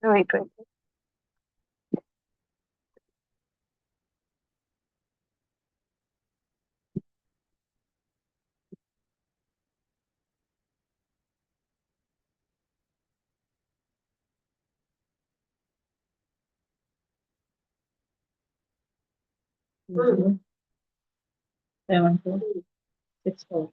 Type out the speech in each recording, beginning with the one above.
Wait, wait. Mhm. 7, 4, 6, 4.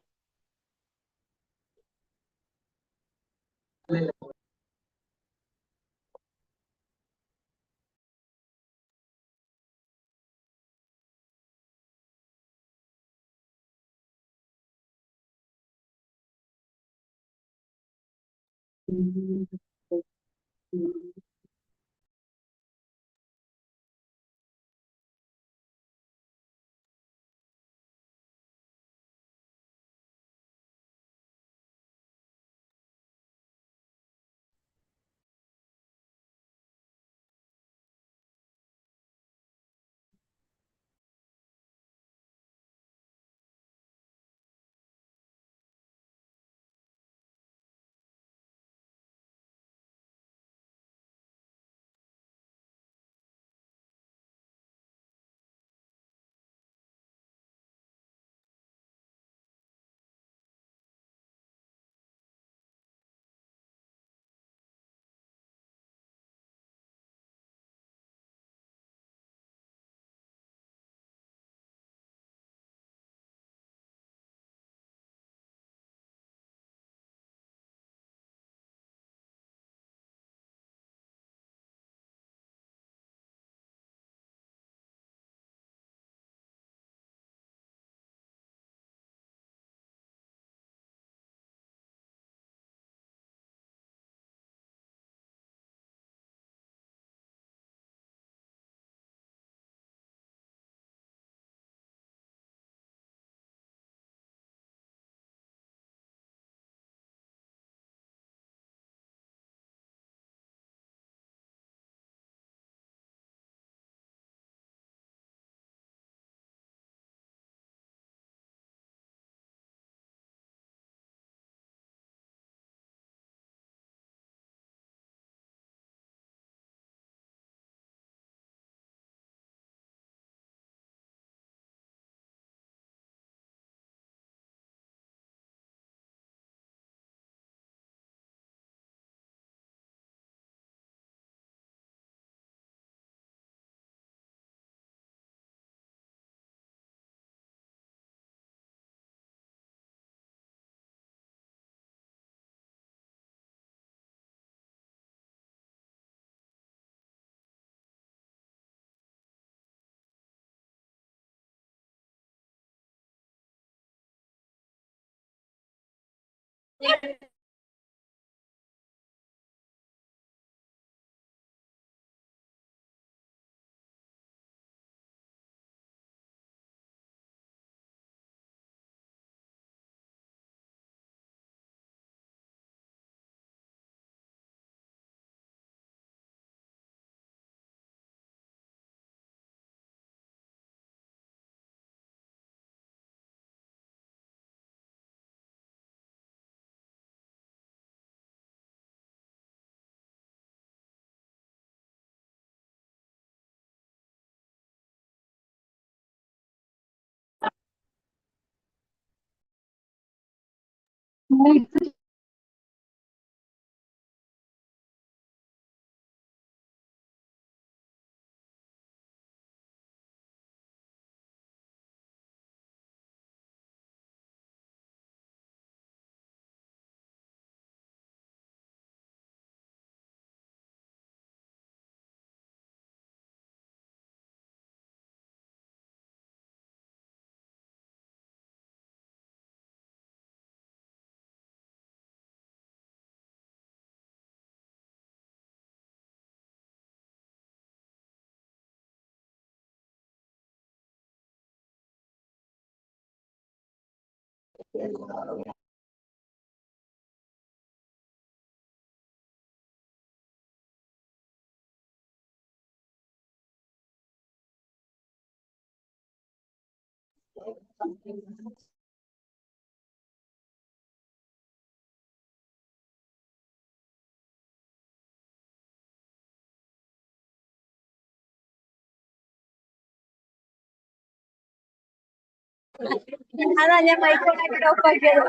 Anaknya Michael lagi apa gitu?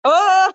Oh,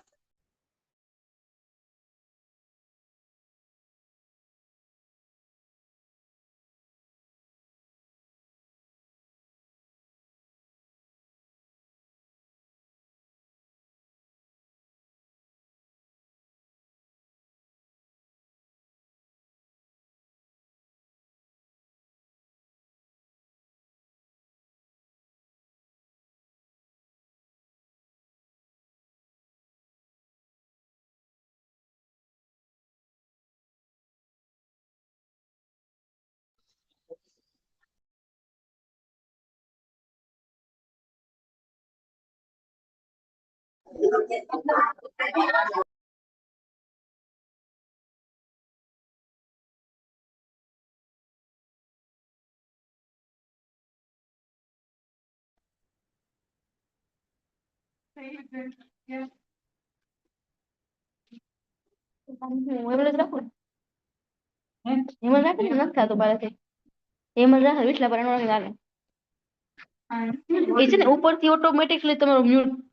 એ છે ને ઉપરથી ઓટોમેટિકલી તમારું mute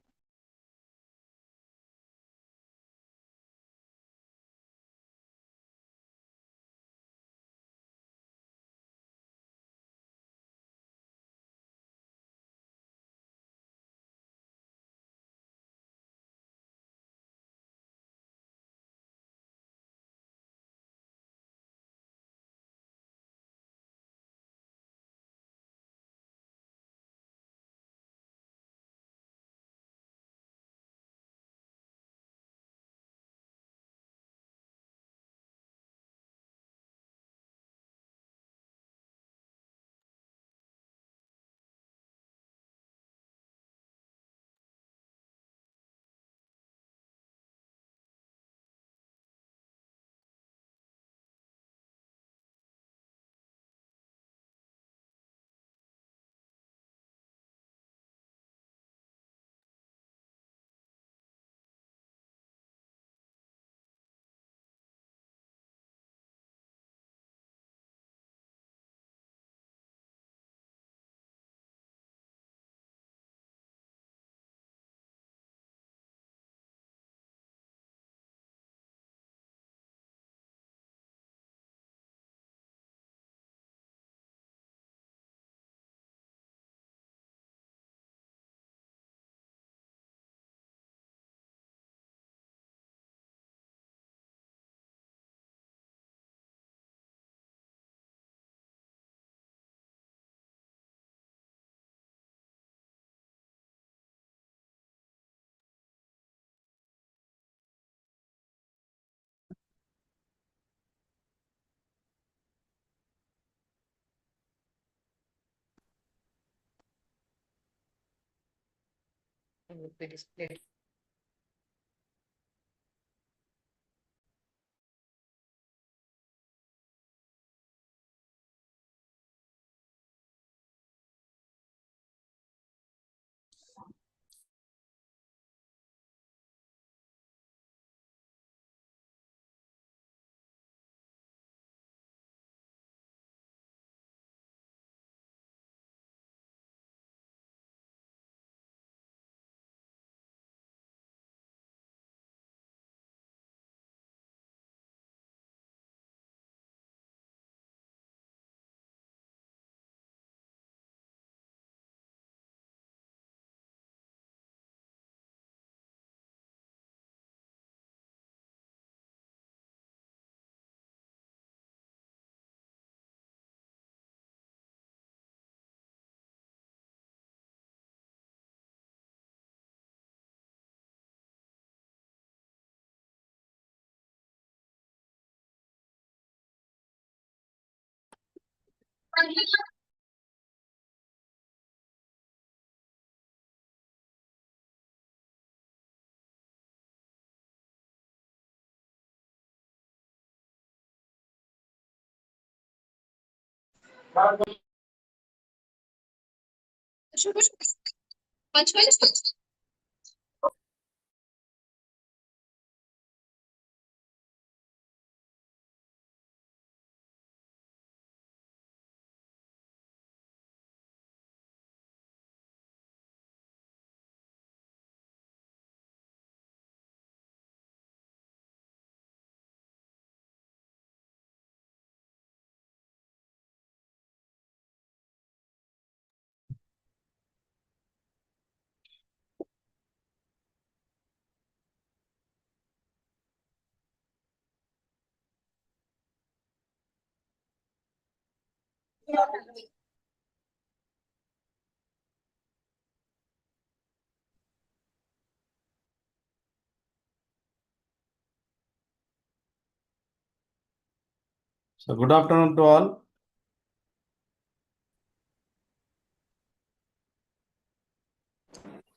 So good afternoon to all.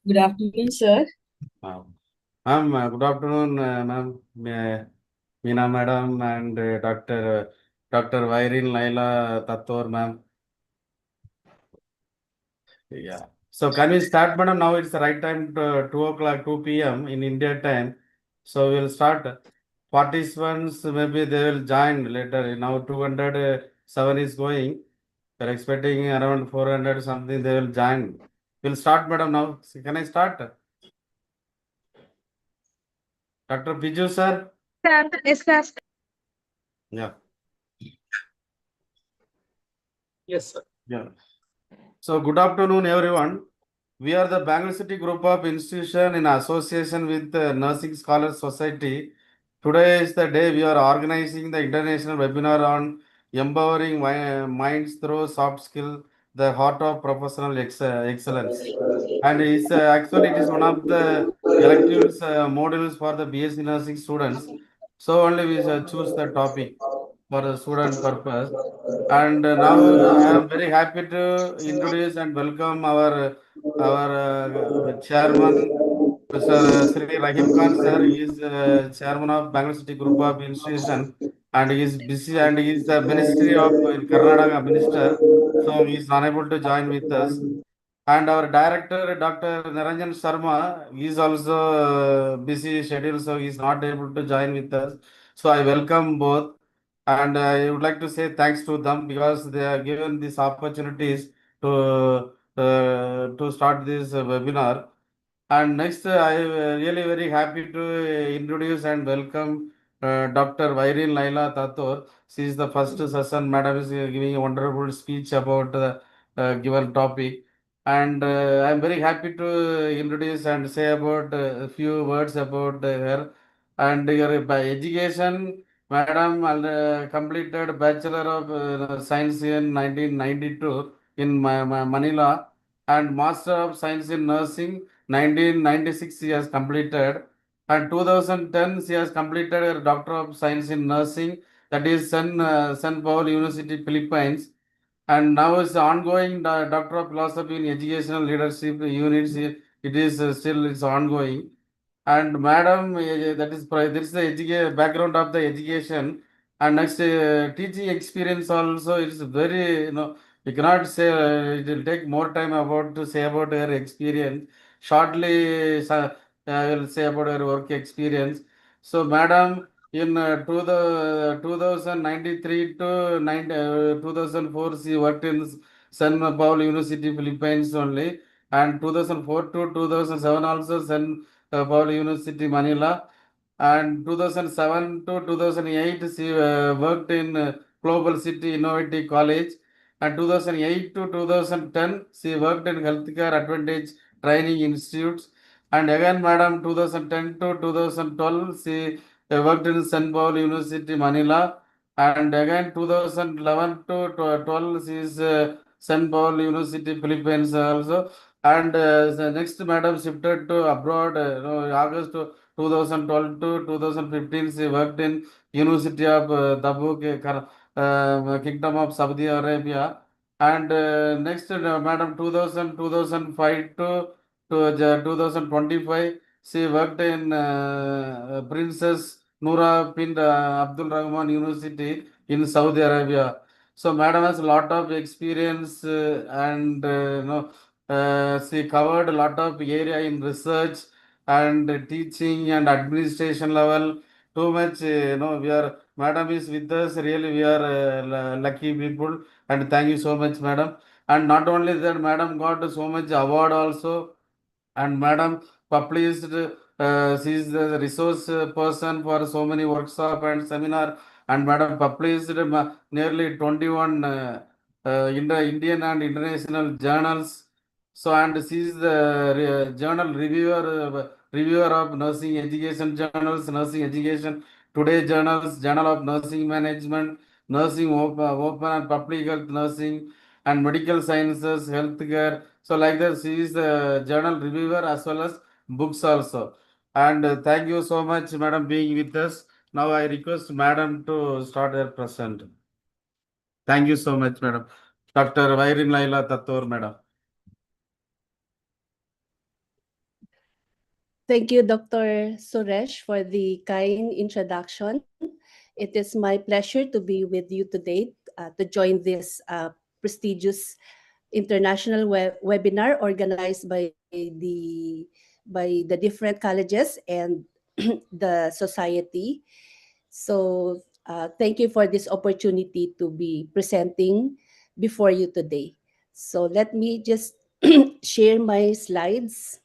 Good afternoon, sir. Ma'am, good afternoon, ma'am, Meena madam and Dr. Vairin Laila Tator ma'am. Yeah. So can we start, madam? Now it's the right time, 2 o'clock, 2 p.m. in India time. So we'll start. Participants, maybe they will join later. Now 207 is going. We're expecting around 400 something. They will join. We'll start, madam. Now, can I start? Dr. Biju, sir? Yes, sir. Yeah. Yes, sir. Yeah. So good afternoon, everyone. We are the Bangalore City Group of Institution in association with the Nursing Scholars Society. Today is the day we are organizing the international webinar on empowering minds through soft skill, the heart of professional excellence. And it's actually it is one of the electives modules for the BSc nursing students. So only we choose the topic for the student purpose. And now I am very happy to introduce and welcome our chairman, Mr. Sri Rahim Khan sir. He is chairman of Bangalore City Group of Institution, and he is busy and he is the Ministry of in Karnataka Minister. So he is unable to join with us. And our director, Dr. Naranjan Sharma, is also busy schedule, so he is not able to join with us. So I welcome both. And I would like to say thanks to them because they are given these opportunities to start this webinar. And next, I am really very happy to introduce and welcome Dr. Vairin Laila Tator. She is the first session. Madam is giving a wonderful speech about the given topic. And I am very happy to introduce and say about a few words about her. And your by education, Madam completed Bachelor of Science in 1992 in Manila and Master of Science in Nursing 1996 she has completed, and 2010 she has completed her Doctor of Science in Nursing, that is San Paul University, Philippines, and now is ongoing Doctor of Philosophy in Educational Leadership units. It is still it's ongoing. And madam, that is this is the background of the education. And next, teaching experience also is very, we cannot say, it will take more time about to say about her experience. Shortly, I will say about her work experience. So, madam, in 2093 to 2004, she worked in San Paul University, Philippines only. And 2004 to 2007 also San Paul University, Manila. And 2007 to 2008, she worked in Global City Innovative College. And 2008 to 2010, she worked in Healthcare Advantage Training Institutes. And again, madam, 2010 to 2012, she worked in San Paul University, Manila. And again, 2011 to 12, she is San Paul University, Philippines also. And the next madam shifted to abroad, August 2012 to 2015. She worked in University of Tabuk, Kingdom of Saudi Arabia. And next, Madam, 2005 to 2025, she worked in Princess Noora bin Abdul Rahman University in Saudi Arabia. So, Madam has a lot of experience and she covered a lot of area in research and teaching and administration level. Too much, we are, Madam is with us. Really, we are lucky people, and thank you so much, madam. And not only that, madam got so much award also, and madam published, she is the resource person for so many workshop and seminar, and madam published nearly 21 Indian and international journals. So, and she is the journal reviewer of nursing education journals, nursing education today journals, journal of nursing management, nursing open and public health nursing, and medical sciences, healthcare. So like that, she is the journal reviewer as well as books also. And thank you so much, madam, being with us. Now I request madam to start her present. Thank you so much, madam. Dr. Vairin Laila Tatur, madam. Thank you, Dr. Suresh, for the kind introduction. It is my pleasure to be with you today to join this prestigious international webinar organized by the different colleges and the society. So, thank you for this opportunity to be presenting before you today. So, let me just share my slides.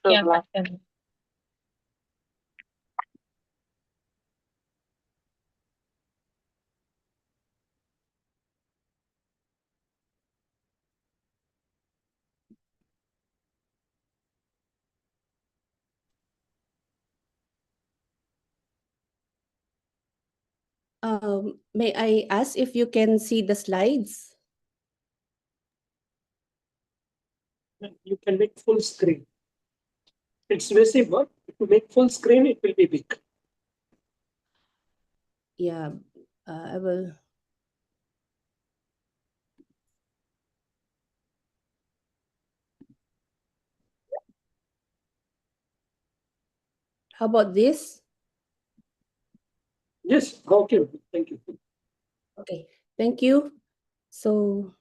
Yeah, Captain. May I ask if you can see the slides? You can make full screen. It's visible. To make full screen, it will be big. Yeah, I will. How about this? Yes, okay. Thank you. Okay, thank you. So,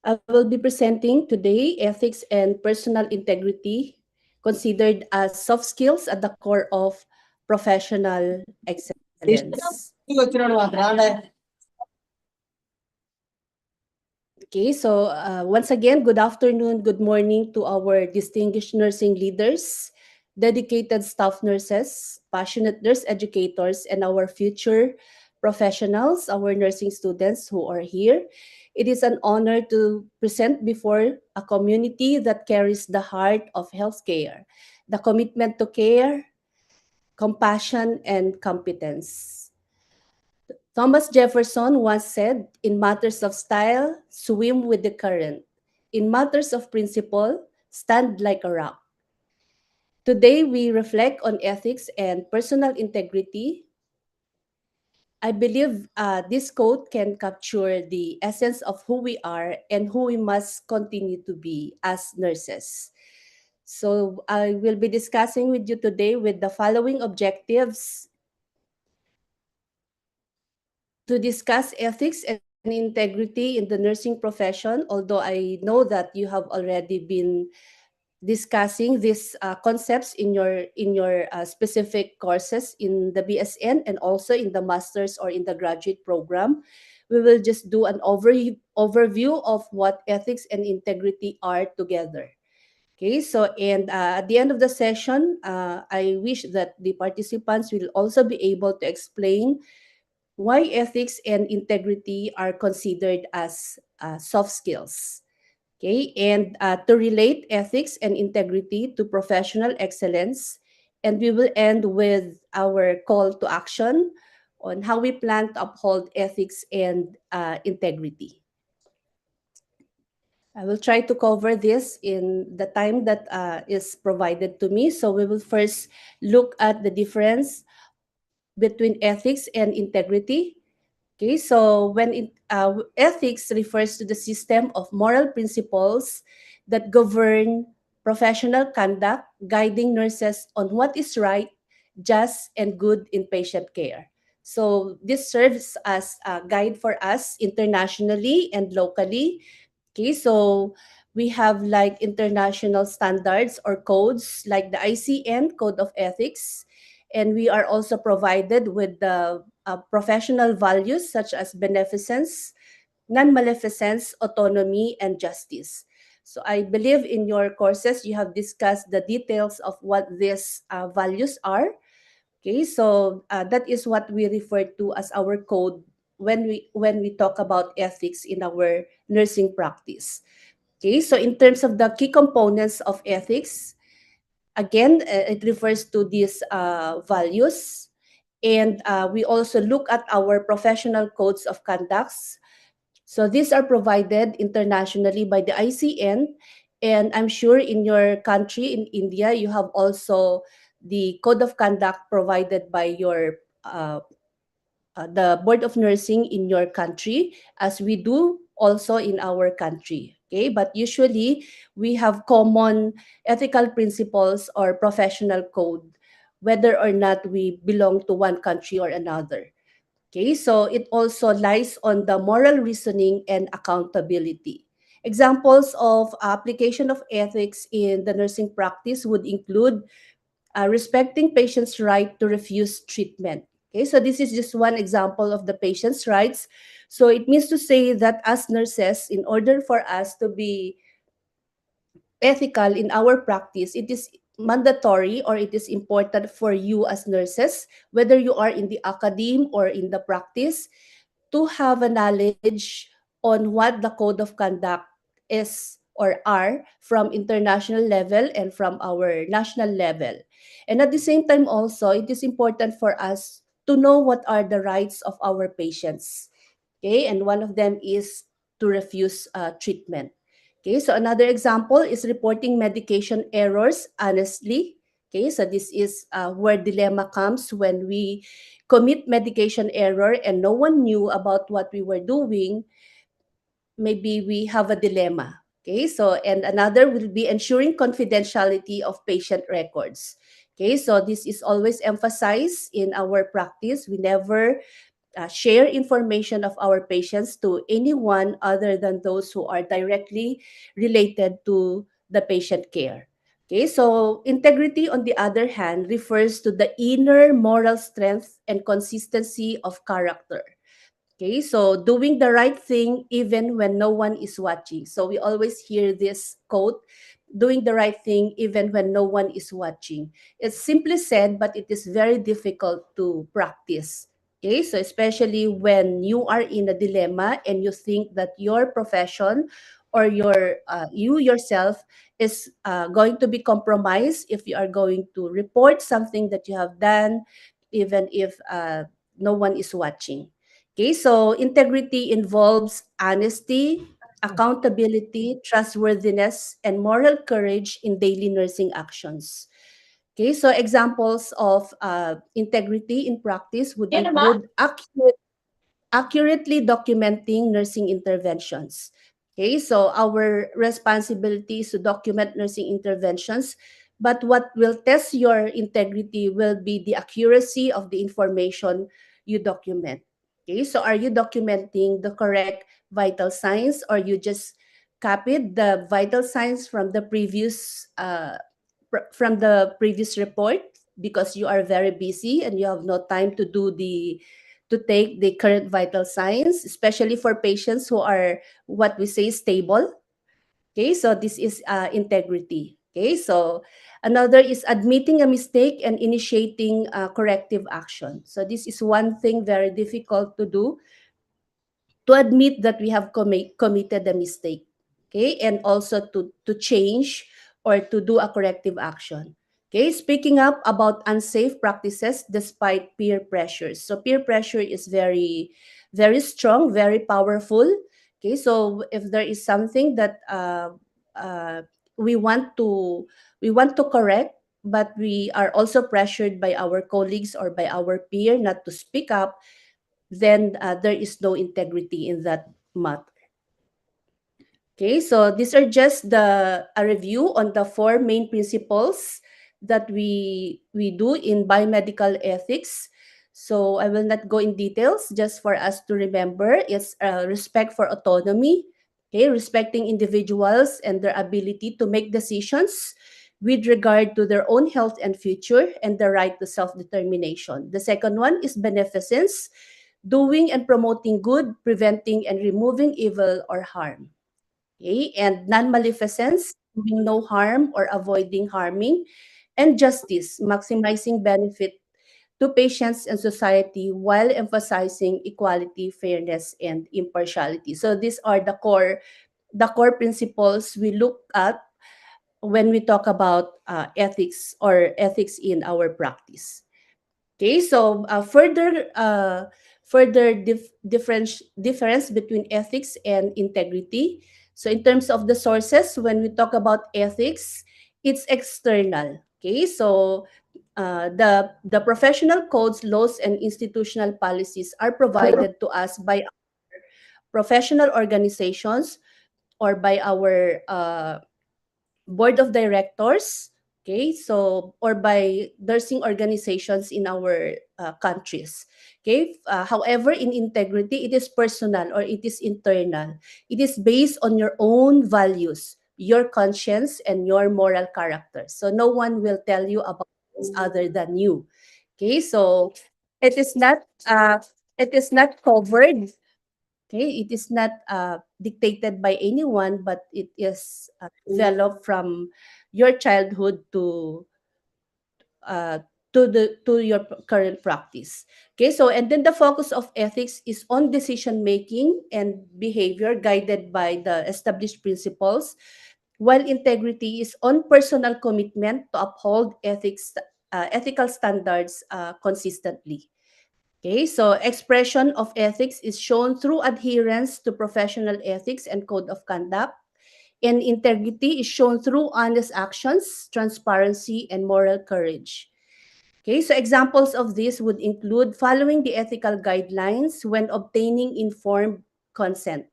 I will be presenting today ethics and personal integrity considered as soft skills at the core of professional excellence. Okay, so once again, good afternoon, good morning to our distinguished nursing leaders, dedicated staff nurses, passionate nurse educators, and our future professionals, our nursing students who are here. It is an honor to present before a community that carries the heart of healthcare, the commitment to care, compassion, and competence. Thomas Jefferson once said, in matters of style, swim with the current. In matters of principle, stand like a rock. Today, we reflect on ethics and personal integrity. I believe this quote can capture the essence of who we are and who we must continue to be as nurses. So, I will be discussing with you today with the following objectives: to discuss ethics and integrity in the nursing profession, although I know that you have already been discussing these concepts in your specific courses in the BSN and also in the master's or in the graduate program. We will just do an overview of what ethics and integrity are together. Okay, so and at the end of the session, I wish that the participants will also be able to explain why ethics and integrity are considered as soft skills. Okay, and to relate ethics and integrity to professional excellence. And we will end with our call to action on how we plan to uphold ethics and integrity. I will try to cover this in the time that is provided to me. So we will first look at the difference between ethics and integrity. Okay, so ethics refers to the system of moral principles that govern professional conduct, guiding nurses on what is right, just, and good in patient care. So this serves as a guide for us internationally and locally. Okay, so we have like international standards or codes like the ICN Code of Ethics, and we are also provided with the professional values such as beneficence, non-maleficence, autonomy, and justice. So I believe in your courses you have discussed the details of what these values are. Okay, so that is what we refer to as our code when we talk about ethics in our nursing practice. Okay, so in terms of the key components of ethics, again, it refers to these values. And we also look at our professional codes of conducts. So these are provided internationally by the ICN. And I'm sure in your country, in India, you have also the code of conduct provided by your the board of nursing in your country, as we do also in our country. Okay, but usually we have common ethical principles or professional code, whether or not we belong to one country or another. Okay, so it also lies on the moral reasoning and accountability. Examples of application of ethics in the nursing practice would include respecting patients' right to refuse treatment. Okay, so this is just one example of the patient's rights. So it means to say that as nurses, in order for us to be ethical in our practice, it is mandatory or it is important for you as nurses, whether you are in the academe or in the practice, to have a knowledge on what the code of conduct is or are from international level and from our national level. And at the same time also, it is important for us to know what are the rights of our patients. Okay, and one of them is to refuse treatment. Okay, so another example is reporting medication errors honestly. Okay, so this is where dilemma comes when we commit medication error and no one knew about what we were doing. Maybe we have a dilemma. Okay, so and another will be ensuring confidentiality of patient records. Okay, so this is always emphasized in our practice. We never share information of our patients to anyone other than those who are directly related to the patient care. Okay, so integrity, on the other hand, refers to the inner moral strength and consistency of character. Okay, so doing the right thing even when no one is watching. So we always hear this quote, doing the right thing even when no one is watching. It's simply said, but it is very difficult to practice. Okay, so especially when you are in a dilemma and you think that your profession or you yourself is going to be compromised if you are going to report something that you have done, even if no one is watching. Okay, so integrity involves honesty, accountability, trustworthiness, and moral courage in daily nursing actions. Okay, so examples of integrity in practice would include accurately documenting nursing interventions. Okay, so our responsibility is to document nursing interventions, but what will test your integrity will be the accuracy of the information you document. Okay, so are you documenting the correct vital signs, or you just copied the vital signs from the previous report because you are very busy and you have no time to take the current vital signs, especially for patients who are what we say stable. Okay, so this is integrity. Okay, so another is admitting a mistake and initiating corrective action. So this is one thing very difficult to do, to admit that we have committed a mistake, okay, and also to change or to do a corrective action. Okay, speaking up about unsafe practices despite peer pressures. So peer pressure is very, very strong, very powerful. Okay, so if there is something that uh, we want to correct, but we are also pressured by our colleagues or by our peer not to speak up, then there is no integrity in that matter. Okay, so these are just a review on the four main principles that we do in biomedical ethics. So I will not go in details, just for us to remember. It's respect for autonomy, okay, respecting individuals and their ability to make decisions with regard to their own health and future, and the right to self-determination. The second one is beneficence, doing and promoting good, preventing and removing evil or harm. Okay, and non-maleficence, doing no harm or avoiding harming, and justice, maximizing benefit to patients and society while emphasizing equality, fairness, and impartiality. So these are the core principles we look at when we talk about ethics or ethics in our practice. Okay, so further difference between ethics and integrity. So in terms of the sources, when we talk about ethics, it's external. Okay, so the professional codes, laws, and institutional policies are provided to us by professional organizations or by our board of directors, okay, so or by nursing organizations in our countries, okay. However, in integrity, it is personal or it is internal. It is based on your own values, your conscience, and your moral character. So no one will tell you about this other than you. Okay, so it is not uh, it is not covered. Okay, it is not dictated by anyone, but it is developed from your childhood uh, to your current practice. Okay, so and then the focus of ethics is on decision making and behavior guided by the established principles, while integrity is on personal commitment to uphold ethical standards consistently. Okay, so expression of ethics is shown through adherence to professional ethics and code of conduct, and integrity is shown through honest actions, transparency, and moral courage. Okay, so examples of this would include following the ethical guidelines when obtaining informed consent.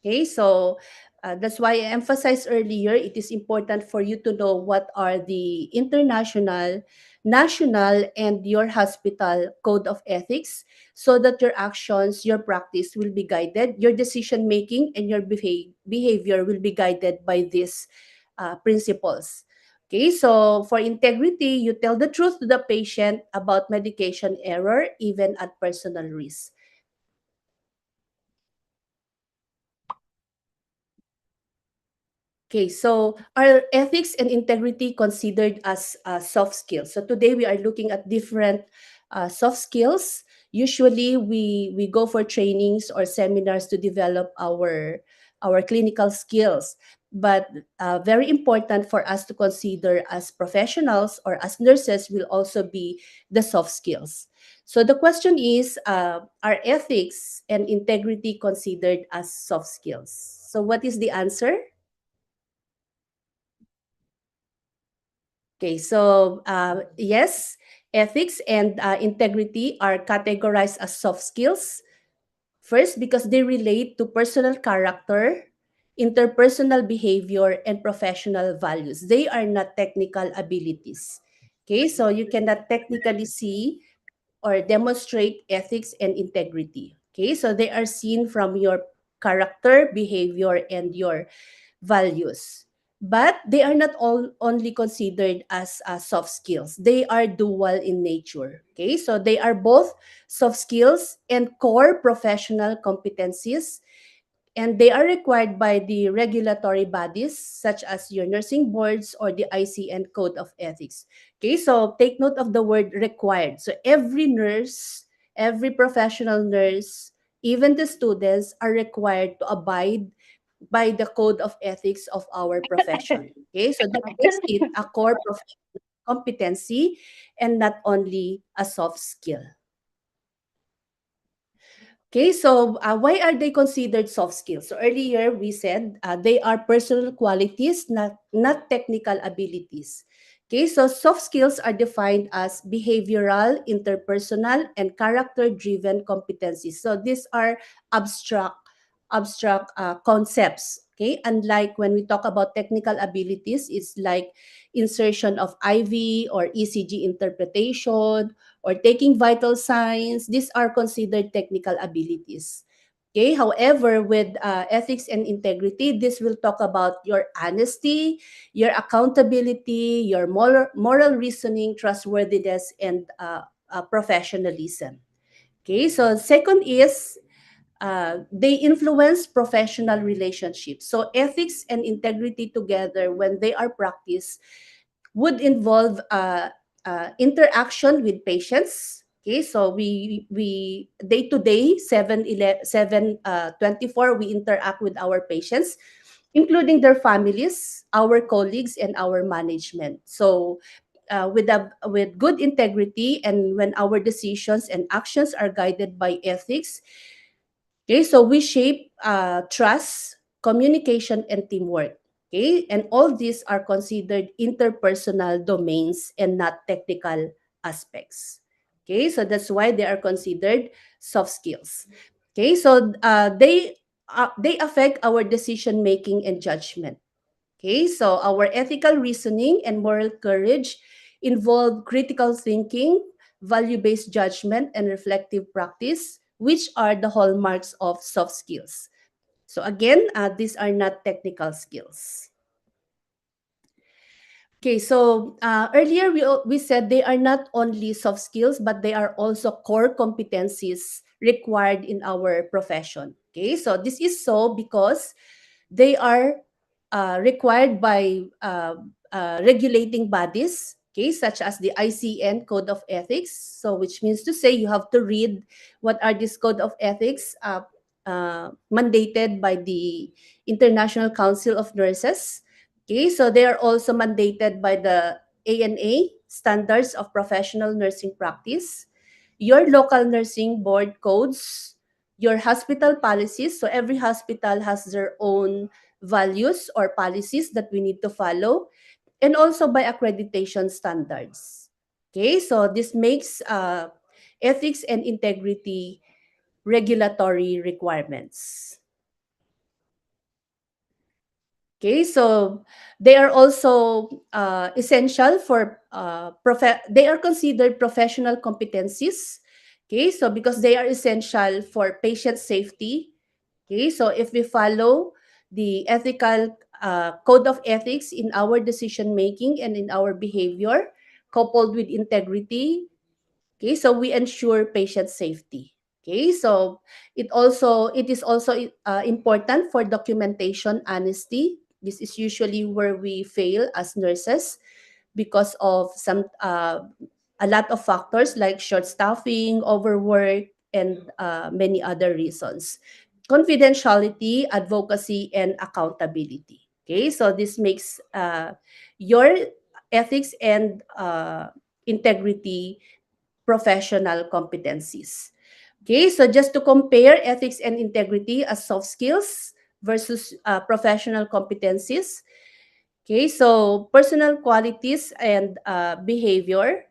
Okay, so that's why I emphasized earlier, it is important for you to know what are the international, national, and your hospital code of ethics, so that your actions, your practice will be guided, your decision making, and your behavior will be guided by these principles. Okay, so for integrity, you tell the truth to the patient about medication error, even at personal risk. Okay, so are ethics and integrity considered as soft skills? So today we are looking at different soft skills. Usually we go for trainings or seminars to develop our clinical skills. But very important for us to consider as professionals or as nurses will also be the soft skills. So the question is, are ethics and integrity considered as soft skills? So what is the answer? Okay, so yes, ethics and integrity are categorized as soft skills. First, because they relate to personal character, interpersonal behavior, and professional values. They are not technical abilities. Okay, so you cannot technically see or demonstrate ethics and integrity. Okay, so they are seen from your character, behavior, and your values. But they are not all only considered as soft skills. They are dual in nature. Okay, so they are both soft skills and core professional competencies, and they are required by the regulatory bodies such as your nursing boards or the ICN Code of Ethics. Okay, so take note of the word required. So every nurse, every professional nurse, even the students are required to abide by the code of ethics of our profession. Okay, so that makes it a core professional competency and not only a soft skill. Okay, so why are they considered soft skills? So earlier we said they are personal qualities, not technical abilities. Okay, so soft skills are defined as behavioral, interpersonal, and character-driven competencies. So these are abstract concepts. Okay, unlike when we talk about technical abilities, it's like insertion of IV or ECG interpretation or taking vital signs. These are considered technical abilities. Okay, however, with ethics and integrity, this will talk about your honesty, your accountability, your moral reasoning, trustworthiness, and professionalism. Okay, so second is they influence professional relationships. So ethics and integrity together, when they are practiced, would involve interaction with patients. Okay, so we day to day 7/11/7/24 we interact with our patients, including their families, our colleagues, and our management. So with good integrity, and when our decisions and actions are guided by ethics, okay, so we shape trust, communication, and teamwork. Okay, and all these are considered interpersonal domains and not technical aspects. Okay, so that's why they are considered soft skills. Okay, so they affect our decision making and judgment. Okay, so our ethical reasoning and moral courage involve critical thinking, value based judgment, and reflective practice, which are the hallmarks of soft skills. So, again, these are not technical skills. Okay, so earlier we said they are not only soft skills, but they are also core competencies required in our profession. Okay, so this is so because they are required by regulating bodies, okay, such as the ICN Code of Ethics. So, which means to say you have to read what are this Code of Ethics mandated by the International Council of Nurses. Okay, so they are also mandated by the ANA, Standards of Professional Nursing Practice, your local nursing board codes, your hospital policies. So every hospital has their own values or policies that we need to follow, and also by accreditation standards. Okay, so this makes ethics and integrity regulatory requirements. Okay, so they are also essential for they are considered professional competencies. Okay, so because they are essential for patient safety. Okay, so if we follow the ethical code of ethics in our decision making and in our behavior, coupled with integrity, okay, so we ensure patient safety. Okay, so it is also important for documentation honesty. This is usually where we fail as nurses because of some a lot of factors like short staffing, overwork, and many other reasons. Confidentiality, advocacy, and accountability. Okay, so this makes your ethics and integrity professional competencies. Okay, so just to compare ethics and integrity as soft skills versus professional competencies. Okay, so personal qualities and behavior.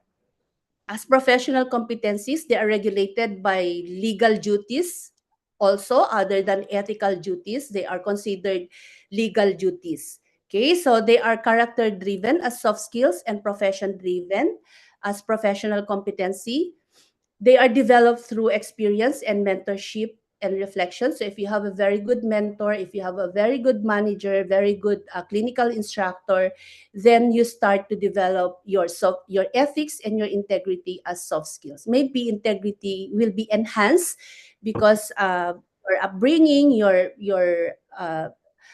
As professional competencies, they are regulated by legal duties. Also, other than ethical duties, they are considered legal duties. Okay, so they are character driven as soft skills and profession driven as professional competency. They are developed through experience and mentorship and reflection. So if you have a very good mentor, if you have a very good manager, very good clinical instructor, then you start to develop your ethics and your integrity as soft skills. Maybe integrity will be enhanced because your upbringing, your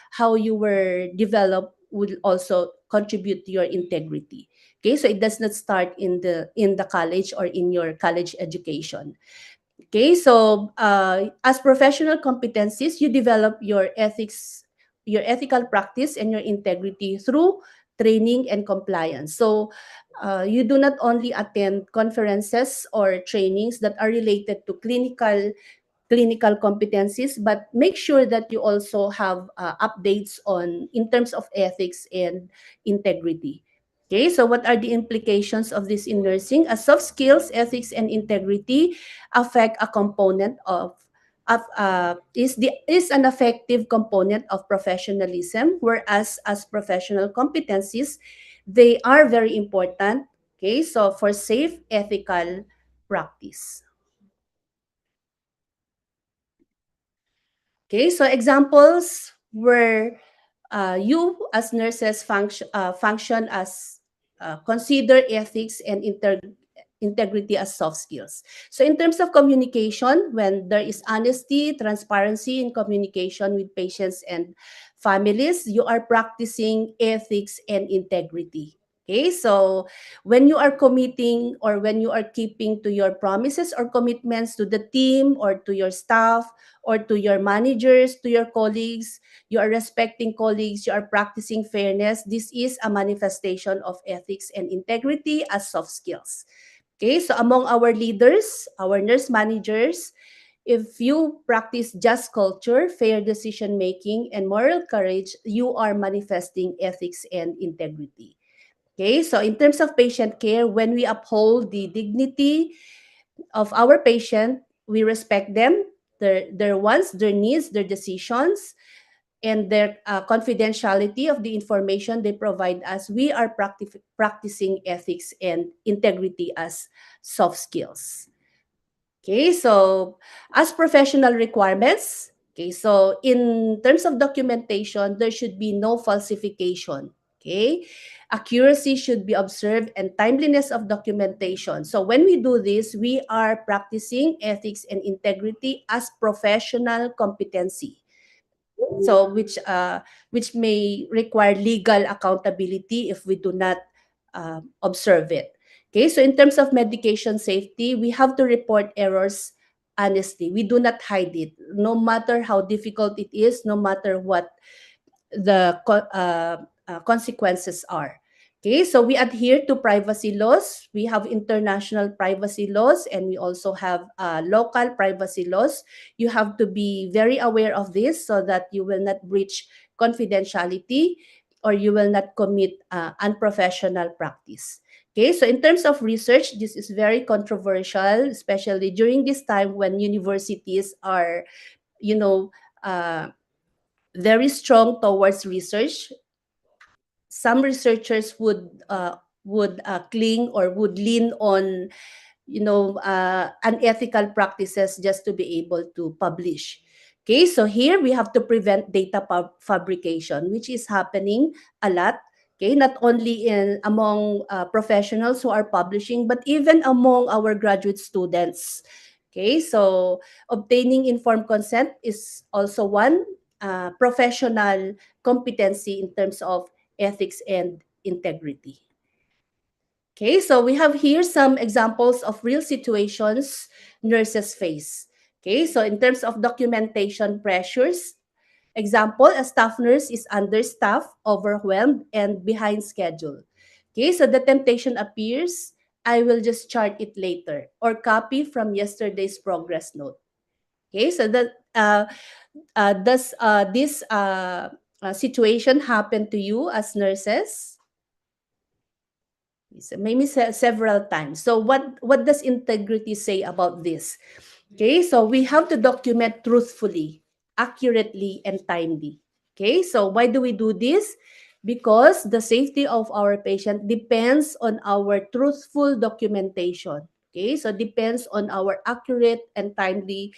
how you were developed will also contribute to your integrity. Okay, so it does not start in the college or in your college education. Okay, so as professional competencies, you develop your ethics, your ethical practice, and your integrity through training and compliance. So you do not only attend conferences or trainings that are related to clinical clinical competencies, but make sure that you also have updates on in terms of ethics and integrity. Okay, so what are the implications of this in nursing? As soft skills, ethics, and integrity affect a component is an effective component of professionalism, whereas as professional competencies, they are very important. Okay, so for safe, ethical practice. Okay, so examples where you as nurses function as consider ethics and integrity as soft skills. So in terms of communication, when there is honesty, transparency in communication with patients and families, you are practicing ethics and integrity. Okay, so when you are committing or when you are keeping to your promises or commitments to the team or to your staff or to your managers, to your colleagues, you are respecting colleagues, you are practicing fairness. This is a manifestation of ethics and integrity as soft skills. Okay, so among our leaders, our nurse managers, if you practice just culture, fair decision making, and moral courage, you are manifesting ethics and integrity. Okay, so in terms of patient care, when we uphold the dignity of our patient, we respect them, their wants, their needs, their decisions, and their confidentiality of the information they provide us. We are practicing ethics and integrity as soft skills. Okay, so as professional requirements, okay, so in terms of documentation, there should be no falsification. Okay, accuracy should be observed and timeliness of documentation. So when we do this, we are practicing ethics and integrity as professional competency. So which may require legal accountability if we do not observe it. Okay, so in terms of medication safety, we have to report errors honestly. We do not hide it, no matter how difficult it is, no matter what the consequences are. Okay, so we adhere to privacy laws. We have international privacy laws and we also have local privacy laws. You have to be very aware of this so that you will not breach confidentiality or you will not commit unprofessional practice. Okay, so in terms of research, this is very controversial, especially during this time when universities are, you know, very strong towards research. Some researchers would cling or would lean on unethical practices just to be able to publish. Okay, so here we have to prevent data fabrication, which is happening a lot. Okay, not only in among professionals who are publishing, but even among our graduate students. Okay, so obtaining informed consent is also one professional competency in terms of ethics and integrity. Okay, so we have here some examples of real situations nurses face. Okay, so in terms of documentation pressures, example, a staff nurse is understaffed, overwhelmed, and behind schedule. Okay, so the temptation appears, I will just chart it later, or copy from yesterday's progress note. Okay, so does this situation happen to you as nurses? Maybe several times. So what does integrity say about this? Okay, so we have to document truthfully, accurately, and timely. Okay, so why do we do this? Because the safety of our patient depends on our truthful documentation. Okay, so depends on our accurate and timely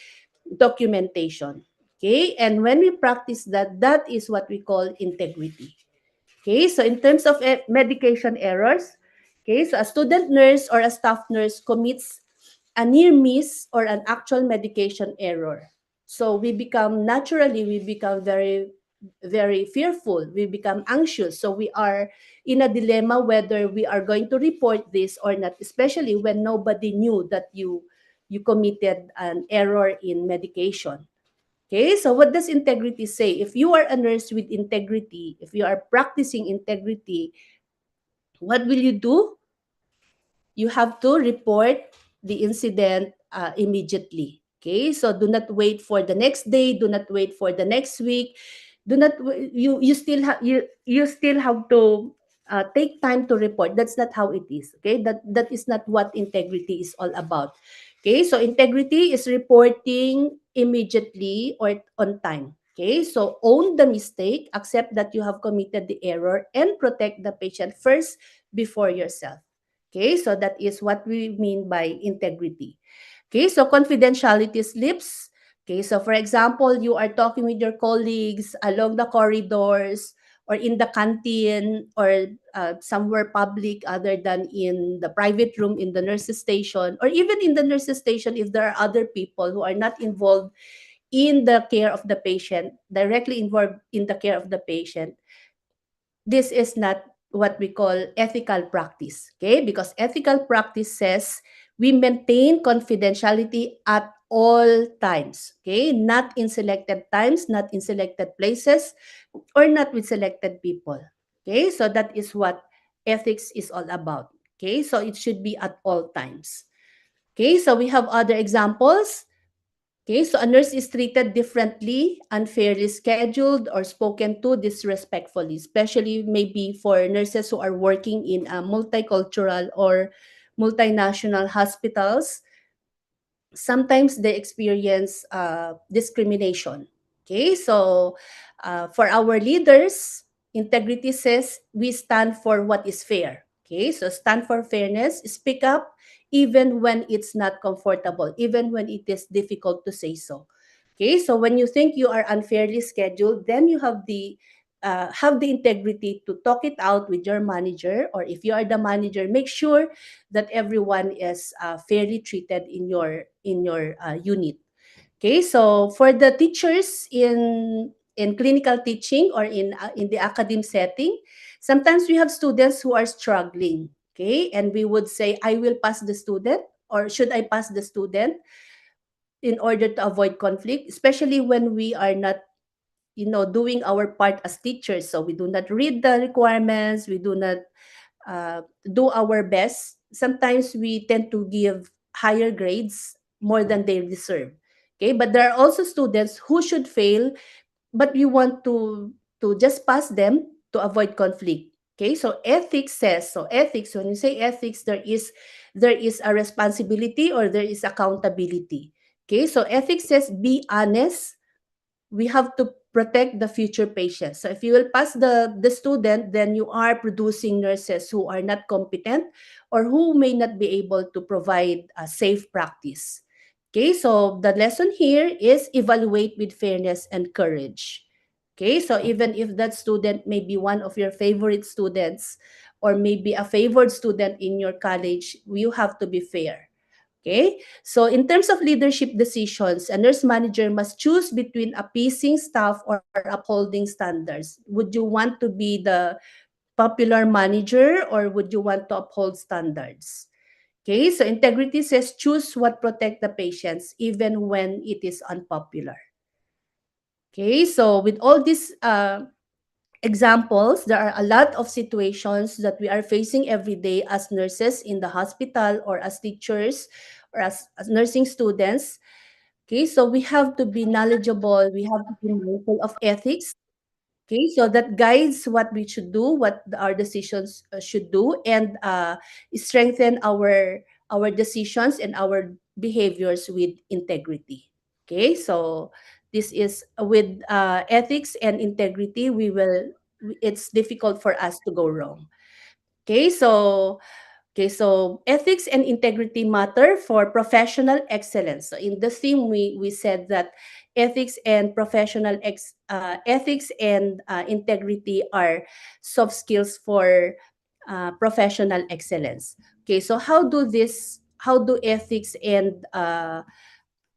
documentation. Okay, and when we practice that, that is what we call integrity. Okay, so in terms of medication errors, okay, so a student nurse or a staff nurse commits a near miss or an actual medication error. So we become very, very fearful. We become anxious. So we are in a dilemma whether we are going to report this or not, especially when nobody knew that you committed an error in medication. Okay, so what does integrity say? If you are a nurse with integrity, if you are practicing integrity, what will you do? You have to report the incident immediately. Okay, so do not wait for the next day, do not wait for the next week. Do not you still have you still have to take time to report. That's not how it is. Okay, that is not what integrity is all about. Okay, so integrity is reporting immediately or on time. Okay, so own the mistake, accept that you have committed the error, and protect the patient first before yourself. Okay, so that is what we mean by integrity. Okay, so confidentiality slips. Okay, so for example, you are talking with your colleagues along the corridors or in the canteen or somewhere public other than in the private room in the nurse's station, or even in the nurse's station if there are other people who are not involved in the care of the patient, directly involved in the care of the patient. This is not what we call ethical practice, okay? Because ethical practice says we maintain confidentiality at all times, okay? Not in selected times, not in selected places, or not with selected people, okay? So that is what ethics is all about, okay? So it should be at all times. Okay, so we have other examples. Okay, so a nurse is treated differently, unfairly scheduled, or spoken to disrespectfully, especially maybe for nurses who are working in multicultural or multinational hospitals. Sometimes they experience discrimination. Okay, so for our leaders, integrity says we stand for what is fair. Okay, so stand for fairness, speak up even when it's not comfortable, even when it is difficult to say so. Okay, so when you think you are unfairly scheduled, then you have the integrity to talk it out with your manager, or if you are the manager, make sure that everyone is fairly treated in your unit. Okay, so for the teachers in clinical teaching or in the academic setting, sometimes we have students who are struggling. Okay, and we would say, I will pass the student, or should I pass the student, in order to avoid conflict, especially when we are not doing our part as teachers. So we do not read the requirements, we do not do our best. Sometimes we tend to give higher grades more than they deserve. Okay, but there are also students who should fail, but we want to just pass them to avoid conflict. Okay, so ethics says, so ethics, when you say ethics, there is a responsibility or there is accountability. Okay, so ethics says be honest, we have to protect the future patients. So if you will pass the student, then you are producing nurses who are not competent or who may not be able to provide a safe practice. Okay, so the lesson here is evaluate with fairness and courage. Okay, so even if that student may be one of your favorite students or maybe a favored student in your college, you have to be fair. Okay, so in terms of leadership decisions, a nurse manager must choose between appeasing staff or upholding standards. Would you want to be the popular manager or would you want to uphold standards? Okay, so integrity says choose what protect the patients even when it is unpopular. Okay, so with all these examples, there are a lot of situations that we are facing every day as nurses in the hospital or as teachers or as nursing students. Okay, so we have to be knowledgeable, we have to be mindful of ethics. Okay, so that guides what we should do, what our decisions should do, and strengthen our decisions and our behaviors with integrity. Okay, so this is with ethics and integrity. It's difficult for us to go wrong. Okay, so ethics and integrity matter for professional excellence. So in the theme, we said that ethics and integrity are soft skills for professional excellence. Okay, so how do ethics and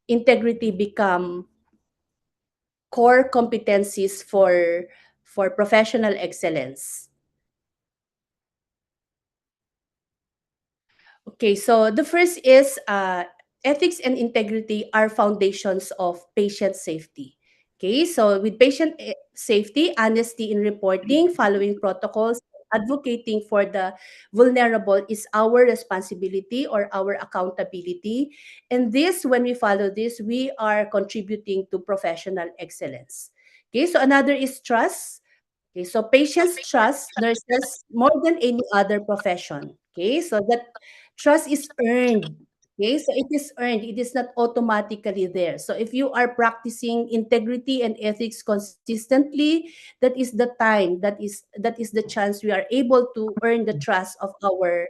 integrity become core competencies for professional excellence? Okay, so the first is ethics and integrity are foundations of patient safety. Okay, so with patient safety, honesty in reporting, following protocols, advocating for the vulnerable is our responsibility or our accountability. And this, when we follow this, we are contributing to professional excellence. Okay, so another is trust. Okay, so patients trust nurses more than any other profession. Okay, so that trust is earned. Okay, so it is earned. It is not automatically there. So if you are practicing integrity and ethics consistently, that is the time, that is the chance we are able to earn the trust of our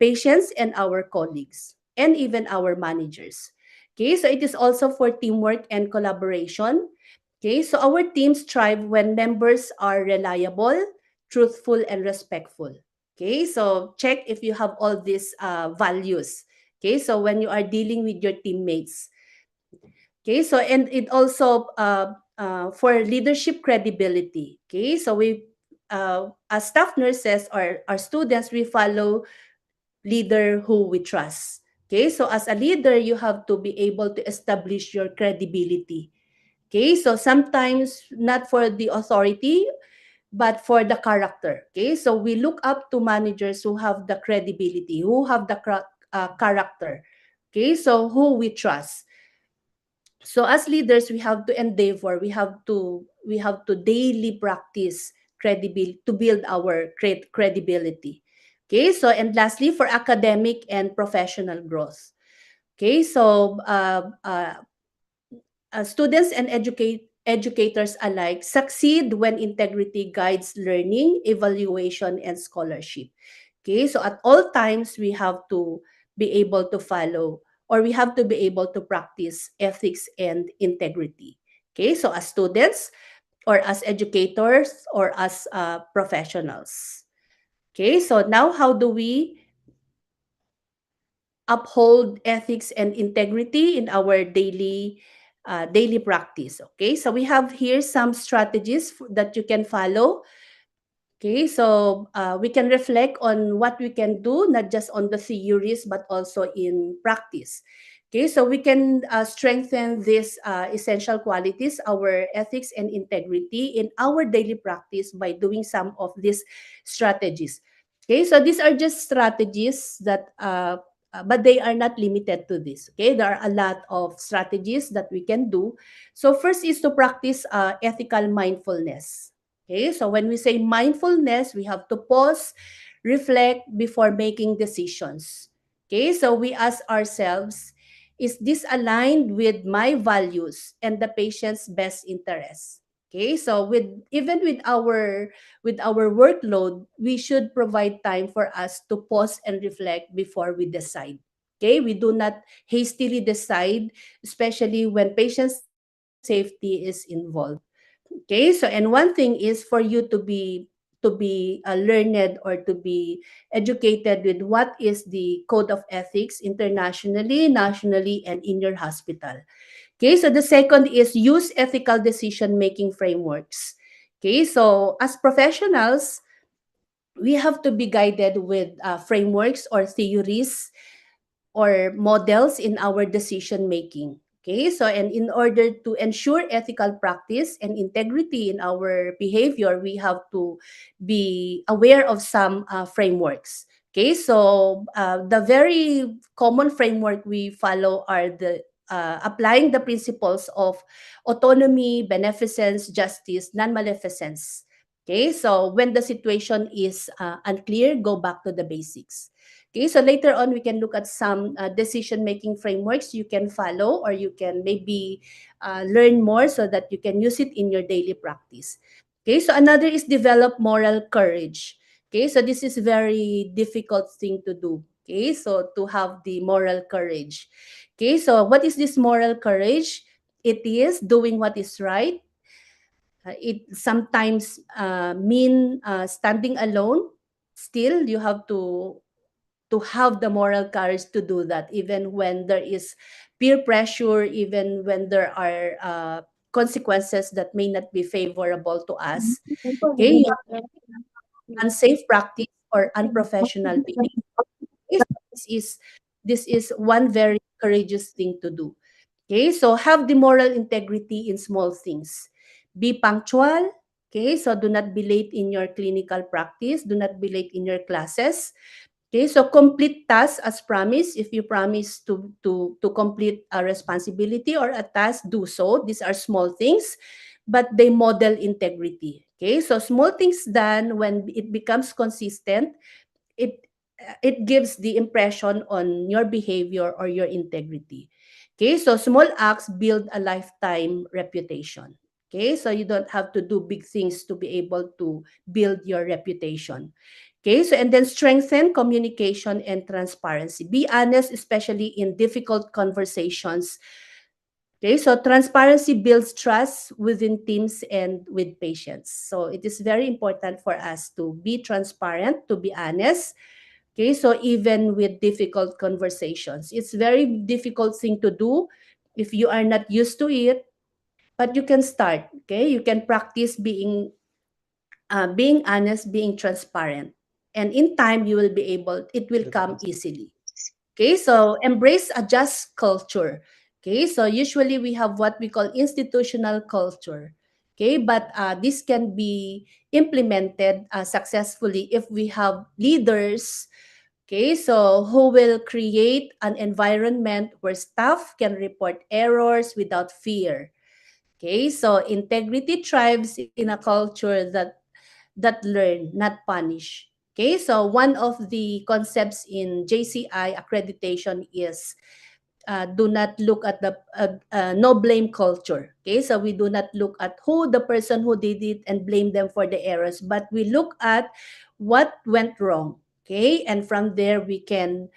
patients and our colleagues and even our managers. Okay, so it is also for teamwork and collaboration. Okay, so our teams thrive when members are reliable, truthful, and respectful. Okay, so check if you have all these values. Okay, so when you are dealing with your teammates. Okay, so and it also for leadership credibility. Okay, so we as staff nurses or our students, we follow leader who we trust. Okay, so as a leader, you have to be able to establish your credibility. Okay, so sometimes not for the authority, but for the character. Okay, so we look up to managers who have the credibility, who have the character. Okay, so who we trust. So as leaders, we have to endeavor, we have to daily practice credibility to build our credibility. Okay, so and lastly, for academic and professional growth. Okay, so students and educators alike succeed when integrity guides learning, evaluation, and scholarship. Okay, so at all times we have to be able to follow, or we have to be able to practice ethics and integrity. Okay, so as students or as educators or as professionals. Okay, so now how do we uphold ethics and integrity in our daily practice? Okay, so we have here some strategies that you can follow. Okay, so we can reflect on what we can do, not just on the theories, but also in practice. Okay, so we can strengthen these essential qualities, our ethics and integrity, in our daily practice by doing some of these strategies. Okay, so these are just strategies that, but they are not limited to this. Okay, there are a lot of strategies that we can do. So first is to practice ethical mindfulness. Okay, so when we say mindfulness, we have to pause, reflect before making decisions. Okay, so we ask ourselves, is this aligned with my values and the patient's best interests? Okay, so with our workload, we should provide time for us to pause and reflect before we decide. Okay, we do not hastily decide, especially when patient safety is involved. Okay, so and one thing is for you to be learned or to be educated with what is the code of ethics internationally, nationally, and in your hospital. Okay, so the second is use ethical decision making frameworks. Okay, so as professionals, we have to be guided with frameworks or theories or models in our decision making. Okay, so and in order to ensure ethical practice and integrity in our behavior, we have to be aware of some frameworks. Okay, so the very common framework we follow are the applying the principles of autonomy, beneficence, justice, non-maleficence. Okay, so when the situation is unclear, go back to the basics. Okay, so later on, we can look at some decision-making frameworks you can follow, or you can maybe learn more so that you can use it in your daily practice. Okay, so another is develop moral courage. Okay, so this is very difficult thing to do. Okay, so to have the moral courage. Okay, so what is this moral courage? It is doing what is right. It sometimes mean standing alone. Still, you have to have the moral courage to do that, even when there is peer pressure, even when there are consequences that may not be favorable to us. Okay, you have unsafe practice or unprofessional behavior. Okay, so this is one very courageous thing to do. Okay, so have the moral integrity in small things. Be punctual, Okay, so do not be late in your clinical practice. Do not be late in your classes. Okay, so complete tasks as promised. If you promise to complete a responsibility or a task, do so. These are small things, but they model integrity. Okay, so small things done when it becomes consistent, it it gives the impression on your behavior or your integrity. Okay, so small acts build a lifetime reputation. Okay, so you don't have to do big things to be able to build your reputation. Okay, so and then strengthen communication and transparency. Be honest, especially in difficult conversations. Okay, so transparency builds trust within teams and with patients. So it is very important for us to be transparent, to be honest. Okay, so even with difficult conversations, it's very difficult thing to do if you are not used to it, but you can start. Okay, you can practice being honest, being transparent, and in time you will be able. It will come easily. Okay, so embrace a just culture. Okay, so usually we have what we call institutional culture. Okay, but this can be implemented successfully if we have leaders. Okay, so who will create an environment where staff can report errors without fear. Okay, so integrity thrives in a culture that learn, not punish. Okay, so one of the concepts in JCI accreditation is do not look at the no blame culture. Okay, so we do not look at who the person who did it and blame them for the errors, but we look at what went wrong. Okay, and from there we can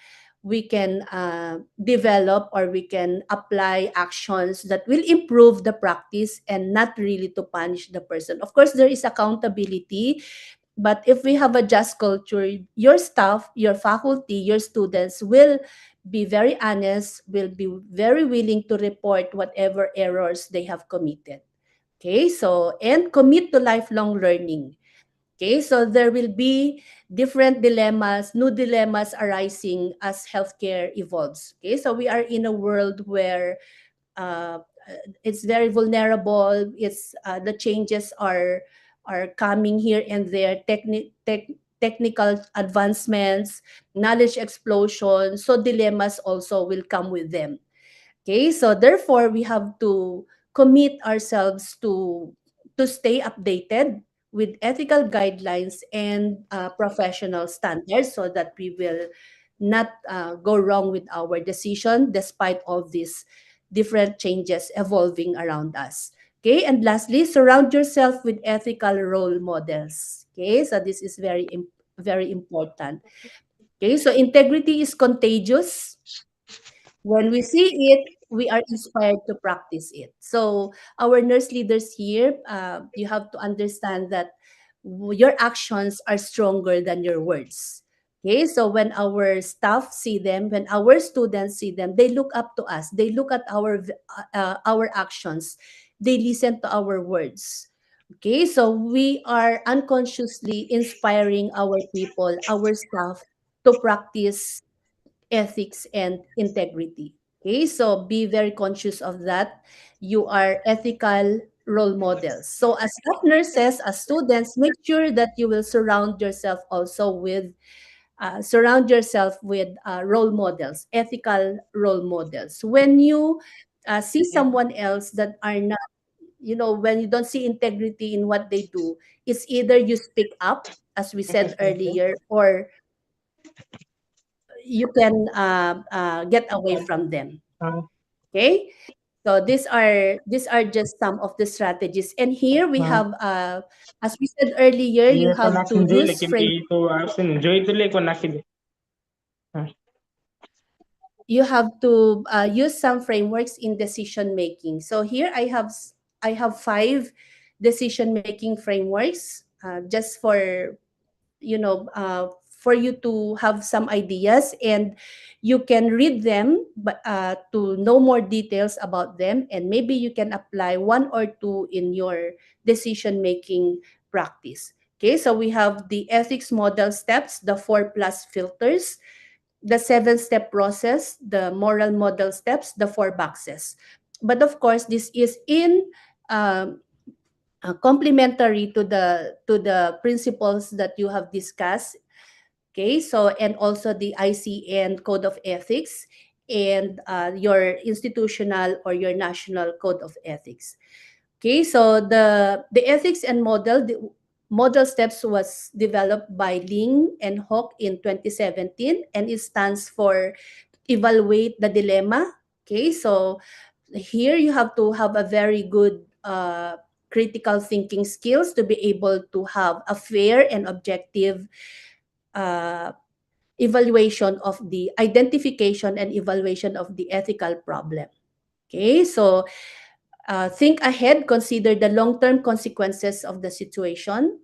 develop or we can apply actions that will improve the practice and not really to punish the person. Of course, there is accountability, but if we have a just culture, your staff, your faculty, your students will be very honest, will be very willing to report whatever errors they have committed. Okay, so and commit to lifelong learning. Okay, so there will be different dilemmas, new dilemmas arising as healthcare evolves. Okay, so we are in a world where uh, it's very vulnerable. It's the changes are coming here and there. Technical advancements, knowledge explosion. So dilemmas also will come with them. Okay, so therefore we have to commit ourselves to stay updated with ethical guidelines and professional standards so that we will not go wrong with our decision despite all these different changes evolving around us. Okay, and lastly, surround yourself with ethical role models. Okay, so this is very important. Okay, so integrity is contagious. When we see it, we are inspired to practice it. So, our nurse leaders here, you have to understand that your actions are stronger than your words. Okay, so when our staff see them, when our students see them, they look up to us. They look at our actions. They listen to our words. Okay, so we are unconsciously inspiring our people, our staff, to practice ethics and integrity. Okay, so be very conscious of that. You are ethical role models. So as staff nurses, as students, make sure that you will surround yourself with role models, ethical role models. When you see someone else that are not, when you don't see integrity in what they do, it's either you speak up, as we said earlier, or you can get away from them. Okay, so these are just some of the strategies, and here we have as we said earlier, you Iya ko have to nakin use like ito joy tuloy ko nakin. use some frameworks in decision making. So here I have 5 decision making frameworks, just for you to have some ideas, and you can read them, but to know more details about them, and maybe you can apply one or two in your decision making practice. Okay, so we have the ethics model steps, the 4 plus filters, the 7-step process, the moral model steps, the 4 boxes. But of course, this is in um, complementary to the principles that you have discussed. Okay, so and also the ICN Code of Ethics and your institutional or your national Code of Ethics. Okay, so the ethics and model steps was developed by Ling and Hock in 2017, and it stands for evaluate the dilemma. Okay, so here you have to have a very good critical thinking skills to be able to have a fair and objective uh, evaluation of the identification and evaluation of the ethical problem. Okay, so think ahead, consider the long-term consequences of the situation,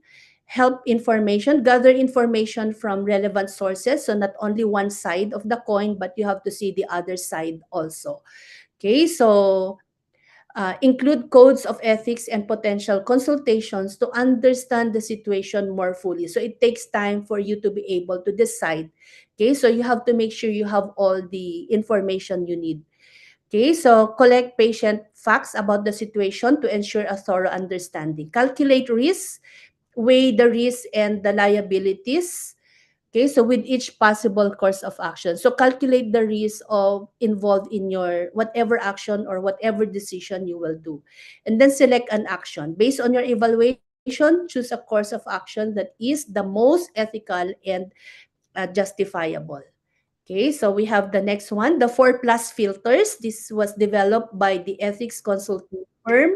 help information, gather information from relevant sources. So not only one side of the coin, but you have to see the other side also. Okay, so include codes of ethics and potential consultations to understand the situation more fully. So it takes time for you to be able to decide. Okay, so you have to make sure you have all the information you need. Okay, so collect patient facts about the situation to ensure a thorough understanding. Calculate risks, weigh the risks and the liabilities. Okay, so with each possible course of action. So calculate the risk of involved in your whatever action or whatever decision you will do. And then select an action. Based on your evaluation, choose a course of action that is the most ethical and justifiable. Okay, so we have the next one, the 4 plus filters. This was developed by the ethics consulting firm.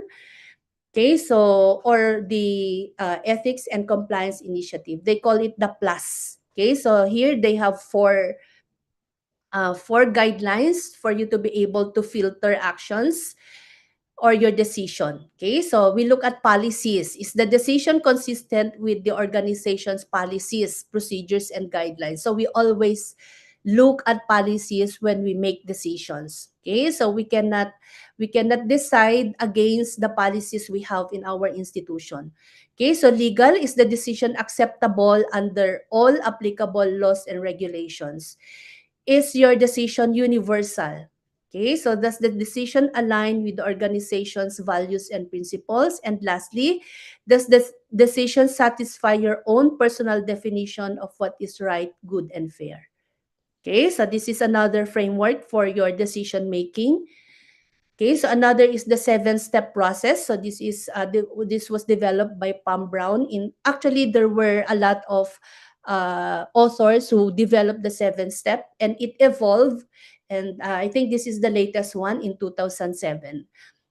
Okay, so or the ethics and compliance initiative. They call it the plus. Okay, so here they have four guidelines for you to be able to filter actions or your decision. Okay, so we look at policies. Is the decision consistent with the organization's policies, procedures, and guidelines? So we always look at policies when we make decisions. Okay, so we cannot decide against the policies we have in our institution. Okay, so legal, is the decision acceptable under all applicable laws and regulations? Is your decision universal? Okay, so does the decision align with the organization's values and principles? And lastly, does the decision satisfy your own personal definition of what is right, good, and fair? Okay, so this is another framework for your decision making. Okay, so another is the 7-step process. So this was developed by Pam Brown. In actually, there were a lot of authors who developed the 7-step, and it evolved. And I think this is the latest one in 2007.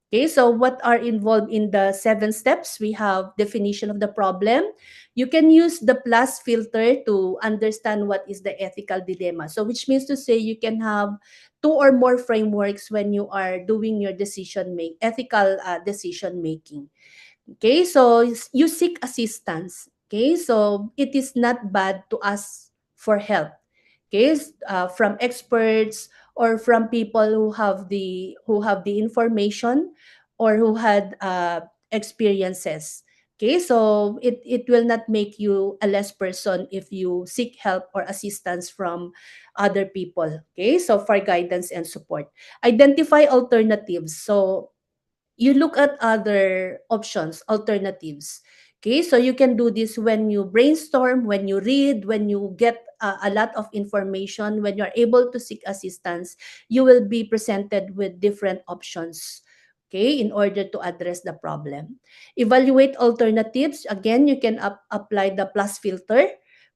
Okay, so what are involved in the 7 steps? We have definition of the problem. You can use the plus filter to understand what is the ethical dilemma. So which means to say you can have 2 or more frameworks when you are doing your ethical decision making. Okay, so you seek assistance. Okay, so it is not bad to ask for help. Okay, from experts or from people who have the information or who had experiences. Okay, so it will not make you a less person if you seek help or assistance from other people. Okay, so for guidance and support, identify alternatives. So you look at other options, alternatives. Okay, so you can do this when you brainstorm, when you read, when you get a lot of information, when you're able to seek assistance, you will be presented with different options. Okay, in order to address the problem. Evaluate alternatives. Again, you can apply the plus filter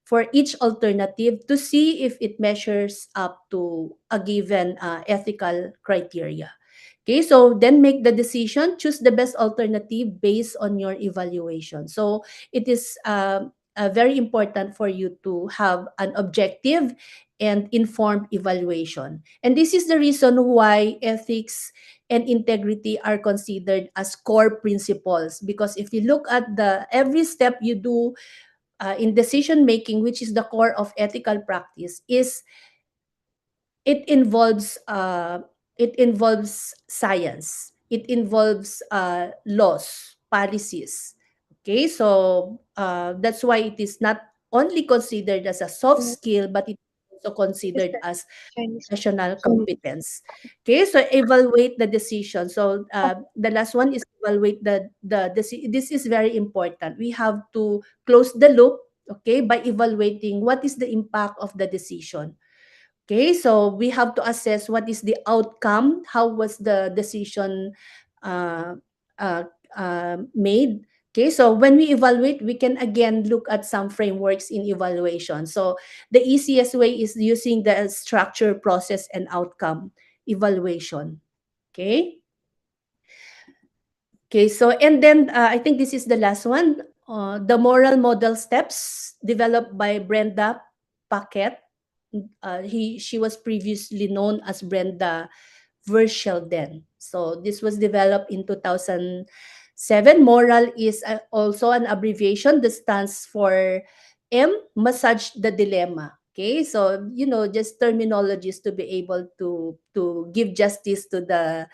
for each alternative to see if it measures up to a given ethical criteria. Okay, so then make the decision, choose the best alternative based on your evaluation. So it is very important for you to have an objective and informed evaluation. And this is the reason why ethics and integrity are considered as core principles, because if you look at the every step you do in decision making, which is the core of ethical practice, is it involves science, it involves laws, policies. Okay, so that's why it is not only considered as a soft skill, but it is also considered as Chinese. professional competence. Okay, so evaluate the decision. So the last one is evaluate this is very important. We have to close the loop, okay, by evaluating what is the impact of the decision. Okay, so we have to assess what is the outcome, how was the decision uh, uh, made. Okay, so when we evaluate, we can again look at some frameworks in evaluation. So the easiest way is using the structure, process, and outcome evaluation. Okay. Okay, so and then I think this is the last one. The moral model steps developed by Brenda Paquette. She was previously known as Brenda Verschelden. So this was developed in 2007. Moral is also an abbreviation that stands for M, massage the dilemma. Okay, so just terminologies to be able to give justice to the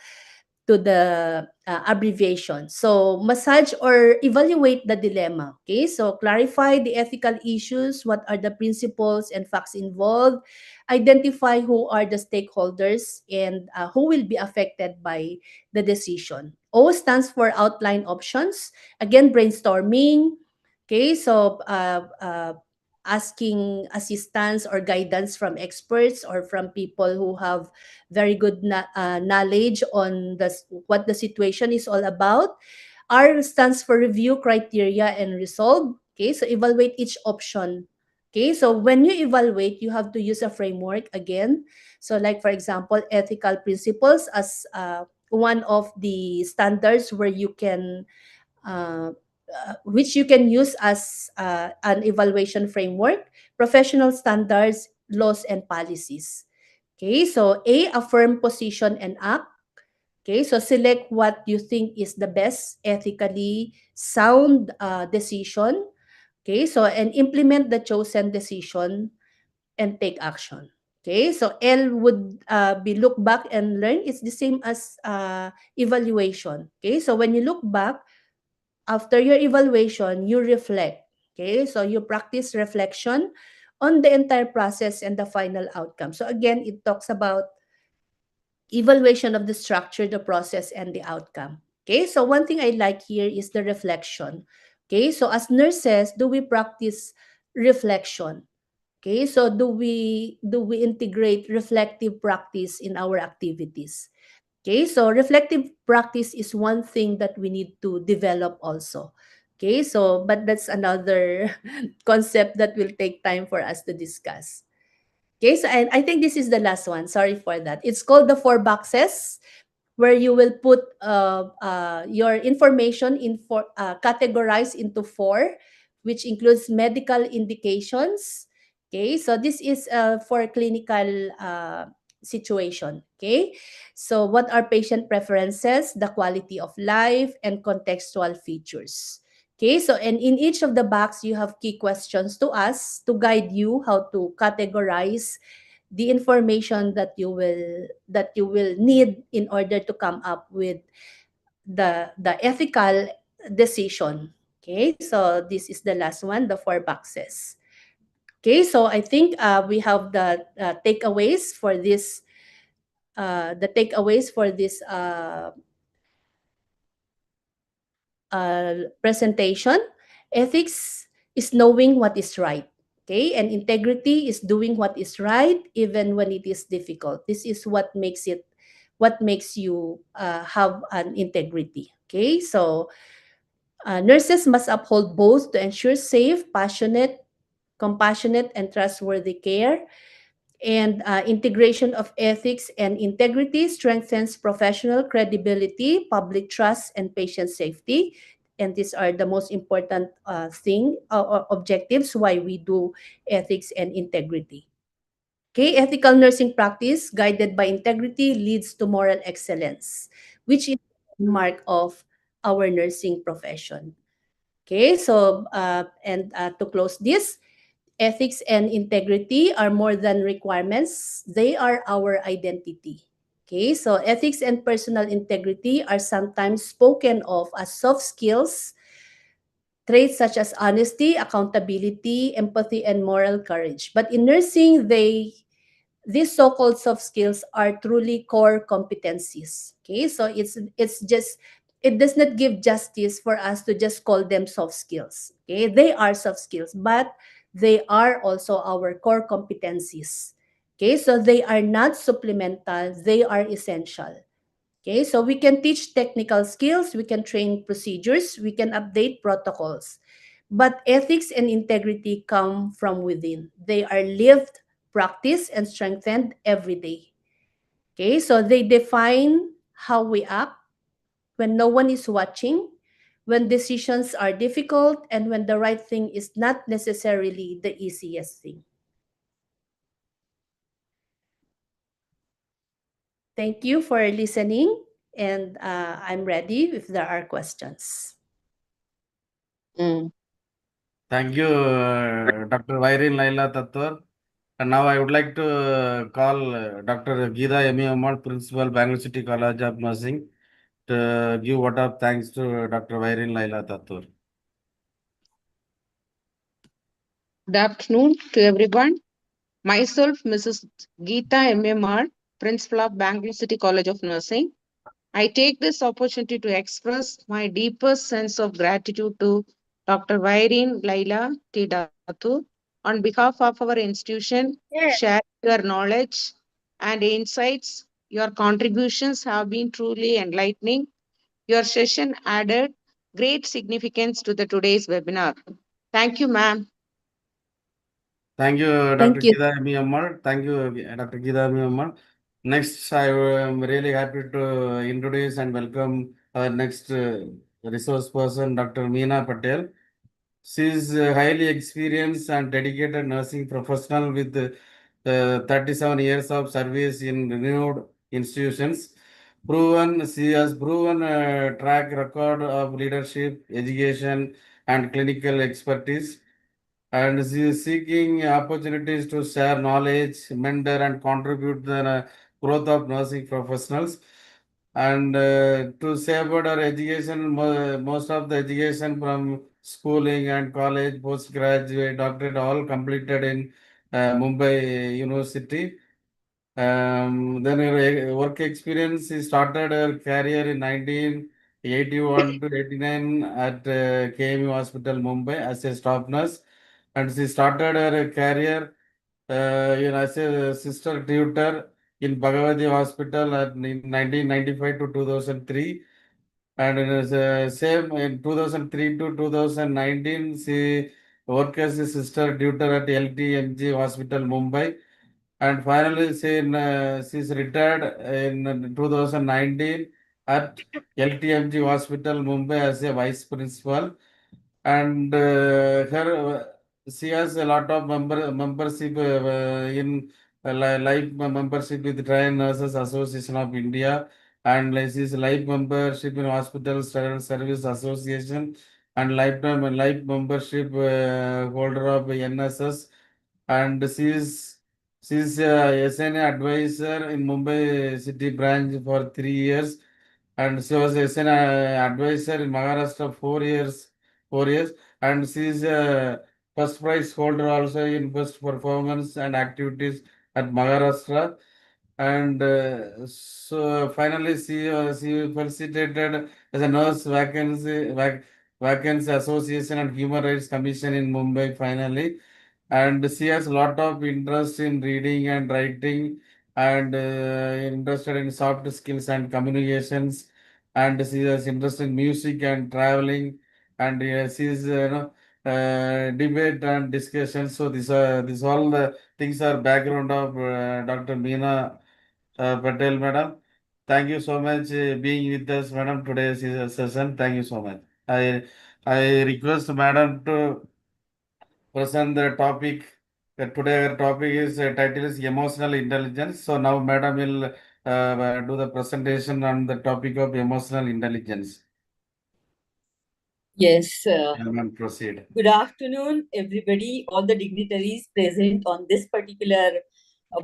abbreviation. So, massage or evaluate the dilemma. Okay, so clarify the ethical issues, what are the principles and facts involved, identify who are the stakeholders and who will be affected by the decision. O stands for outline options. Again, brainstorming. Okay, so asking assistance or guidance from experts or from people who have very good knowledge on what the situation is all about. R stands for review criteria and resolve. Okay, so evaluate each option. Okay, so when you evaluate, you have to use a framework again. So, like for example, ethical principles as one of the standards where you can which you can use as an evaluation framework, professional standards, laws, and policies. Okay, so A, affirm position and act. Okay, so select what you think is the best ethically sound decision. Okay, so and implement the chosen decision and take action. Okay, so L would be look back and learn. It's the same as evaluation. Okay, so when you look back, after your evaluation, you reflect. Okay, so you practice reflection on the entire process and the final outcome. So again, it talks about evaluation of the structure, the process, and the outcome. Okay, so one thing I like here is the reflection. Okay, so as nurses, do we practice reflection? Okay, so do we integrate reflective practice in our activities? Okay, so reflective practice is one thing that we need to develop also. Okay, so but that's another concept that will take time for us to discuss. Okay, so and I think this is the last one. Sorry for that. It's called the four boxes, where you will put your information in categorized into four, which includes medical indications. Okay, so this is for clinical situation. Okay, so what are patient preferences, the quality of life, and contextual features. Okay, so and in each of the box, you have key questions to ask to guide you how to categorize the information that you will need in order to come up with the ethical decision. Okay, so this is the last one, the four boxes. Okay, so I think we have the takeaways for this presentation. Ethics is knowing what is right. Okay, and integrity is doing what is right even when it is difficult. This is what makes you have an integrity. Okay, so nurses must uphold both to ensure safe, passionate, compassionate, and trustworthy care. And integration of ethics and integrity strengthens professional credibility, public trust, and patient safety. And these are the most important or objectives why we do ethics and integrity. Okay, ethical nursing practice guided by integrity leads to moral excellence, which is the mark of our nursing profession. Okay, so and to close this, ethics and integrity are more than requirements, they are our identity. Okay, so ethics and personal integrity are sometimes spoken of as soft skills traits such as honesty, accountability, empathy, and moral courage. But in nursing, these so-called soft skills are truly core competencies. Okay, so it's just, it does not give justice for us to just call them soft skills. Okay, they are soft skills, but they are also our core competencies. Okay, so they are not supplemental, they are essential. Okay, so we can teach technical skills, we can train procedures, we can update protocols. But ethics and integrity come from within. They are lived, practiced, and strengthened every day. Okay, so they define how we act when no one is watching, when decisions are difficult, and when the right thing is not necessarily the easiest thing. Thank you for listening, and I'm ready if there are questions. Thank you, Dr. Vairin Laila Tatwar. And now I would like to call Dr. Geeta M. Ammal, Principal, Bangalore City College of Nursing, to give word of thanks to Dr. Vairin Laila Tatwar. Good afternoon to everyone. Myself, Mrs. Geeta MMR, Principal of Bangalore City College of Nursing. I take this opportunity to express my deepest sense of gratitude to Dr. Vairin Laila T. Datur on behalf of our institution, share your knowledge and insights. Your contributions have been truly enlightening. Your session added great significance to the today's webinar. Thank you, ma'am. Thank you, Dr. Thank you. Geeta M. Ammal. Thank you, Dr. Geeta M. Ammal. Next, I am really happy to introduce and welcome our next resource person, Dr. Meena Patel. She is a highly experienced and dedicated nursing professional with 37 years of service in renowned institutions. She has proven a track record of leadership, education, and clinical expertise. And she is seeking opportunities to share knowledge, mentor, and contribute to the growth of nursing professionals. And to safeguard our education, most of the education from schooling and college, postgraduate, doctorate, all completed in Mumbai University. Then her work experience, she started her career in 1981 to 89 at KMU Hospital, Mumbai as a staff nurse. And she started her career as a sister tutor in Bhagavati Hospital in 1995 to 2003. And in same in 2003 to 2019, she worked as a sister tutor at LTMG Hospital, Mumbai. And finally, she's retired in 2019 at LTMG Hospital, Mumbai as a vice principal. And she has a lot of membership in life membership with Trained Nurses Association of India, and she is life membership in Hospital Service Association, and lifetime life membership holder of NSS. And she's a SNA advisor in Mumbai city branch for 3 years, and she was SNA advisor in Maharashtra 4 years. 4 years, and she is a first prize holder also in best performance and activities at Maharashtra. And so finally, she participated as a nurse vacancy association and Human Rights Commission in Mumbai. Finally, and she has a lot of interest in reading and writing, and interested in soft skills and communications, and she has interest in music and traveling, and she's debate and discussion. So these all the things are background of Dr. Meena Patel, madam. Thank you so much being with us, madam, today's session. Thank you so much. I request madam to present the topic. Today our topic is title is emotional intelligence. So now madam will do the presentation on the topic of emotional intelligence. Yes. Madam, proceed. Good afternoon, everybody, all the dignitaries present on this particular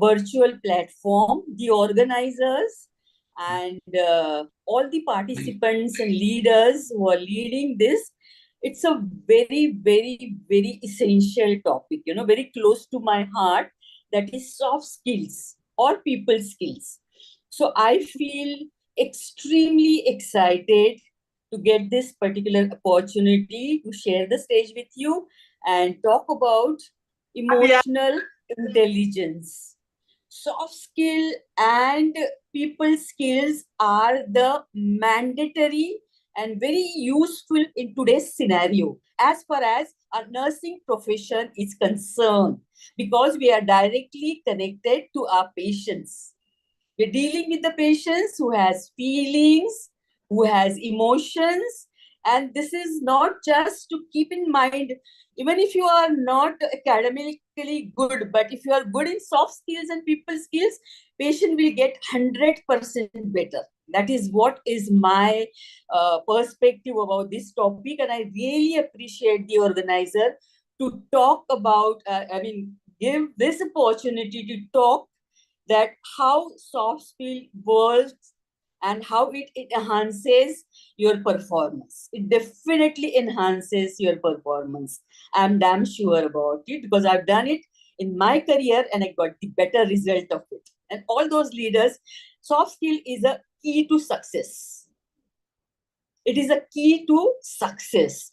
virtual platform, the organizers, and all the participants and leaders who are leading this. It's a very, very, very essential topic, very close to my heart. That is soft skills or people skills. So I feel extremely excited to get this particular opportunity to share the stage with you and talk about emotional intelligence. Soft skill and people skills are the mandatory and very useful in today's scenario as far as a nursing profession is concerned, because we are directly connected to our patients. We're dealing with the patients who has feelings, who has emotions, and this is not just to keep in mind, even if you are not academically good, but if you are good in soft skills and people skills, patient will get 100% better. That is what is my perspective about this topic, and I really appreciate the organizer to talk about, give this opportunity to talk that how soft skill works and how it enhances your performance. It definitely enhances your performance. I'm damn sure about it because I've done it in my career and I got the better result of it. And all those leaders, soft skill is a key to success. It is a key to success,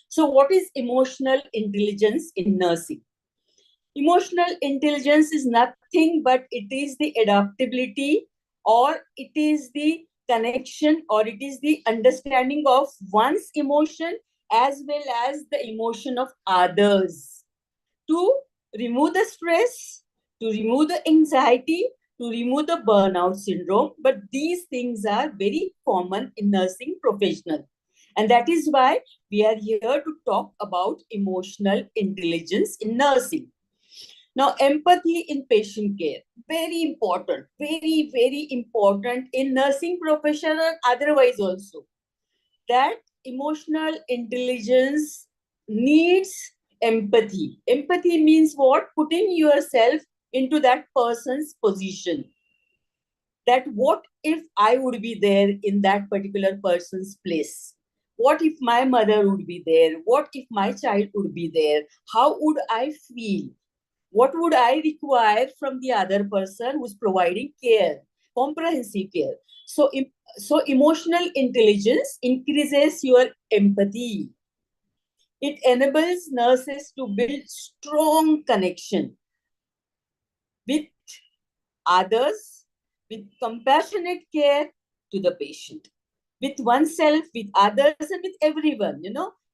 So what is emotional intelligence in nursing? Emotional intelligence is nothing but it is the adaptability, or it is the connection, or it is the understanding of one's emotion as well as the emotion of others to remove the stress, to remove the anxiety, to remove the burnout syndrome. But these things are very common in nursing professional. And that is why we are here to talk about emotional intelligence in nursing. Now, empathy in patient care, very important, very, very important in nursing profession and otherwise also. That emotional intelligence needs empathy. Empathy means what? Putting yourself into that person's position. That what if I would be there in that particular person's place? What if my mother would be there? What if my child would be there? How would I feel? What would I require from the other person who's providing care, comprehensive care? So emotional intelligence increases your empathy. It enables nurses to build strong connection with others, with compassionate care to the patient, with oneself, with others, and with everyone.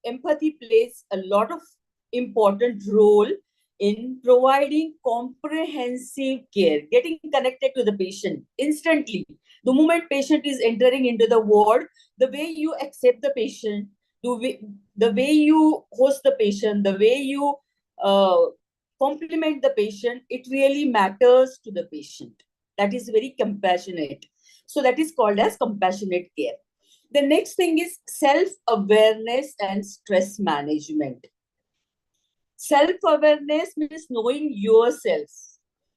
Empathy plays a lot of important role in providing comprehensive care, getting connected to the patient instantly. The moment patient is entering into the ward, the way you accept the patient, the way you host the patient, the way you compliment the patient, it really matters to the patient. That is very compassionate. So that is called as compassionate care. The next thing is self-awareness and stress management. Self-awareness means knowing yourself,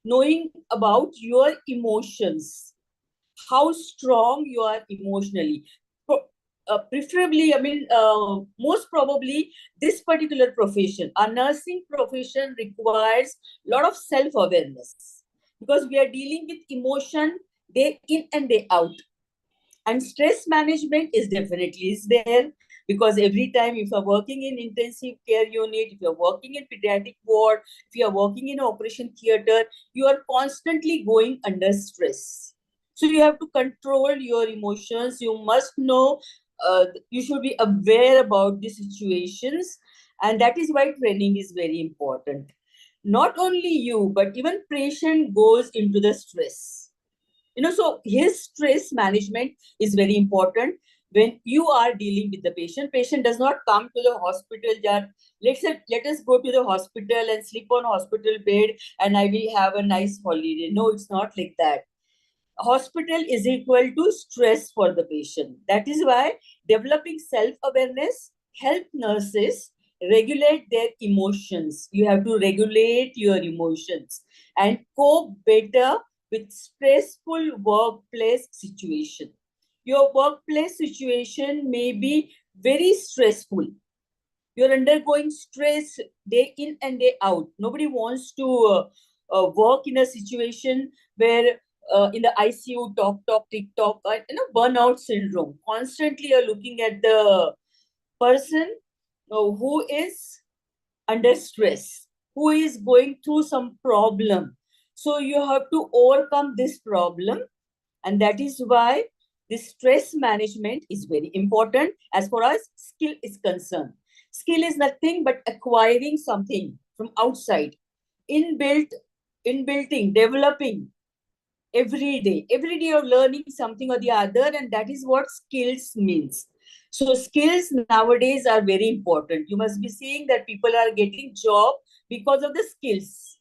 knowing about your emotions, how strong you are emotionally. Preferably, most probably, this particular profession, our nursing profession, requires a lot of self-awareness because we are dealing with emotion day in and day out. And stress management is definitely there because every time if you're working in intensive care unit, if you're working in pediatric ward, if you're working in operation theater, you are constantly going under stress. So you have to control your emotions. You must know, you should be aware about the situations. And that is why training is very important. Not only you, but even patient goes into the stress. So his stress management is very important when you are dealing with the patient. Patient does not come to the hospital just, let us go to the hospital and sleep on hospital bed and I will have a nice holiday. No, it's not like that. Hospital is equal to stress for the patient. That is why developing self-awareness help nurses regulate their emotions. You have to regulate your emotions and cope better with stressful workplace situation. Your workplace situation may be very stressful. You're undergoing stress day in and day out. Nobody wants to work in a situation where in the ICU, talk, tick tock, burnout syndrome. Constantly, you're looking at the person who is under stress, who is going through some problem. So you have to overcome this problem, and that is why this stress management is very important as far as skill is concerned. Skill is nothing but acquiring something from outside, inbuilting, developing every day. Every day you're learning something or the other, and that is what skills means. So skills nowadays are very important. You must be seeing that people are getting job because of the skills.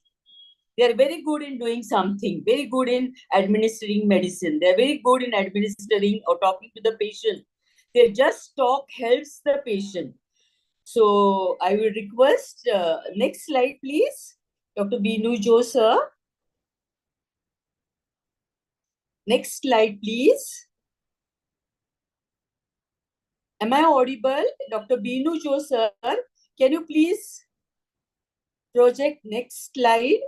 They are very good in doing something, very good in administering medicine. They are very good in administering or talking to the patient. Their just talk helps the patient. So I will request, next slide, please. Dr. Binu Jo, sir. Next slide, please. Am I audible? Dr. Binu Jo, sir, can you please project next slide?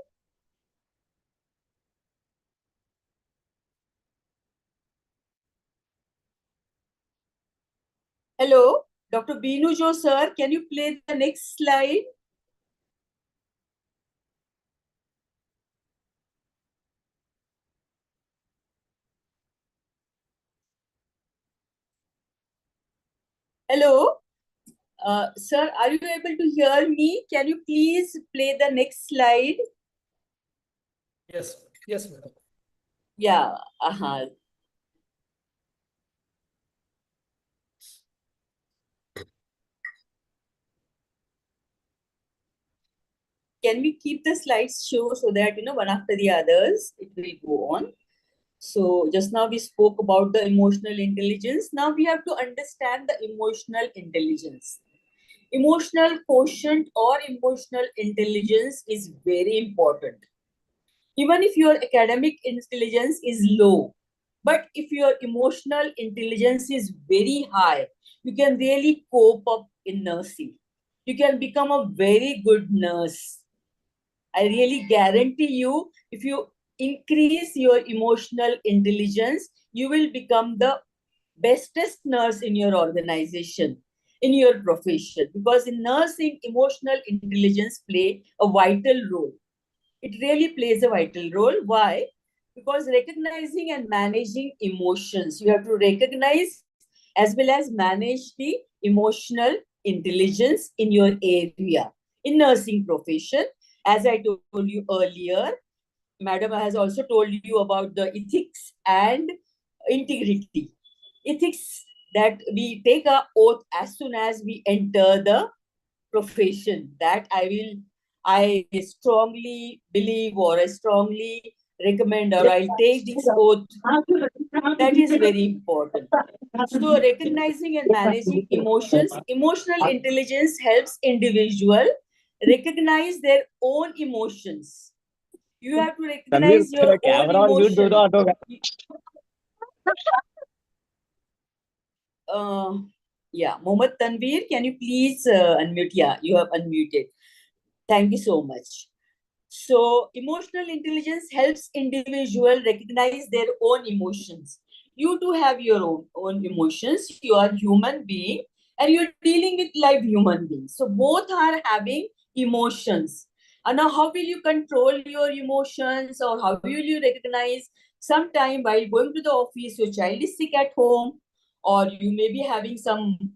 Hello, Dr. Binu Jo, sir, can you play the next slide? Hello, sir, are you able to hear me? Can you please play the next slide? Yes, yes, madam. Yeah, Can we keep the slides show so that, one after the others, it will go on? So just now we spoke about the emotional intelligence. Now we have to understand the emotional intelligence. Emotional quotient or emotional intelligence is very important. Even if your academic intelligence is low, but if your emotional intelligence is very high, you can really cope up in nursing. You can become a very good nurse. I really guarantee you, if you increase your emotional intelligence, you will become the bestest nurse in your organization, in your profession. Because in nursing, emotional intelligence play a vital role. It really plays a vital role. Why? Because recognizing and managing emotions, you have to recognize as well as manage the emotional intelligence in your area. In nursing profession, as I told you earlier, Madam has also told you about the ethics and integrity. Ethics, that we take our oath as soon as we enter the profession. That I strongly believe, or I strongly recommend, or I'll take this oath. That is very important. So recognizing and managing emotions, emotional intelligence helps individual recognize their own emotions. You have to recognize your own emotion. Yeah, Mohammed Tanvir, can you please unmute? Yeah, you have unmuted. Thank you so much. So emotional intelligence helps individual recognize their own emotions. You too have your own emotions. You are human being and you're dealing with live human beings. So both are having emotions. And now how will you control your emotions, or how will you recognize? Sometime while going to the office, your child is sick at home, or you may be having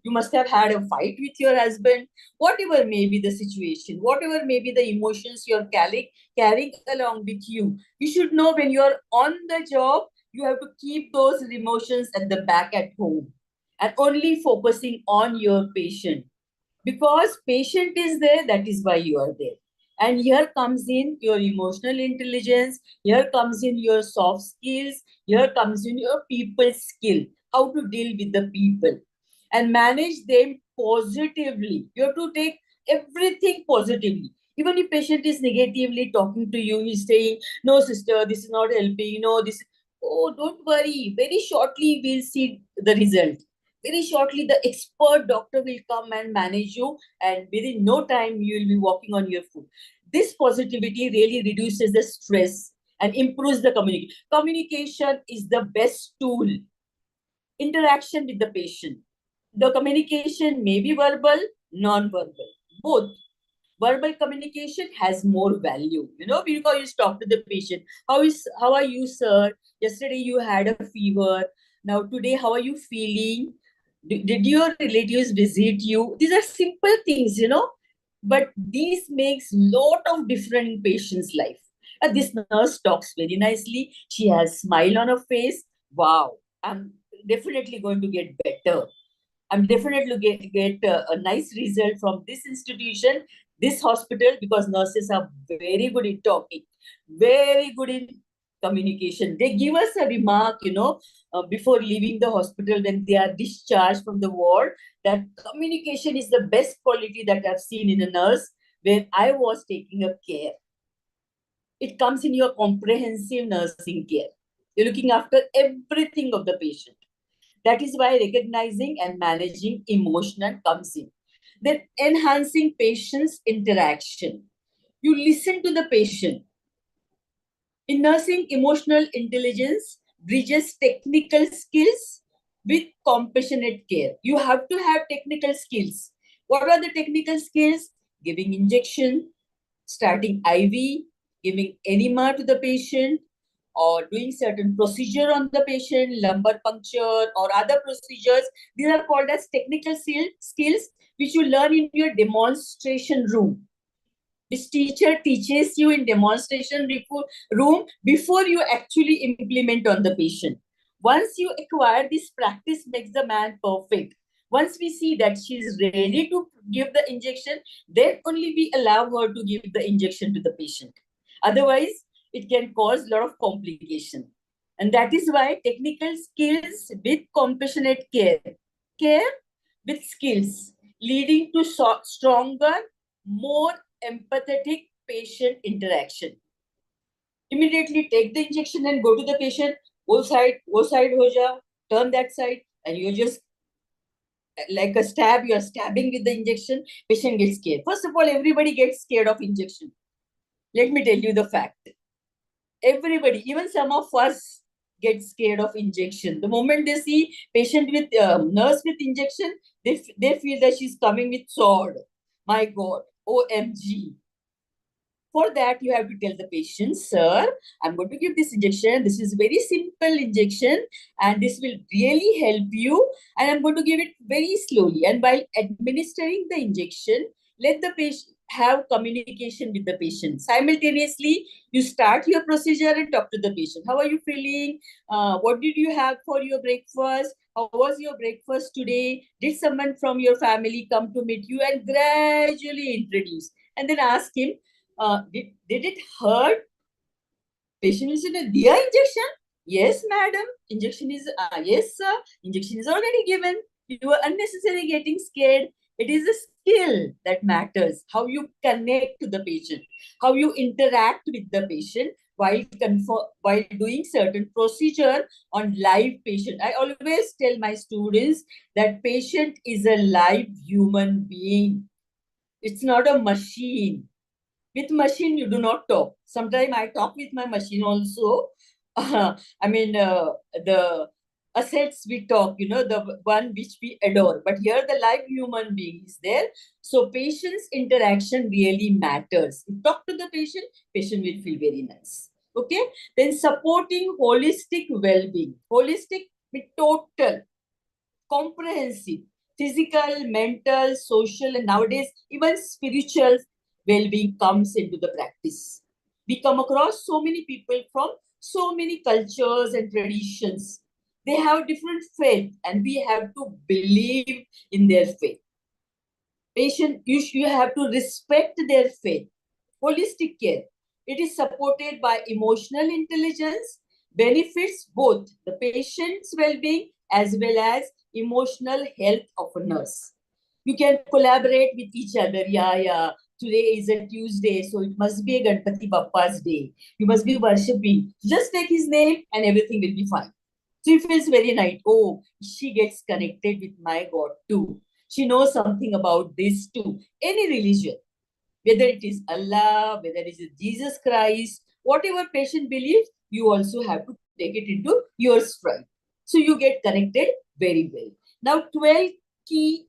you must have had a fight with your husband. Whatever may be the situation, whatever may be the emotions you're carrying along with you, you should know when you're on the job, you have to keep those emotions at the back at home and only focusing on your patient. Because patient is there, that is why you are there. And here comes in your emotional intelligence, here comes in your soft skills, here comes in your people skill, how to deal with the people and manage them positively. You have to take everything positively. Even if patient is negatively talking to you, he's saying, no sister, this is not helping, no, this, oh, don't worry, very shortly we'll see the result. very shortly the expert doctor will come and manage you, and within no time you will be walking on your foot. This positivity really reduces the stress and improves the communication. Communication is the best tool. Interaction with the patient. The communication may be verbal, non-verbal, both. Verbal communication has more value, because you talk to the patient. How are you, sir? Yesterday you had a fever. Now today, how are you feeling? Did your relatives visit you? These are simple things. But these makes lot of difference in patient's life. This nurse talks very nicely. She has smile on her face. Wow, I'm definitely going to get better. I'm definitely get a nice result from this institution, this hospital, because nurses are very good in talking, very good in communication. They give us a remark, before leaving the hospital when they are discharged from the ward, that communication is the best quality that I've seen in a nurse when I was taking a care. It comes in your comprehensive nursing care. You're looking after everything of the patient. That is why recognizing and managing emotion comes in. Then enhancing patient's interaction. You listen to the patient. In nursing, emotional intelligence bridges technical skills with compassionate care. You have to have technical skills. What are the technical skills? Giving injection, starting IV, giving enema to the patient, or doing certain procedure on the patient, lumbar puncture or other procedures. These are called as technical skills which you learn in your demonstration room. This teacher teaches you in demonstration room before you actually implement on the patient. Once you acquire this, practice makes the man perfect. Once we see that she is ready to give the injection, then only we allow her to give the injection to the patient. Otherwise, it can cause a lot of complication. And that is why technical skills with compassionate care with skills, leading to stronger, more empathetic patient interaction. Immediately take the injection and go to the patient. Wo side ho ja, turn that side, and you're just like a stab, you're stabbing with the injection, patient gets scared. First of all, everybody gets scared of injection. Let me tell you the fact. Everybody, even some of us, get scared of injection. The moment they see patient with nurse with injection, they feel that she's coming with sword. My God, OMG. For that, you have to tell the patient, sir, I'm going to give this injection. This is very simple injection and this will really help you. And I'm going to give it very slowly. And while administering the injection, let the patient have communication with the patient. Simultaneously, you start your procedure and talk to the patient. How are you feeling? What did you have for your breakfast? How was your breakfast today? Did someone from your family come to meet you? And gradually introduce. And then ask him, did it hurt? Patient will say, "Diya injection?" Yes, madam. Injection is, yes, sir. Injection is already given. You are unnecessarily getting scared. It is a skill that matters. How you connect to the patient, how you interact with the patient while doing certain procedure on live patient. I always tell my students that patient is a live human being. It's not a machine. With machine, you do not talk. Sometimes I talk with my machine also. The assets we talk, the one which we adore. But here the live human being is there. So patient's interaction really matters. You talk to the patient will feel very nice. Okay? Then supporting holistic well-being. Holistic with total, comprehensive, physical, mental, social, and nowadays even spiritual well-being comes into the practice. We come across so many people from so many cultures and traditions. They have different faith and we have to believe in their faith. Patient, you have to respect their faith. Holistic care. It is supported by emotional intelligence, benefits both the patient's well-being as well as emotional health of a nurse. You can collaborate with each other. Yeah. Today is a Tuesday, so it must be a Ganpati Bappa's day. You must be worshipping. Just take his name and everything will be fine. She feels very nice. Oh, she gets connected with my God too. She knows something about this too. Any religion, whether it is Allah, whether it is Jesus Christ, whatever patient believes, you also have to take it into your stride. So you get connected very well. Now, 12 key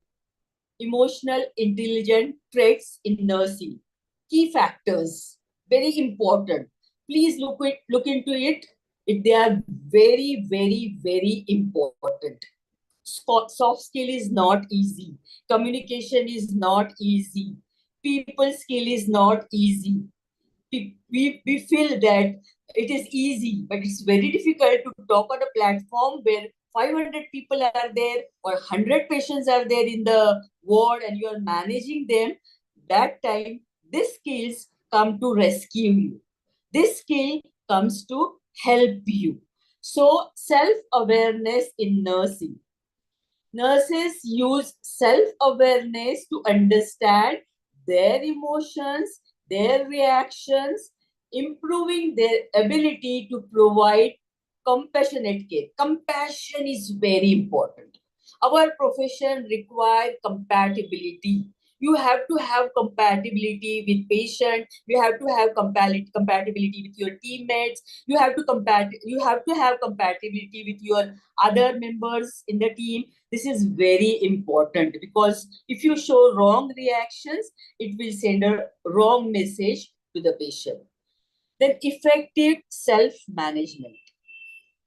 emotional intelligent traits in nursing. Key factors, very important. Please look into it. They are very, very, very important. Soft skill is not easy. Communication is not easy. People skill is not easy. We feel that it is easy, but it's very difficult to talk on a platform where 500 people are there or 100 patients are there in the ward and you are managing them. That time, these skills come to rescue you. This skill comes to help you. So, self-awareness in nursing. Nurses use self-awareness to understand their emotions, their reactions, improving their ability to provide compassionate care. Compassion is very important. Our profession requires compatibility. You have to have compatibility with patient. You have to have compatibility with your teammates. You have to have compatibility with your other members in the team. This is very important because if you show wrong reactions, it will send a wrong message to the patient. Then effective self-management.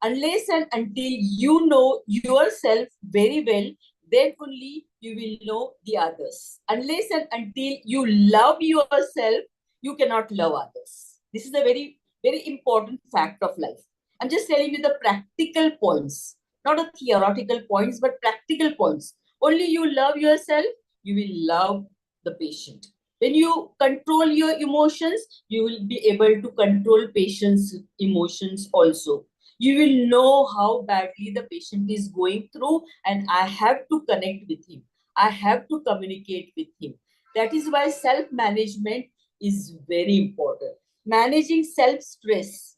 Unless and until you know yourself very well, then only you will know the others. Unless and until you love yourself, you cannot love others. This is a very, very important fact of life. I'm just telling you the practical points, not the theoretical points, but practical points. Only you love yourself, you will love the patient. When you control your emotions, you will be able to control patient's emotions also. You will know how badly the patient is going through, and I have to connect with him. I have to communicate with him. That is why self-management is very important. Managing self-stress,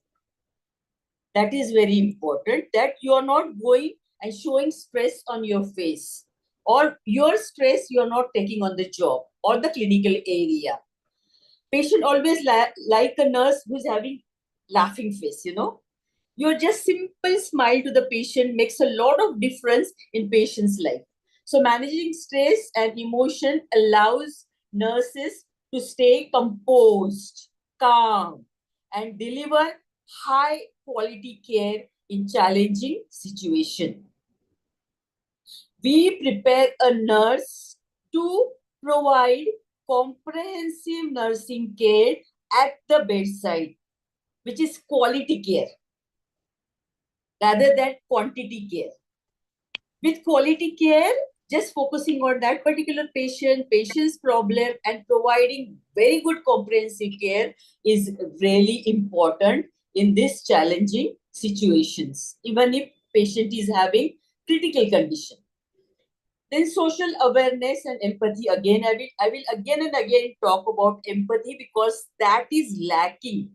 that is very important, that you are not going and showing stress on your face, or your stress you are not taking on the job or the clinical area. Patient always like a nurse who's having laughing face, Your just simple smile to the patient makes a lot of difference in patient's life. So managing stress and emotion allows nurses to stay composed, calm, and deliver high quality care in challenging situation. We prepare a nurse to provide comprehensive nursing care at the bedside, which is quality care rather than quantity care. With quality care, just focusing on that particular patient's problem and providing very good comprehensive care is really important in these challenging situations, even if patient is having critical condition. Then social awareness and empathy. Again, I will again and again talk about empathy because that is lacking.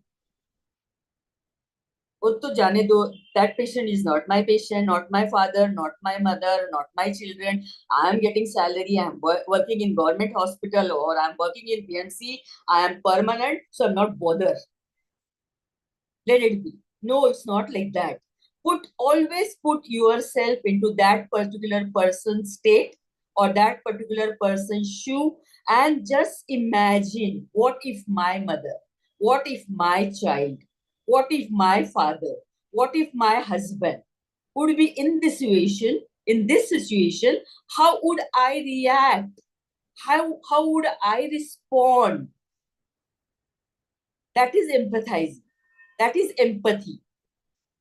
That patient is not my patient, not my father, not my mother, not my children. I am getting salary, I am working in government hospital, or I am working in PMC, I am permanent, so I'm not bothered. Let it be. No, it's not like that. Always put yourself into that particular person's state or that particular person's shoe and just imagine, what if my mother, what if my child, what if my father, what if my husband would be in this situation, how would I react? How would I respond? That is empathizing. That is empathy.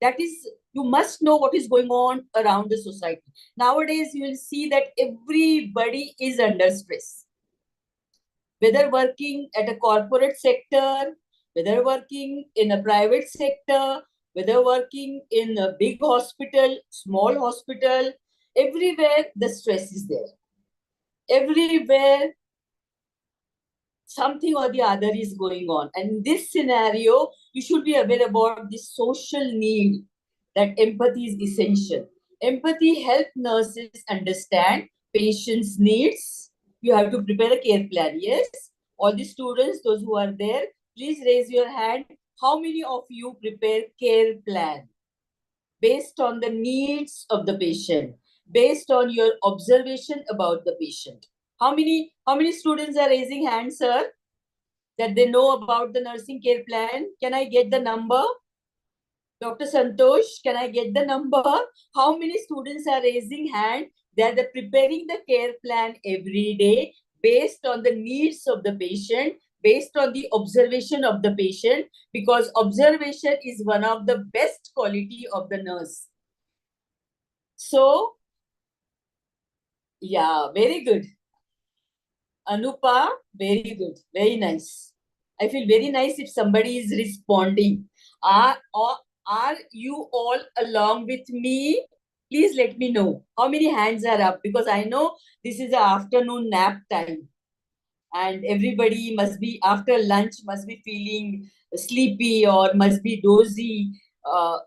That is, you must know what is going on around the society. Nowadays, you will see that everybody is under stress. Whether working at a corporate sector, whether working in a private sector, whether working in a big hospital, small hospital, everywhere the stress is there. Everywhere something or the other is going on. And in this scenario, you should be aware about the social need. that empathy is essential. Empathy helps nurses understand patients' needs. You have to prepare a care plan. Yes, all the students, those who are there, please raise your hand. How many of you prepare care plan based on the needs of the patient, based on your observation about the patient? How many students are raising hands, sir, that they know about the nursing care plan? Can I get the number? Dr. Santosh, can I get the number? How many students are raising hand that they're preparing the care plan every day based on the needs of the patient, based on the observation of the patient, because observation is one of the best quality of the nurse. So, yeah, very good. Anupa, very good, very nice. I feel very nice if somebody is responding. Are you all along with me? Please let me know how many hands are up, because I know this is the afternoon nap time and everybody must be after lunch, must be feeling sleepy or must be dozy.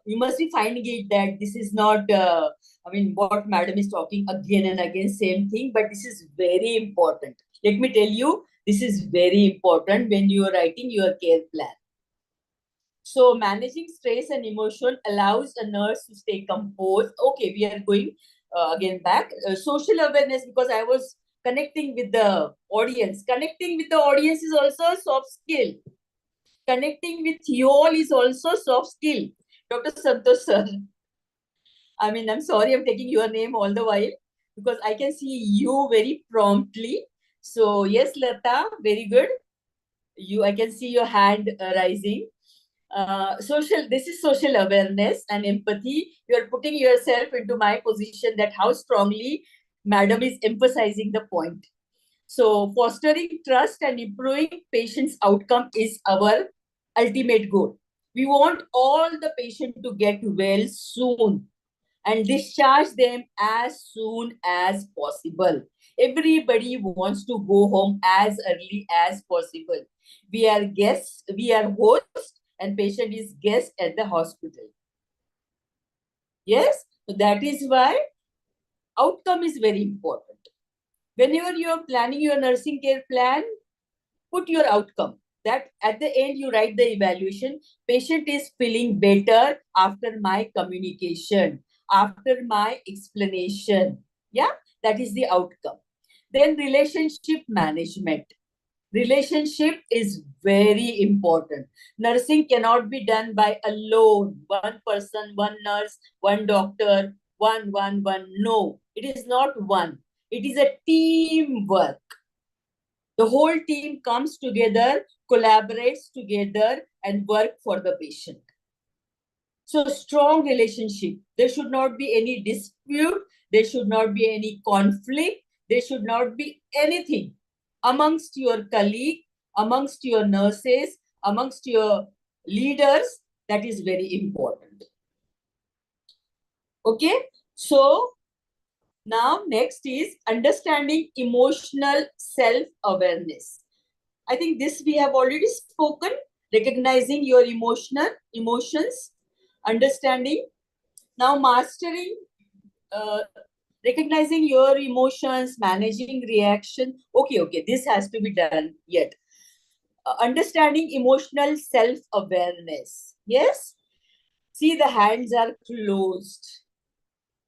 You must be finding it that this is not, I mean, what madam is talking again and again, same thing, but this is very important. Let me tell you, this is very important when you are writing your care plan. So managing stress and emotion allows a nurse to stay composed. Okay, we are going again back. Social awareness, because I was connecting with the audience. Connecting with the audience is also a soft skill. Connecting with you all is also soft skill. Dr. Santosh sir. I mean, I'm sorry I'm taking your name all the while because I can see you very promptly. So yes, Lata, very good. I can see your hand rising. This is social awareness and empathy. You are putting yourself into my position that how strongly madam is emphasizing the point. So fostering trust and improving patient's outcome is our ultimate goal. We want all the patient to get well soon and discharge them as soon as possible. Everybody wants to go home as early as possible. We are guests, we are hosts, and patient is guest at the hospital. Yes, so that is why outcome is very important. Whenever you are planning your nursing care plan, put your outcome. That at the end you write the evaluation. Patient is feeling better after my communication, after my explanation. Yeah, that is the outcome. Then relationship management. Relationship is very important. Nursing cannot be done by alone. One person, one nurse, one doctor, one. No, it is not one. It is a teamwork. The whole team comes together, collaborates together, and work for the patient. So strong relationship. There should not be any dispute. There should not be any conflict. There should not be anything amongst your colleague, amongst your nurses, amongst your leaders. That is very important. Okay. So now next is understanding emotional self-awareness. I think this we have already spoken. Recognizing your emotions, understanding. Now mastering, recognizing your emotions, managing reaction. Okay, this has to be done yet. Understanding emotional self-awareness. Yes? See, the hands are closed.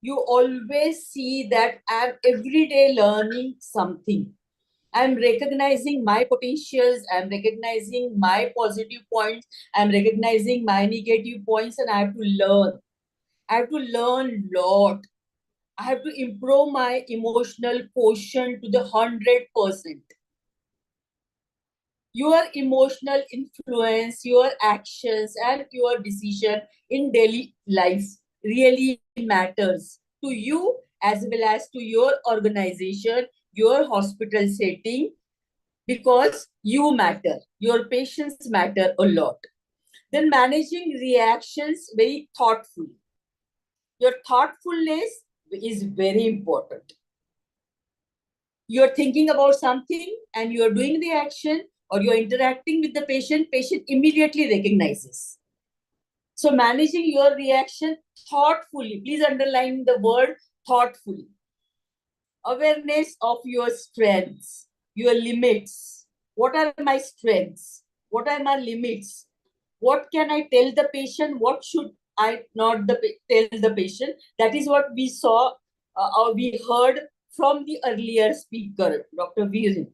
You always see that I'm every day learning something. I'm recognizing my potentials. I'm recognizing my positive points. I'm recognizing my negative points, and I have to learn. I have to learn a lot. I have to improve my emotional quotient to the 100%. Your emotional influence, your actions, and your decision in daily life really matters to you as well as to your organization, your hospital setting, because you matter. Your patients matter a lot. Then managing reactions very thoughtfully. Your thoughtfulness is very important. You're thinking about something and you're doing the action or you're interacting with the patient immediately recognizes. So managing your reaction thoughtfully. Please underline the word thoughtfully. Awareness of your strengths, your limits. What are my strengths? What are my limits? What can I tell the patient? What should I not tell the patient? That is what we saw or we heard from the earlier speaker, Dr. Viren.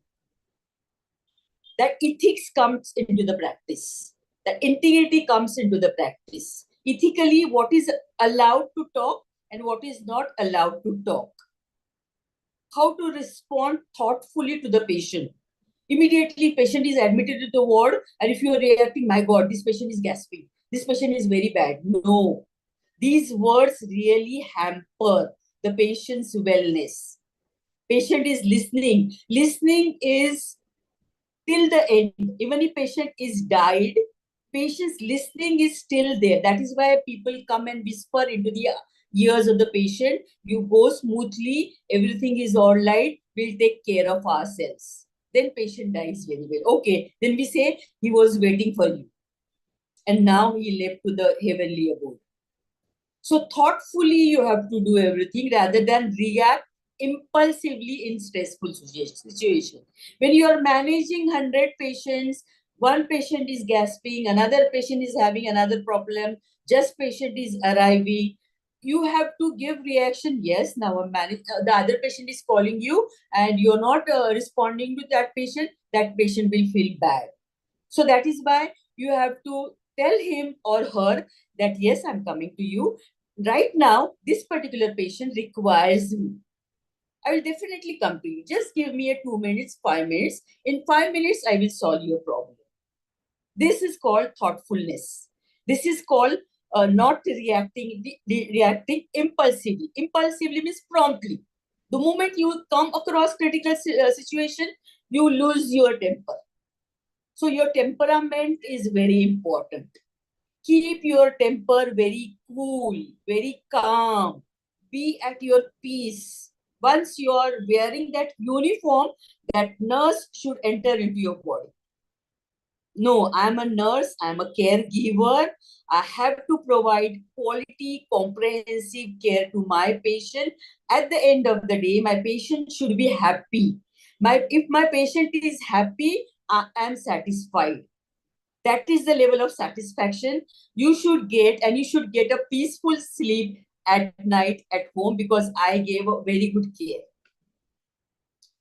That ethics comes into the practice. That integrity comes into the practice. Ethically, what is allowed to talk and what is not allowed to talk. How to respond thoughtfully to the patient. Immediately, patient is admitted to the ward, and if you are reacting, my God, this patient is gasping. This patient is very bad. No. These words really hamper the patient's wellness. Patient is listening. Listening is till the end. Even if patient is died, patient's listening is still there. That is why people come and whisper into the ears of the patient. You go smoothly, everything is all right, we'll take care of ourselves. Then patient dies very well. Okay, then we say he was waiting for you. And now he left to the heavenly abode. So thoughtfully you have to do everything rather than react impulsively in stressful situation. When you are managing 100 patients, one patient is gasping, another patient is having another problem, just patient is arriving, you have to give reaction. Yes, now the other patient is calling you and you're not responding to that patient will feel bad. So that is why you have to tell him or her that yes, I'm coming to you. Right now, this particular patient requires me. I will definitely come to you. Just give me a 2 minutes, 5 minutes. In 5 minutes, I will solve your problem. This is called thoughtfulness. This is called not reacting impulsively. Impulsively means promptly. The moment you come across critical situation, you lose your temper. So your temperament is very important. Keep your temper very cool, very calm. Be at your peace. Once you are wearing that uniform, that nurse should enter into your body. No, I'm a nurse, I'm a caregiver. I have to provide quality, comprehensive care to my patient. At the end of the day, my patient should be happy. If my patient is happy, I am satisfied. That is the level of satisfaction you should get, and you should get a peaceful sleep at night at home because I gave a very good care.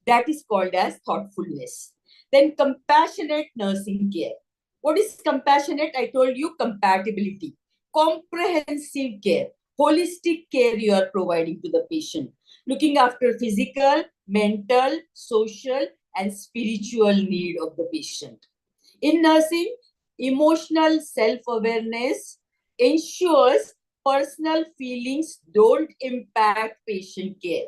That is called as thoughtfulness. Then compassionate nursing care. What is compassionate? I told you compatibility, comprehensive care, holistic care you are providing to the patient, looking after physical, mental, social, and spiritual need of the patient. In nursing, emotional self-awareness ensures personal feelings don't impact patient care.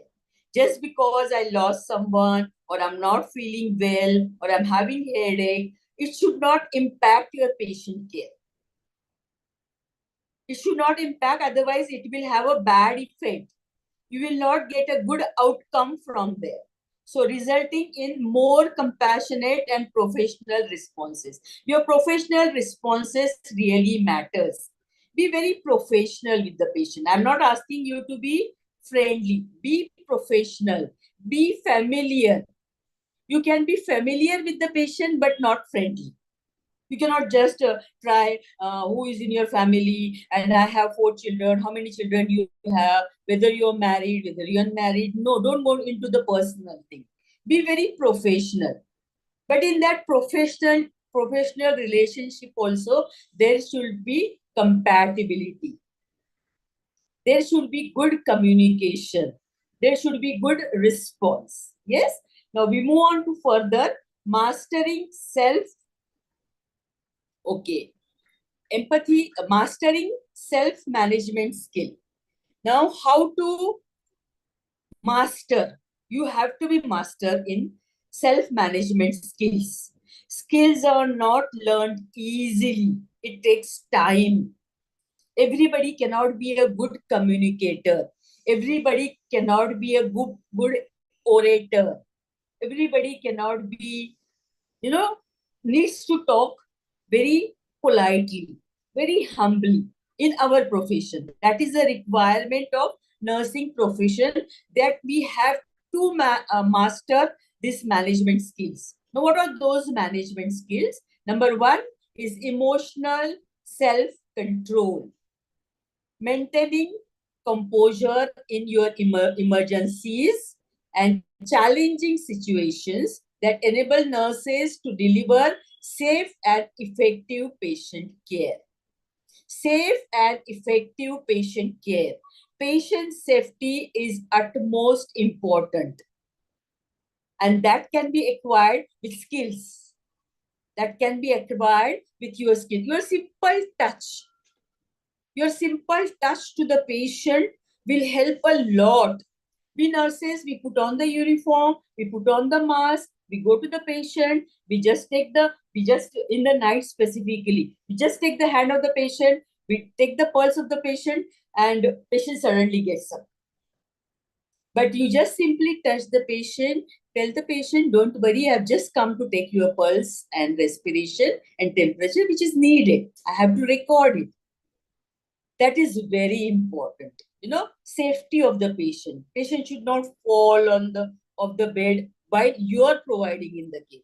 Just because I lost someone or I'm not feeling well or I'm having headache, it should not impact your patient care. It should not impact, otherwise it will have a bad effect. You will not get a good outcome from there. So resulting in more compassionate and professional responses. Your professional responses really matters. Be very professional with the patient. I'm not asking you to be friendly. Be professional. Be familiar. You can be familiar with the patient but not friendly. You cannot just try who is in your family and I have 4 children, how many children you have, whether you're married, whether you're unmarried. No, don't go into the personal thing. Be very professional. But in that professional relationship also, there should be compatibility. There should be good communication. There should be good response. Yes? Now we move on to further mastering self. Okay. Empathy, mastering self-management skill. Now, how to master? You have to be master in self-management skills. Skills are not learned easily. It takes time. Everybody cannot be a good communicator. Everybody cannot be a good orator. Everybody cannot be, needs to talk very politely, very humbly. in our profession. That is a requirement of nursing profession, that we have to master these management skills. Now, what are those management skills? Number one is emotional self-control. Maintaining composure in your emergencies and challenging situations that enable nurses to deliver safe and effective patient care. Safe and effective patient care. Patient safety is utmost important, and that can be acquired with skills. That can be acquired with your skill. Your simple touch. Your simple touch to the patient will help a lot. We nurses, we put on the uniform, we put on the mask, we go to the patient, we just in the night specifically, we just take the hand of the patient, we take the pulse of the patient, and patient suddenly gets up. But you just simply touch the patient, tell the patient, don't worry, I've just come to take your pulse and respiration and temperature, which is needed. I have to record it. That is very important. Safety of the patient. Patient should not fall on the bed while you are providing in the care.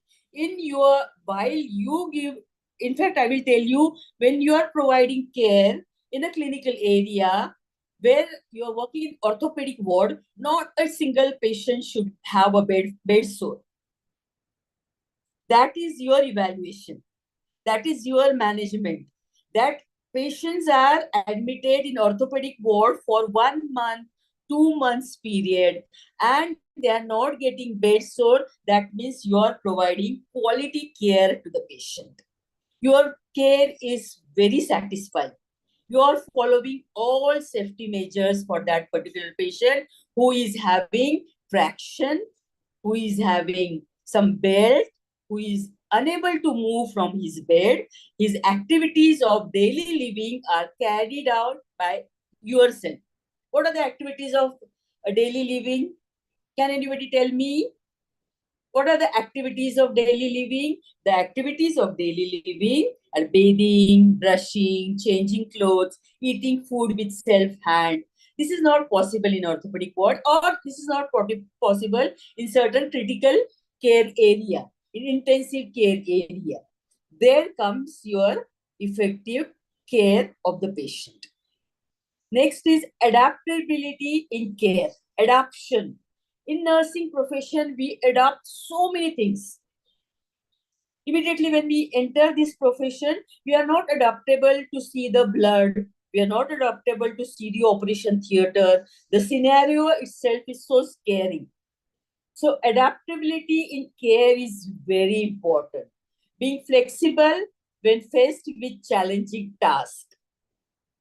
While you give, in fact, I will tell you, when you are providing care in a clinical area where you are working in orthopedic ward, not a single patient should have a bed sore. That is your evaluation. That is your management. That patients are admitted in orthopedic ward for 1 month, 2 months period, and they are not getting bed sore. That means you are providing quality care to the patient. Your care is very satisfying. You are following all safety measures for that particular patient who is having traction, who is having some belt, who is unable to move from his bed. His activities of daily living are carried out by yourself. What are the activities of daily living? Can anybody tell me? What are the activities of daily living? The activities of daily living are bathing, brushing, changing clothes, eating food with self-hand. This is not possible in orthopedic ward, or this is not possible in certain critical care area, in intensive care area. There comes your effective care of the patient. Next is adaptability in care. Adaptation. In nursing profession, we adapt so many things. Immediately when we enter this profession, we are not adaptable to see the blood. We are not adaptable to see the operation theater. The scenario itself is so scary. So adaptability in care is very important. Being flexible when faced with challenging tasks.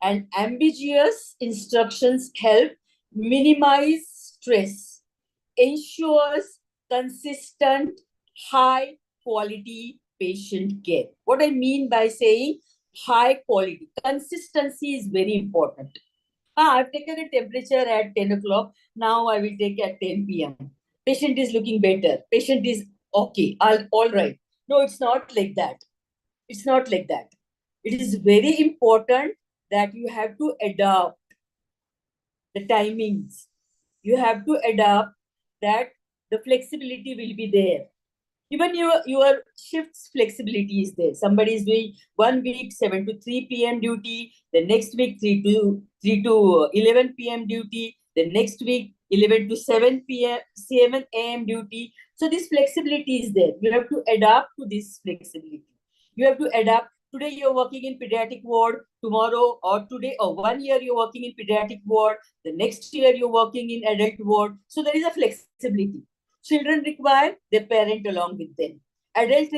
And ambiguous instructions help minimize stress, ensures consistent, high quality patient care. What I mean by saying high quality, consistency is very important. I've taken a temperature at 10 o'clock. Now I will take at 10 p.m. Patient is looking better. Patient is okay. All right. No, it's not like that. It's not like that. It is very important that you have to adapt the timings. You have to adapt that the flexibility will be there. Even your shifts flexibility is there. Somebody is doing 1 week 7 to 3 p.m. duty, the next week 3 to 11 p.m. duty, the next week 11 to 7 p.m. 7 a.m. duty. So this flexibility is there. You have to adapt to this flexibility. You have to adapt. Today you're working in pediatric ward, tomorrow or today or 1 year you're working in pediatric ward, the next year you're working in adult ward. So there is a flexibility. Children require their parent along with them. Adults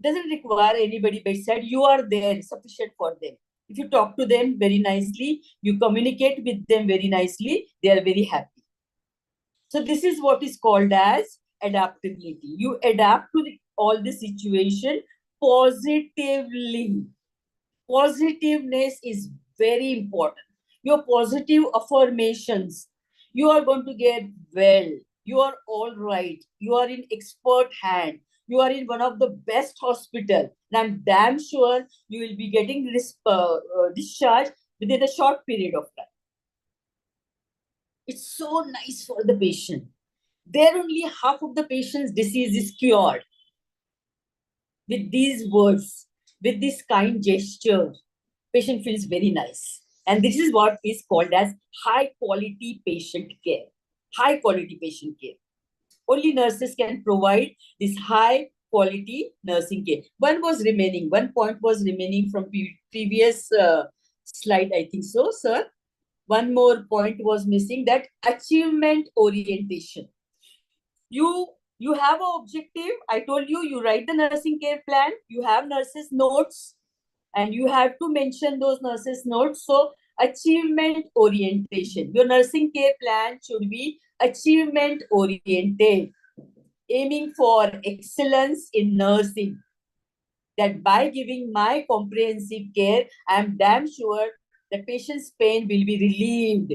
doesn't require anybody bedside. You are there, sufficient for them. If you talk to them very nicely, you communicate with them very nicely, they are very happy. So this is what is called as adaptability. You adapt to all the situation positively. Positiveness is very important. Your positive affirmations. You are going to get well. You are all right. You are in expert hand. You are in one of the best hospital, and I'm damn sure you will be getting this discharge within a short period of time. It's so nice for the patient. There only half of the patient's disease is cured with these words, with this kind gesture. Patient feels very nice. And this is what is called as high quality patient care. High quality patient care. Only nurses can provide this high quality nursing care. One point was remaining from previous slide, I think so, sir. One more point was missing, that achievement orientation. You have an objective. I told you, you write the nursing care plan, you have nurses notes, and you have to mention those nurses notes. So achievement orientation. Your nursing care plan should be achievement oriented, aiming for excellence in nursing. That by giving my comprehensive care, I am damn sure the patient's pain will be relieved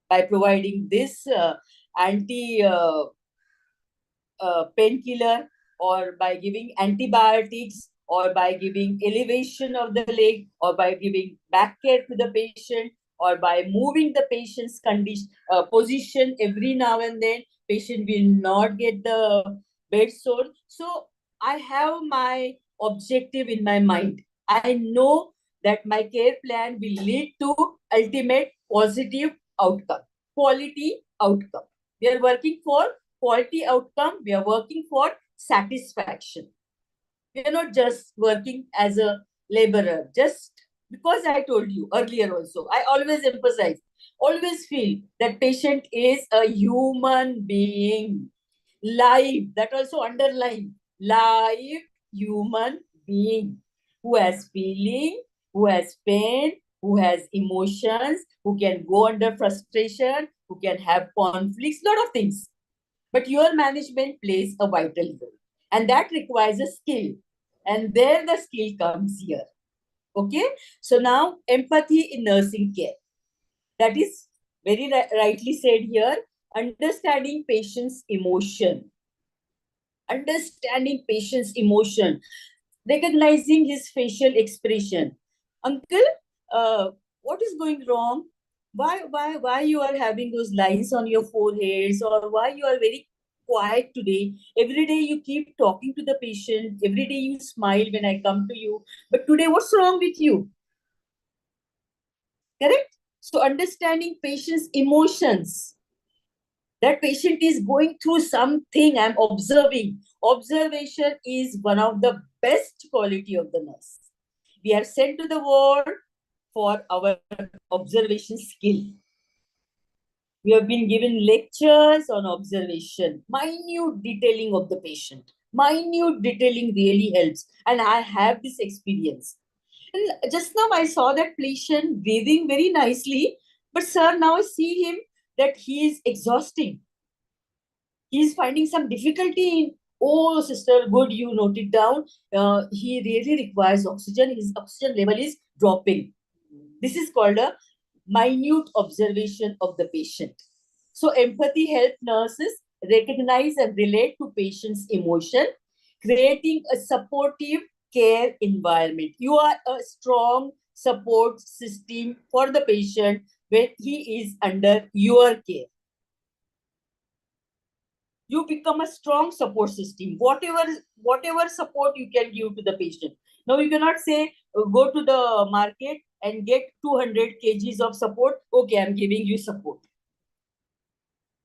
by providing this anti painkiller, or by giving antibiotics, or by giving elevation of the leg, or by giving back care to the patient, or by moving the patient's condition position every now and then. Patient will not get the bed sore. So I have my objective in my mind. I know that my care plan will lead to ultimate positive outcome, quality outcome. We are working for quality outcome. We are working for satisfaction. We are not just working as a laborer. Just because I told you earlier also, I always emphasize, always feel that patient is a human being. Live, that also underline, live human being who has feeling, who has pain, who has emotions, who can go under frustration, who can have conflicts, lot of things. But your management plays a vital role, and that requires a skill. And there the skill comes here. Okay? So now, empathy in nursing care. That is very rightly said here. Understanding patient's emotion. Understanding patient's emotion. Recognizing his facial expression. Uncle, what is going wrong? Why you are having those lines on your foreheads, or why you are very quiet today? Every day you keep talking to the patient. Every day you smile when I come to you. But today, what's wrong with you? Correct? So understanding patient's emotions. That patient is going through something, I'm observing. Observation is one of the best quality of the nurse. We are sent to the ward for our observation skill. We have been given lectures on observation, minute detailing of the patient. Minute detailing really helps. And I have this experience. And just now I saw that patient breathing very nicely. But sir, now I see him that he is exhausting. He is finding some difficulty in, oh, sister, good, you note it down. He really requires oxygen. His oxygen level is dropping. This is called a minute observation of the patient. So empathy helps nurses recognize and relate to patient's emotion, creating a supportive care environment. You are a strong support system for the patient when he is under your care. You become a strong support system. Whatever support you can give to the patient. Now you cannot say, go to the market and get 200 kgs of support. Okay, I'm giving you support.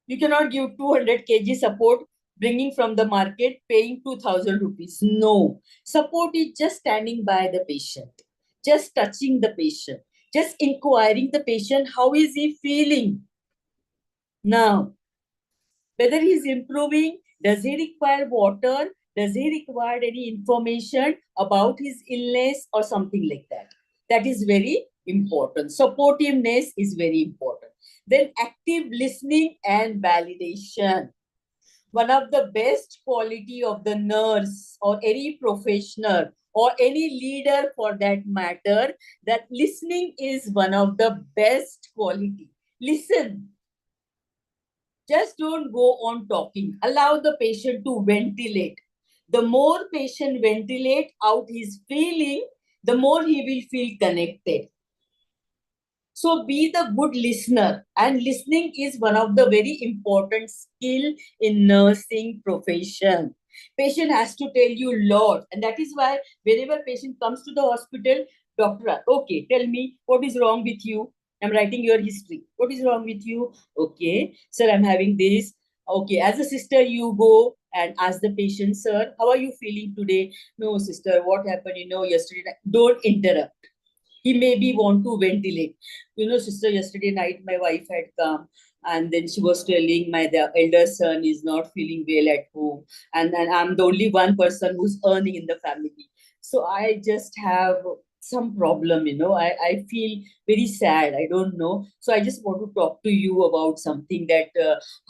You cannot give 200 kg support, bringing from the market, paying 2,000 rupees. No. Support is just standing by the patient, just touching the patient, just inquiring the patient, how is he feeling now? Whether he's improving, does he require water? Does he require any information about his illness or something like that? That is very important. Supportiveness is very important. Then active listening and validation. One of the best quality of the nurse or any professional or any leader for that matter, that listening is one of the best quality. Listen. Just don't go on talking. Allow the patient to ventilate. The more patient ventilate out his feeling, the more he will feel connected. So be the good listener, and listening is one of the very important skill in nursing profession. Patient has to tell you a lot, and that is why whenever patient comes to the hospital, doctor, okay, tell me what is wrong with you. I'm writing your history. What is wrong with you? Okay, sir, I'm having this. Okay, as a sister, you go and ask the patient, sir, how are you feeling today? No, sister, what happened? Yesterday night. Don't interrupt. He maybe want to ventilate. Sister, yesterday night my wife had come and then she was telling the elder son is not feeling well at home, and then I'm the only one person who's earning in the family. So I just have some problem. I feel very sad. I don't know. So I just want to talk to you about something that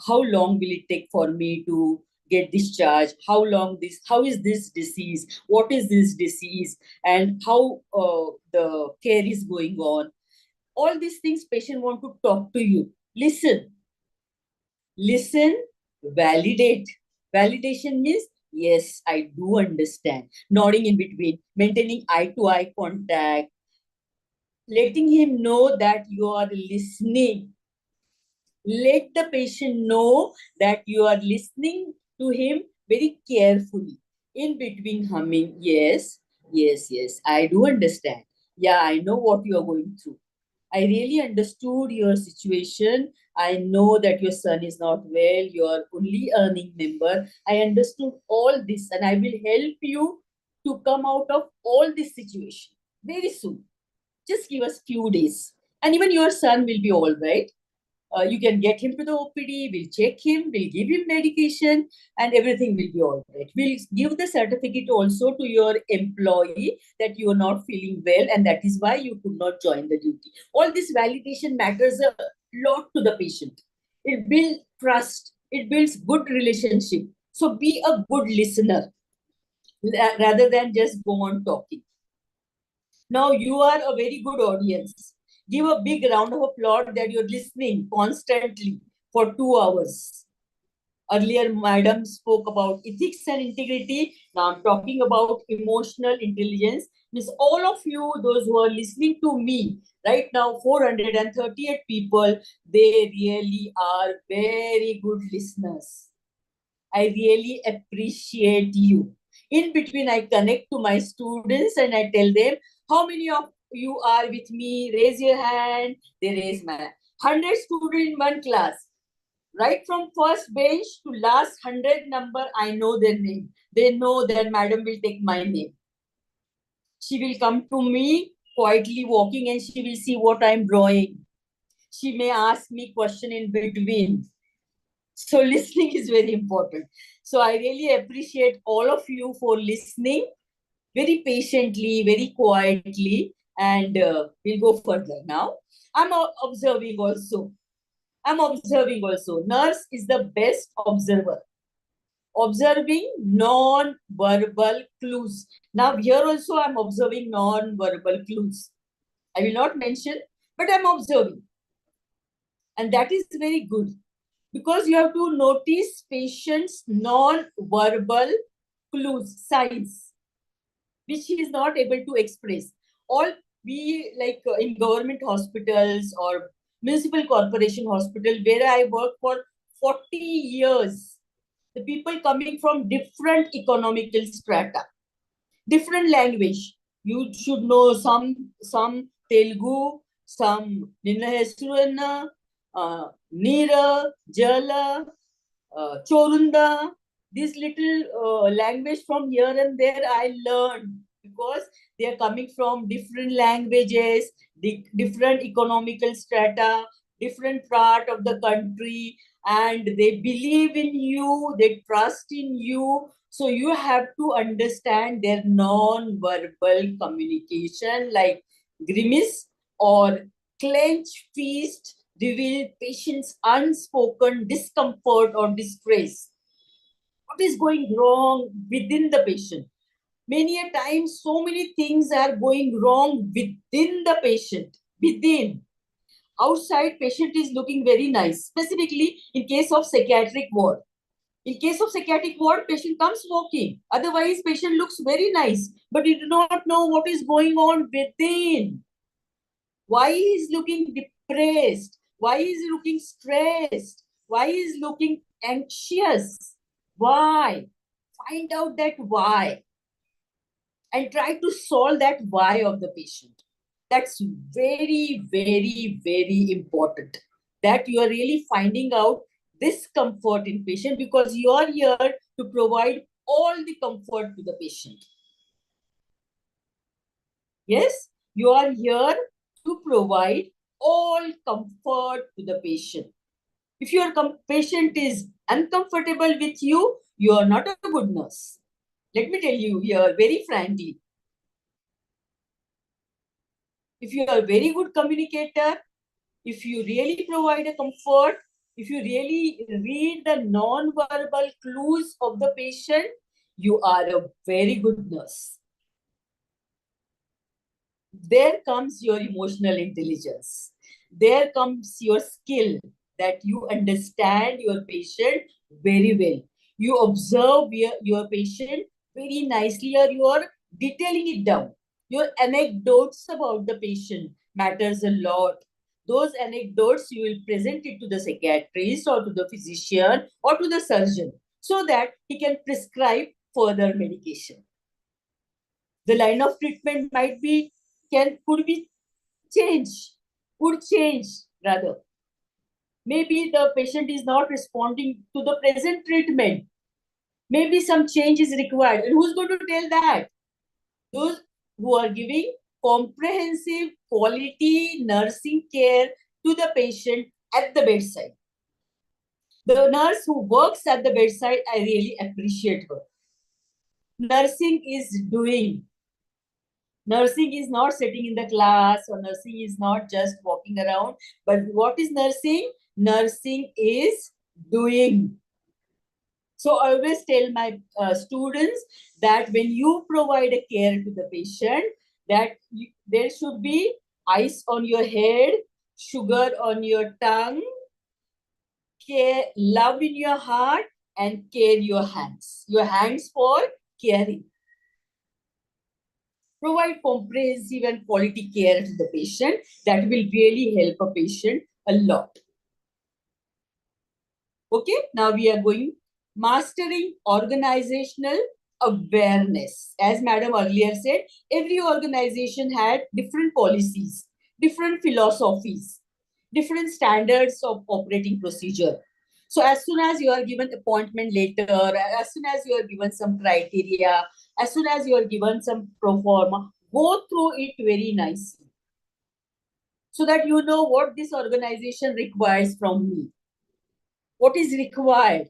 how long will it take for me to get discharged? How is this disease? What is this disease? And how the care is going on? All these things patient want to talk to you. Listen, validate. Validation means, yes, I do understand. Nodding in between, maintaining eye to eye contact, letting him know that you are listening. Let the patient know that you are listening to him very carefully. In between humming, yes, yes, yes, I do understand. Yeah, I know what you are going through. I really understood your situation. I know that your son is not well. You are only earning member. I understood all this and I will help you to come out of all this situation very soon. Just give us few days. And even your son will be all right. You can get him to the OPD, we'll check him, we'll give him medication, and everything will be all right. We'll give the certificate also to your employee that you are not feeling well, and that is why you could not join the duty. All this validation matters a lot to the patient. It builds trust, it builds good relationship. So be a good listener rather than just go on talking. Now you are a very good audience. Give a big round of applause that you're listening constantly for 2 hours. Earlier, madam spoke about ethics and integrity. Now I'm talking about emotional intelligence. Means all of you, those who are listening to me right now, 438 people, they really are very good listeners. I really appreciate you. In between, I connect to my students and I tell them, how many of you are with me? Raise your hand. They raise my hand. 100 students in one class. Right from first bench to last 100 number, I know their name. They know that madam will take my name. She will come to me quietly walking and she will see what I'm drawing. She may ask me question in between. So listening is very important. So I really appreciate all of you for listening very patiently, very quietly, and we'll go further now. I'm observing also. Nurse is the best observer. Observing non-verbal clues. Now here also I'm observing non-verbal clues. I will not mention, but I'm observing. And that is very good. Because you have to notice patient's non-verbal clues, signs, which he is not able to express. All we like in government hospitals or municipal corporation hospital where I worked for 40 years, the people coming from different economical strata, different language. You should know some Telugu, some Ninna Nira, Jala, Chorunda, this little language from here and there I learned because they are coming from different languages, different economical strata, different part of the country, and they believe in you, they trust in you. So you have to understand their non-verbal communication like grimace or clench fist reveal patient's unspoken discomfort or distress. What is going wrong within the patient? Many a time, so many things are going wrong within the patient. Within. Outside, patient is looking very nice. Specifically, in case of psychiatric ward. In case of psychiatric ward, patient comes walking. Otherwise, patient looks very nice, but you do not know what is going on within. Why he is looking depressed? Why is he looking stressed? Why is he looking anxious? Why? Find out that why and try to solve that why of the patient. That's very, very, very important. That you are really finding out this comfort in patient, because you are here to provide all the comfort to the patient. Yes, you are here to provide all comfort to the patient. If your patient is uncomfortable with you, you are not a good nurse. Let me tell you here very frankly. If you are a very good communicator, if you really provide a comfort, if you really read the non-verbal clues of the patient, you are a very good nurse. There comes your emotional intelligence. There comes your skill that you understand your patient very well. You observe your patient very nicely, or you are detailing it down. Your anecdotes about the patient matters a lot. Those anecdotes you will present it to the psychiatrist or to the physician or to the surgeon so that he can prescribe further medication. The line of treatment could be changed, could change rather. Maybe the patient is not responding to the present treatment. Maybe some change is required. And who's going to tell that? Those who are giving comprehensive quality nursing care to the patient at the bedside. The nurse who works at the bedside, I really appreciate her. Nursing is doing. Nursing is not sitting in the class, or nursing is not just walking around. But what is nursing? Nursing is doing. So I always tell my students that when you provide a care to the patient, there should be ice on your head, sugar on your tongue, care, love in your heart, and care your hands. Your hands for caring. Provide comprehensive and quality care to the patient. That will really help a patient a lot. Okay, now we are going mastering organizational awareness. As Madam earlier said, every organization had different policies, different philosophies, different standards of operating procedure. So as soon as you are given appointment letter, as soon as you are given some criteria, as soon as you are given some pro forma, go through it very nicely so that you know what this organization requires from me. What is required?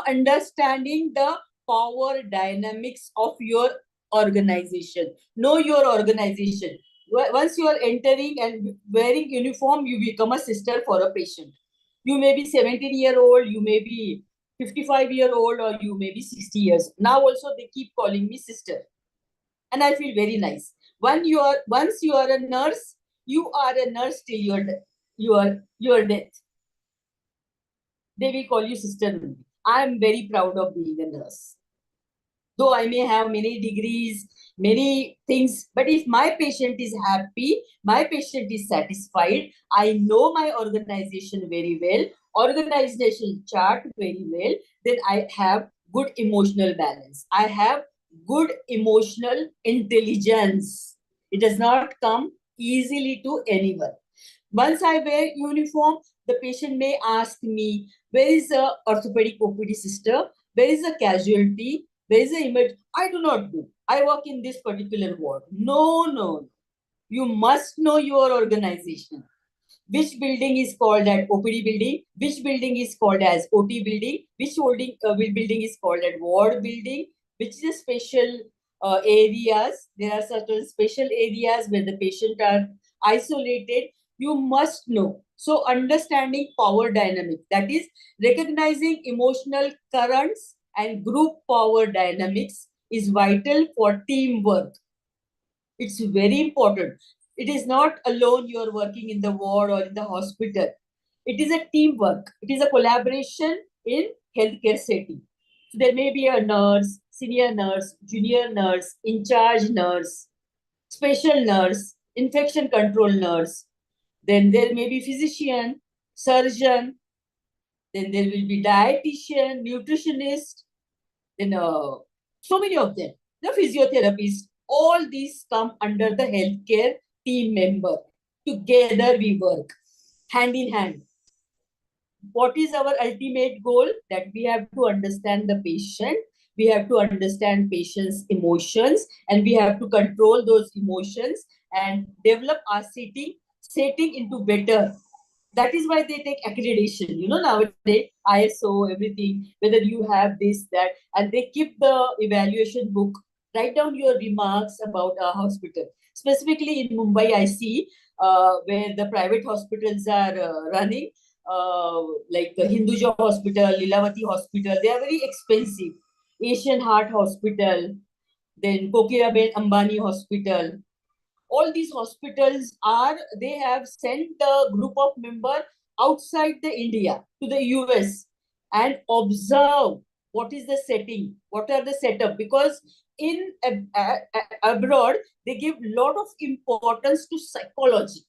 Understanding the power dynamics of your organization. Know your organization. Once you are entering and wearing uniform, you become a sister for a patient. You may be 17-year-old, you may be 55-year-old, or you may be 60 years. Now also they keep calling me sister. And I feel very nice. Once you are a nurse, you are a nurse till your death. They will call you sister. I am very proud of being a nurse. Though I may have many degrees, many things, but if my patient is happy, my patient is satisfied, I know my organization very well, organization chart very well, then I have good emotional balance. I have good emotional intelligence. It does not come easily to anyone. Once I wear uniform, the patient may ask me, where is the orthopedic OPD sister? Where is the casualty? Where is the image? I do not know. I work in this particular ward. No. You must know your organization. Which building is called as OPD building? Which building is called as OT building? Which building is called as ward building? Which is a special areas? There are certain special areas where the patient are isolated. You must know. So understanding power dynamics, that is recognizing emotional currents and group power dynamics, is vital for teamwork. It's very important. It is not alone you are working in the ward or in the hospital. It is a teamwork. It is a collaboration in healthcare setting. So there may be a nurse, senior nurse, junior nurse, in charge nurse, special nurse, infection control nurse. Then there may be physician, surgeon. Then there will be dietitian, nutritionist. Then so many of them. The physiotherapist. All these come under the healthcare team member. Together we work hand in hand. What is our ultimate goal? That we have to understand the patient, we have to understand patient's emotions, and we have to control those emotions and develop our setting into better. That is why they take accreditation. Nowadays, ISO, everything, whether you have this, that, and they keep the evaluation book. Write down your remarks about a hospital. Specifically in Mumbai, I see where the private hospitals are running, like the Hinduja Hospital, Lilavati Hospital, they are very expensive. Asian Heart Hospital, then Kokiraben Ambani Hospital. All these hospitals they have sent the group of members outside the India to the US and observe what is the setting, what are the setup, because in abroad they give lot of importance to psychology.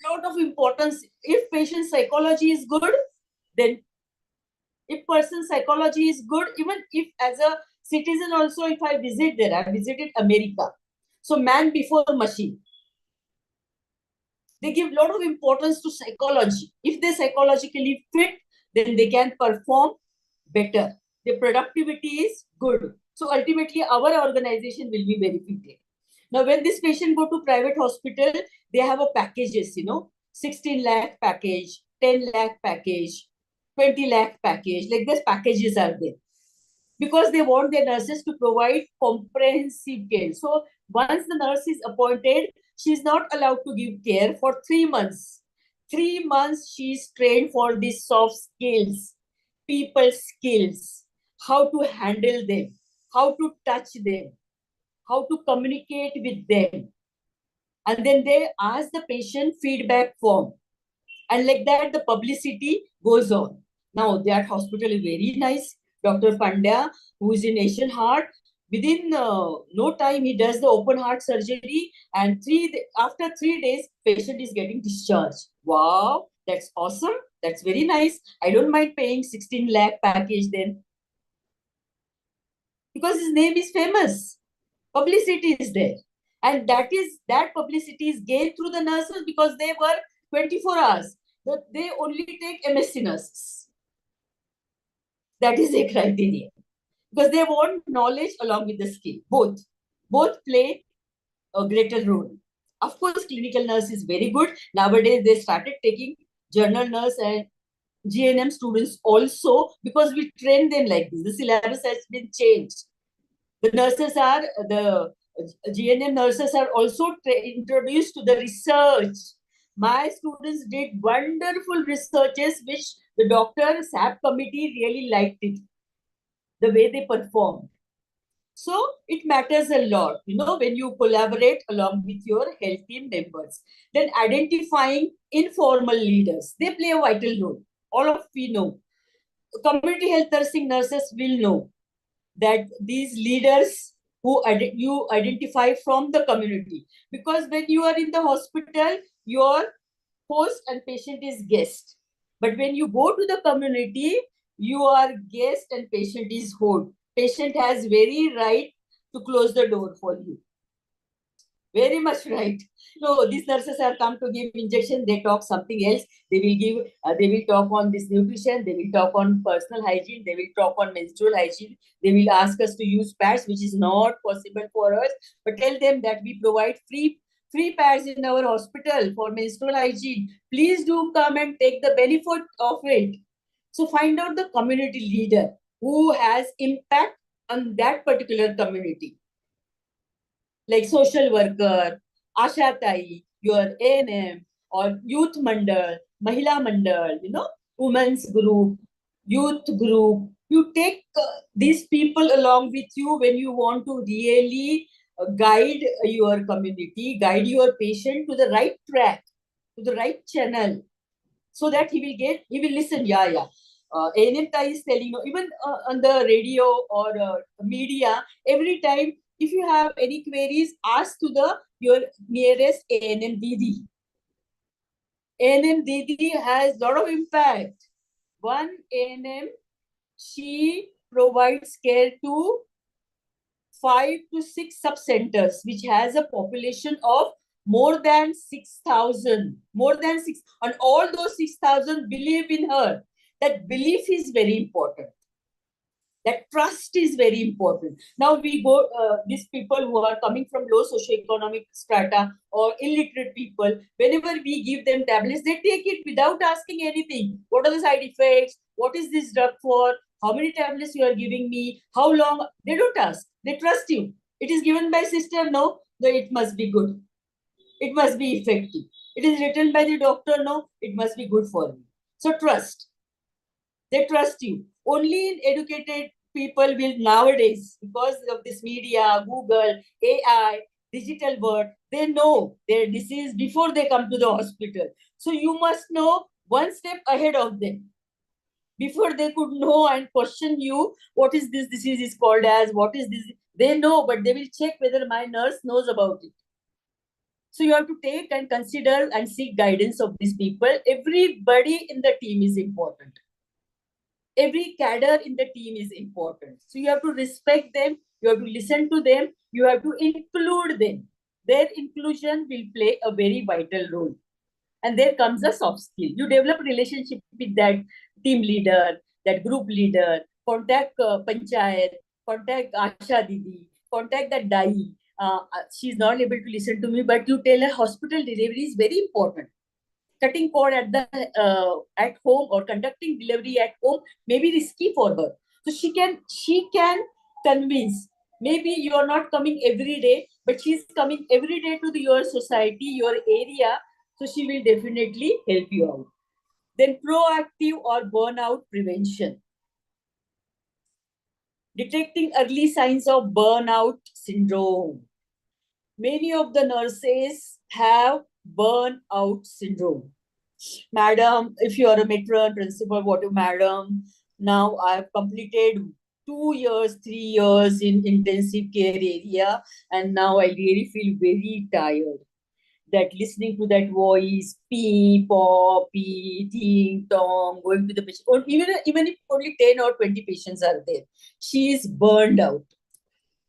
Lot of importance. If patient psychology is good, then if person psychology is good, even if as a citizen also, if I visit there, I visited America. So man before machine. They give lot of importance to psychology. If they psychologically fit, then they can perform better. The productivity is good. So ultimately, our organization will be benefited. Now, when this patient go to private hospital, they have a packages, 16 lakh package, 10 lakh package, 20 lakh package. Like this packages are there. Because they want their nurses to provide comprehensive care. So once the nurse is appointed, she is not allowed to give care for 3 months. 3 months she is trained for these soft skills, people skills, how to handle them, how to touch them, how to communicate with them. And then they ask the patient feedback form. And like that, the publicity goes on. Now, that hospital is very nice. Dr. Pandya, who is in Asian Heart, within no time, he does the open heart surgery. And after 3 days, patient is getting discharged. Wow, that's awesome. That's very nice. I don't mind paying 16 lakh package then. Because his name is famous. Publicity is there. And that publicity is gained through the nurses because they work 24 hours. But they only take MSc nurses. That is a criteria. Because they want knowledge along with the skill. Both play a greater role. Of course, clinical nurse is very good. Nowadays, they started taking general nurse and GNM students also because we train them like this. The syllabus has been changed. The GNM nurses are also introduced to the research. My students did wonderful researches, which the doctor SAP committee really liked it, the way they performed. So it matters a lot, when you collaborate along with your health team members. Then identifying informal leaders, they play a vital role. All of we know. Community health nursing nurses will know that these leaders who you identify from the community, because when you are in the hospital, your host and patient is guest, but when you go to the community, you are guest and patient is host. Patient has very right to close the door for you. Very much right. No, these nurses have come to give injection. They talk something else. They will talk on this nutrition. They will talk on personal hygiene. They will talk on menstrual hygiene. They will ask us to use pads, which is not possible for us. But tell them that we provide free pads in our hospital for menstrual hygiene. Please do come and take the benefit of it. So find out the community leader who has impact on that particular community. Like social worker, Asha Tai, your ANM, or youth mandal, Mahila mandal, women's group, youth group. You take these people along with you when you want to really guide your community, guide your patient to the right track, to the right channel. so that he will listen. Yeah. A&M is telling you, even on the radio or media, every time, if you have any queries, ask to your nearest A&M Didi. A&M Didi has a lot of impact. One A&M, she provides care to 5 to 6 sub-centers, which has a population of more than 6,000. More than 6, and all those 6,000 believe in her. That belief is very important. That trust is very important. Now we go, these people who are coming from low socioeconomic strata or illiterate people, whenever we give them tablets, they take it without asking anything. What are the side effects? What is this drug for? How many tablets you are giving me? How long? They don't ask. They trust you. It is given by sister. No, it must be good. It must be effective. It is written by the doctor. No, it must be good for me. So trust. They trust you. Only educated people will nowadays, because of this media, Google, AI, digital world, they know their disease before they come to the hospital. So you must know one step ahead of them. Before they could know and question you, what is this disease is called as, what is this? They know, but they will check whether my nurse knows about it. So you have to take and consider and seek guidance of these people. Everybody in the team is important. Every cadre in the team is important. So you have to respect them, you have to listen to them, you have to include them. Their inclusion will play a very vital role. And there comes a soft skill. You develop relationship with that team leader, that group leader, contact Panchayat, contact Asha Didi, contact that Dai. She's not able to listen to me, but you tell her hospital delivery is very important. Cutting cord at home or conducting delivery at home may be risky for her. So she can convince. Maybe you are not coming every day, but she's coming every day to your society, your area. So she will definitely help you out. Then proactive or burnout prevention. Detecting early signs of burnout syndrome. Many of the nurses have burnout syndrome. Madam, if you are a matron, principal, whatever, madam, now I have completed 2 years, 3 years in intensive care area, and now I really feel very tired. That listening to that voice, pee, pop, pee, ting, tong, going to the patient, or even if only 10 or 20 patients are there, she is burned out.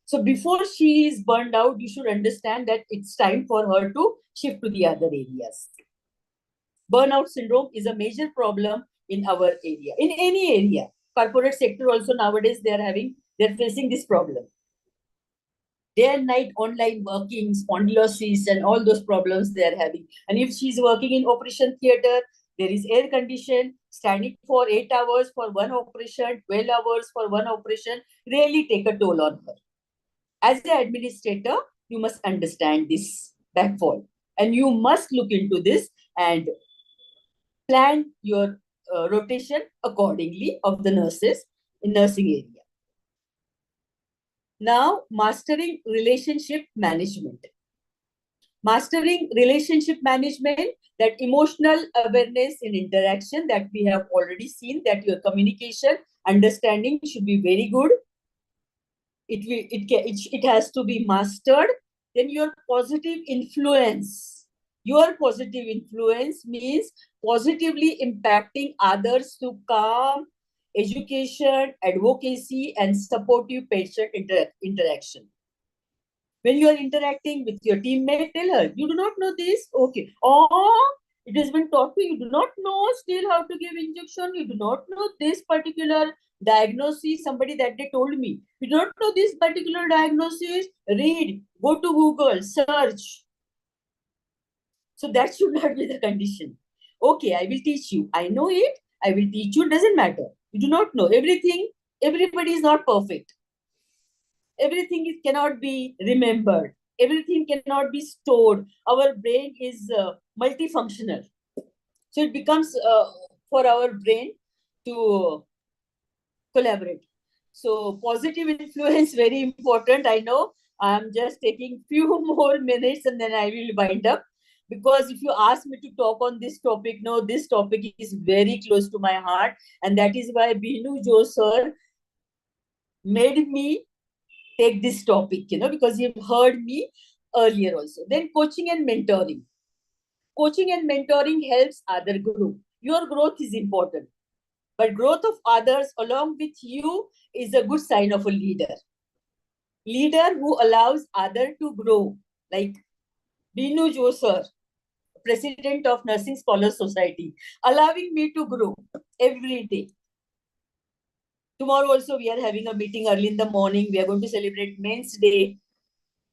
So before she is burned out, you should understand that it's time for her to shift to the other areas. Burnout syndrome is a major problem in our area, in any area. Corporate sector also nowadays they're facing this problem. Day and night online working, spondylosis, and all those problems they are having. And if she's working in operation theater, there is air condition, standing for 8 hours for one operation, 12 hours for one operation, really take a toll on her. As the administrator, you must understand this backfall, and you must look into this and plan your rotation accordingly of the nurses in nursing area. Now, mastering relationship management. Mastering relationship management, that emotional awareness in interaction that we have already seen, that your communication, understanding should be very good. It has to be mastered. Then your positive influence. Your positive influence means positively impacting others to calm, education, advocacy, and supportive patient interaction. When you are interacting with your teammate, tell her, you do not know this? Okay. Oh, it has been taught to you. You do not know still how to give injection. You do not know this particular diagnosis. Somebody that they told me. You do not know this particular diagnosis. Read, go to Google, search. So that should not be the condition. Okay, I will teach you. I know it. I will teach you. Doesn't matter. You do not know everything. Everybody is not perfect. Everything cannot be remembered. Everything cannot be stored. Our brain is multifunctional. So it becomes for our brain to collaborate. So positive influence, very important. I know I'm just taking few more minutes and then I will wind up. because if you ask me to talk on this topic, no, this topic is very close to my heart, and that is why Binu Jo sir made me take this topic, because you've heard me earlier also. Then coaching and mentoring. Coaching and mentoring helps other grow. Your growth is important, but growth of others along with you is a good sign of a leader. Leader who allows other to grow, like Binu Jo sir, President of Nursing Scholars Society, allowing me to grow every day. Tomorrow also we are having a meeting early in the morning. We are going to celebrate Men's Day.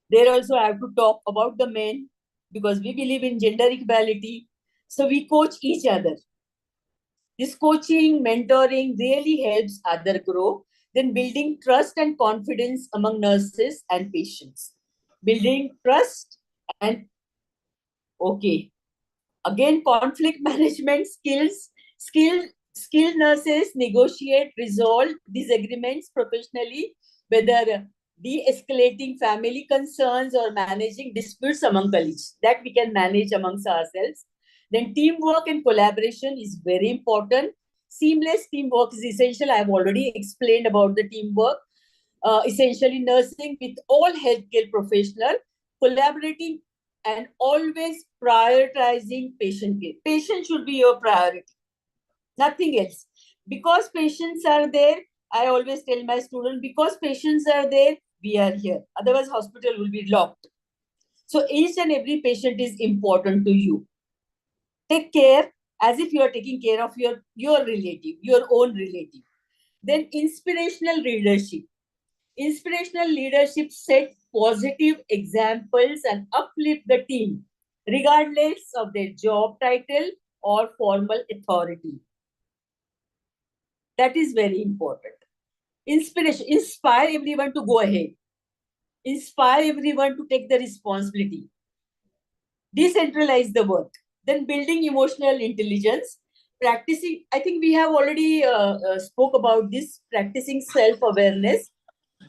There also I have to talk about the men because we believe in gender equality. So we coach each other. This coaching, mentoring really helps other grow. Then building trust and confidence among nurses and patients. Building trust and okay. Again, conflict management skills. Skilled nurses negotiate, resolve disagreements professionally, whether de-escalating family concerns or managing disputes among colleagues. That we can manage amongst ourselves. Then teamwork and collaboration is very important. Seamless teamwork is essential. I have already explained about the teamwork. Essentially nursing with all healthcare professionals, collaborating and always prioritizing patient care. Patient should be your priority, nothing else. Because patients are there, I always tell my students, because patients are there, we are here. Otherwise, hospital will be locked. So each and every patient is important to you. Take care as if you are taking care of your relative, your own relative. Then inspirational leadership. Inspirational leadership set positive examples and uplift the team, regardless of their job title or formal authority. That is very important. Inspiration, inspire everyone to go ahead. Inspire everyone to take the responsibility. Decentralize the work. Then building emotional intelligence. Practicing, I think we have already spoke about this, practicing self-awareness,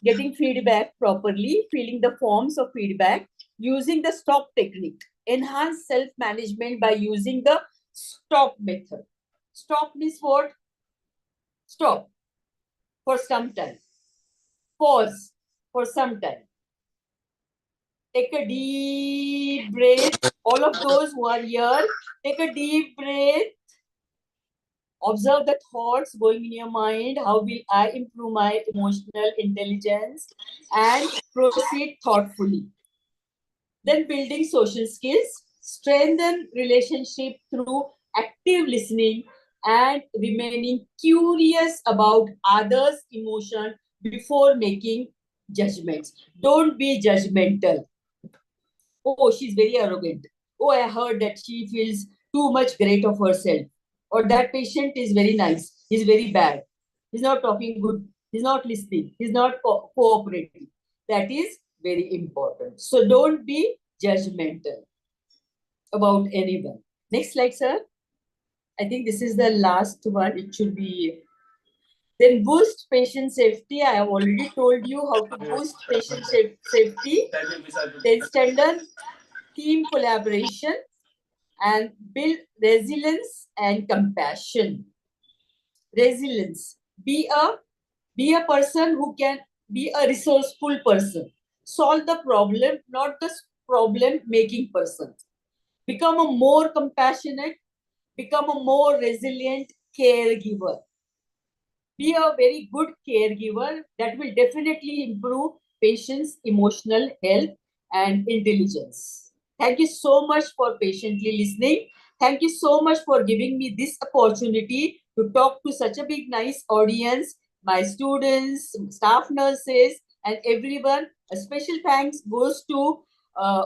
getting feedback properly, filling the forms of feedback, using the stop technique, enhance self-management by using the stop method. Stop means what? Stop for some time. Pause for some time. Take a deep breath. All of those who are here, take a deep breath. Observe the thoughts going in your mind. How will I improve my emotional intelligence? And proceed thoughtfully. Then building social skills, strengthen relationship through active listening and remaining curious about others' emotion before making judgments. Don't be judgmental. Oh, she's very arrogant. Oh, I heard that she feels too much great of herself. Or that patient is very nice. He's very bad. He's not talking good. He's not listening. He's not cooperating. That is very important. So don't be judgmental about anyone. Next slide, sir. I think this is the last one. It should be. Then boost patient safety. I have already told you how to boost patient safety. Then strengthen team collaboration and build resilience and compassion. Resilience. Be a person who can be a resourceful person. Solve the problem, not the problem making person. Become a more compassionate, become a more resilient caregiver. Be a very good caregiver. That will definitely improve patients' emotional health and intelligence. Thank you so much for patiently listening. Thank you so much for giving me this opportunity to talk to such a big, nice audience, my students, staff nurses, and everyone. A special thanks goes to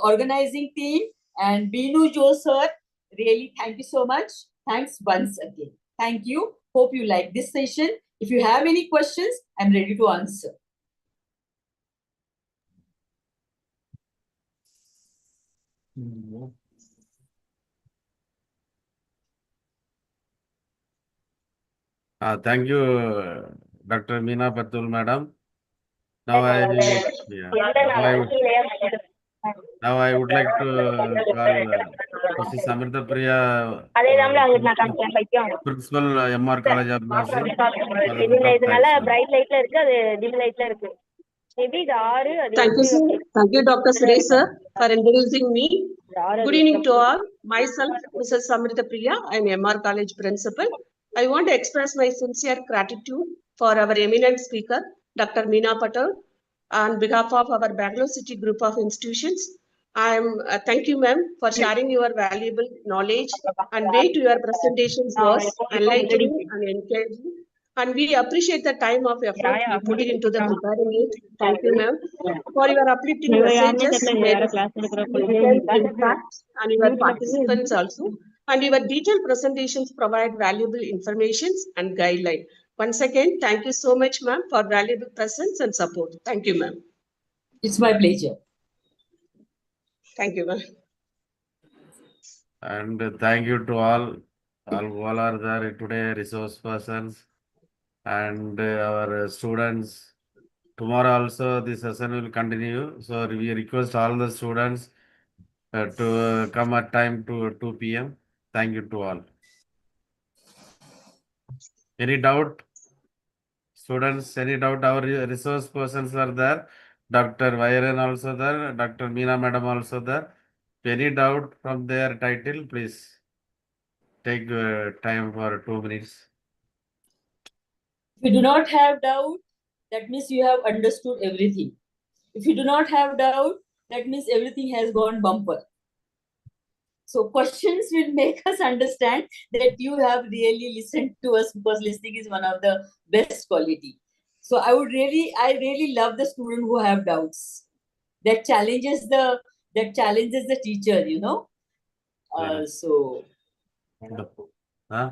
organizing team and Binu Jo sir. Really, thank you so much. Thanks once again. Thank you. Hope you like this session. If you have any questions, I'm ready to answer. Thank you, Dr. Meena Patul, madam. Now I would Now I would like to call Mrs. Amrita Priya, அதேதான்ல அங்கிட்டு நான் காமிச்சேன் பைத்தியம். Principal, MR College of Nursing, for the இதுல book of இது நல்லா thanks. ma'am. Bright லைட்ல இருக்கு, அது டிம் லைட்ல இருக்கு. மேபி இது 6 அது Thank you, 8 sir. அப்படி. Thank you, Dr. Suresh, sir, for introducing me. இது 6 Good evening to all. Myself, Mrs. Samrita Priya. I am MR College Principal. I want to express my sincere gratitude for our eminent speaker, Dr. Meena Patel, on behalf of our Bangalore City group of institutions. Thank you, ma'am, for sharing your valuable knowledge and way to your presentations was enlightening and encouraging. And we appreciate the time of effort you put into the preparing it. Thank you, ma'am, for your uplifting messages, in fact, and your participants also. And your detailed presentations provide valuable information and guideline. Once again, thank you so much, ma'am, for valuable presence and support. Thank you, ma'am. It's my pleasure. Thank you, ma'am. And thank you to all are there today, resource persons and our students. Tomorrow also the session will continue. So we request all the students to come at time to 2 p.m. Thank you to all. Any doubt? Students, any doubt? Our resource persons are there. Dr. Vairan also there. Dr. Meena Madam also there. Any doubt from their title, please take time for 2 minutes. If you do not have doubt, that means you have understood everything. If you do not have doubt, that means everything has gone bumper. So questions will make us understand that you have really listened to us, because listening is one of the best quality. So I really love the student who have doubts. That challenges the teacher, you know. So Wonderful. Huh?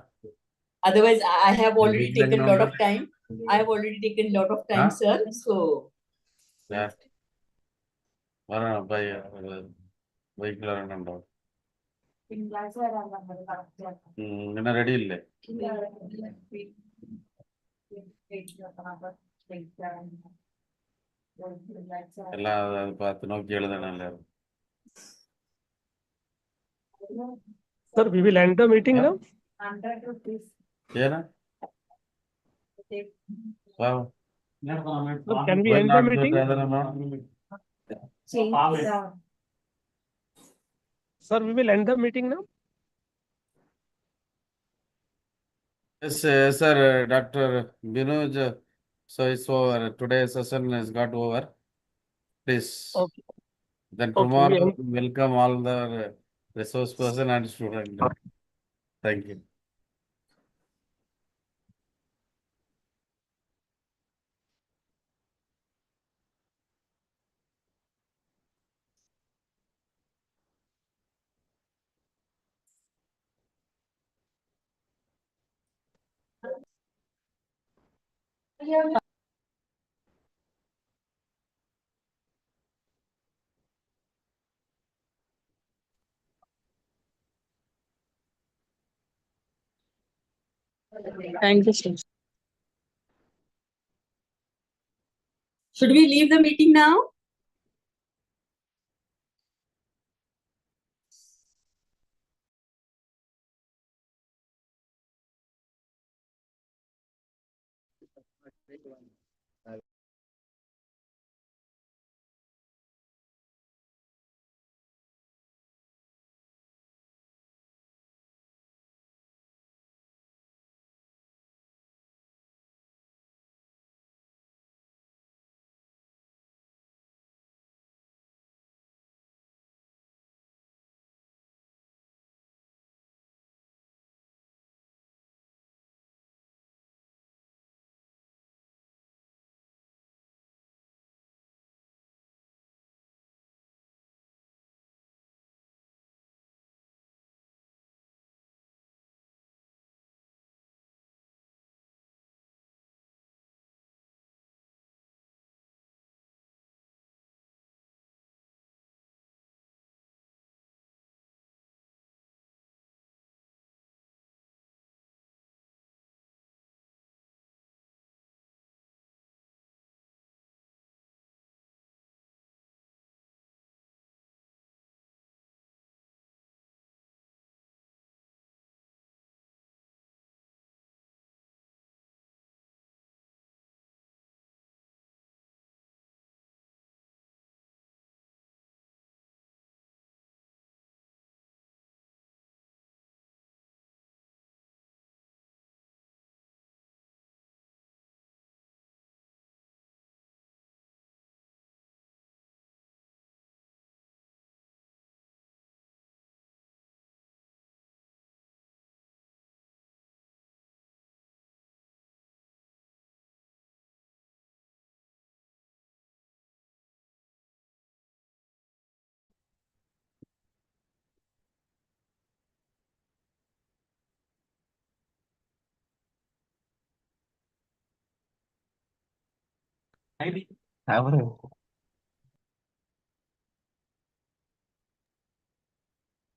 otherwise, I have already Read taken a them lot down. of time. I have already taken a lot of time, Huh? sir. So Yeah. By vehicle ഉണ്ടോ ഇങ്ങനെ ready ഇല്ലേ എല്ലാം അത് பார்த்து നോക്കി എഴുതണം എല്ലാവരും Sir, we will end the meeting now. ഏനാ wow Sir, can we why end the not meeting? rather not Sir, we will end the meeting now. yes sir Dr. Binoj so it's over today's session has got over please Okay. then Okay, tomorrow welcome all the resource person and student thank you Thank you, sir. should we leave the meeting now?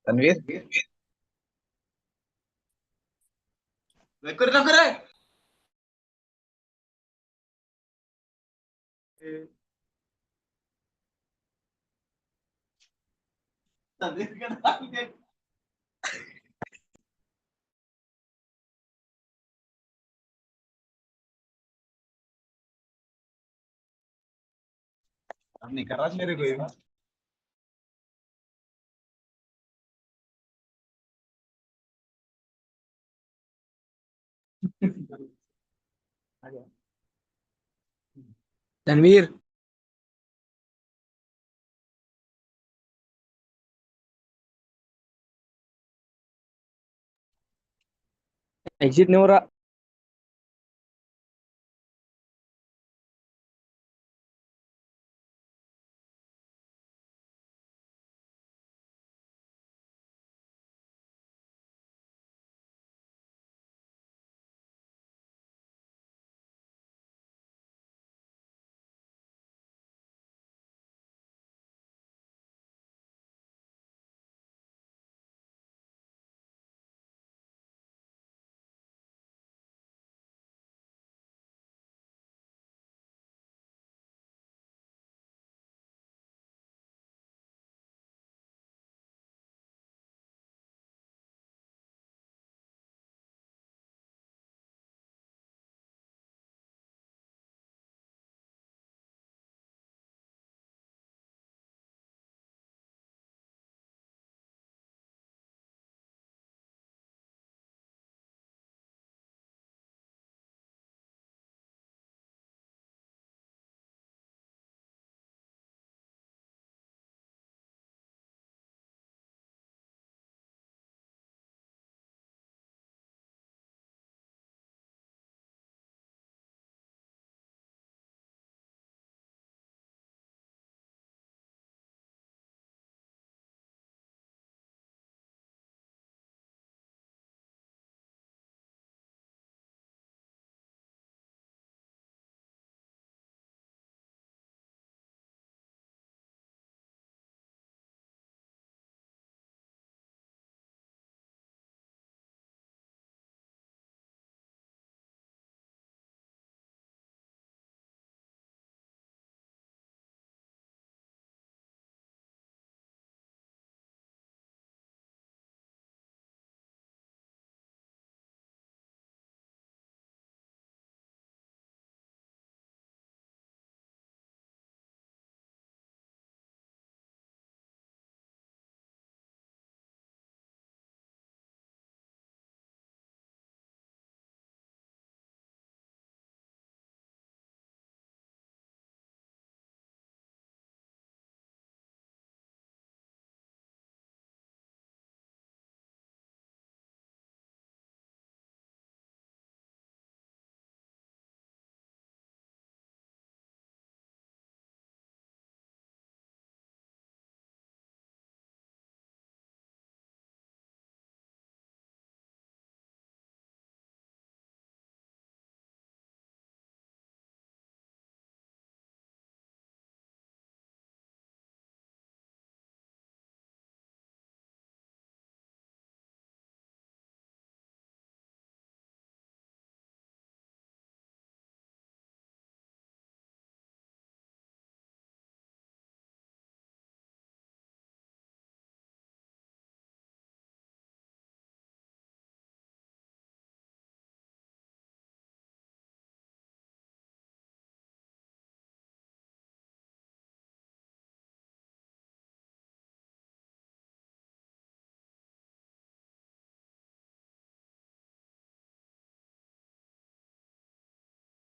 Tanveer अब नहीं कर रहा मेरे को Tanveer exit नहीं हो रहा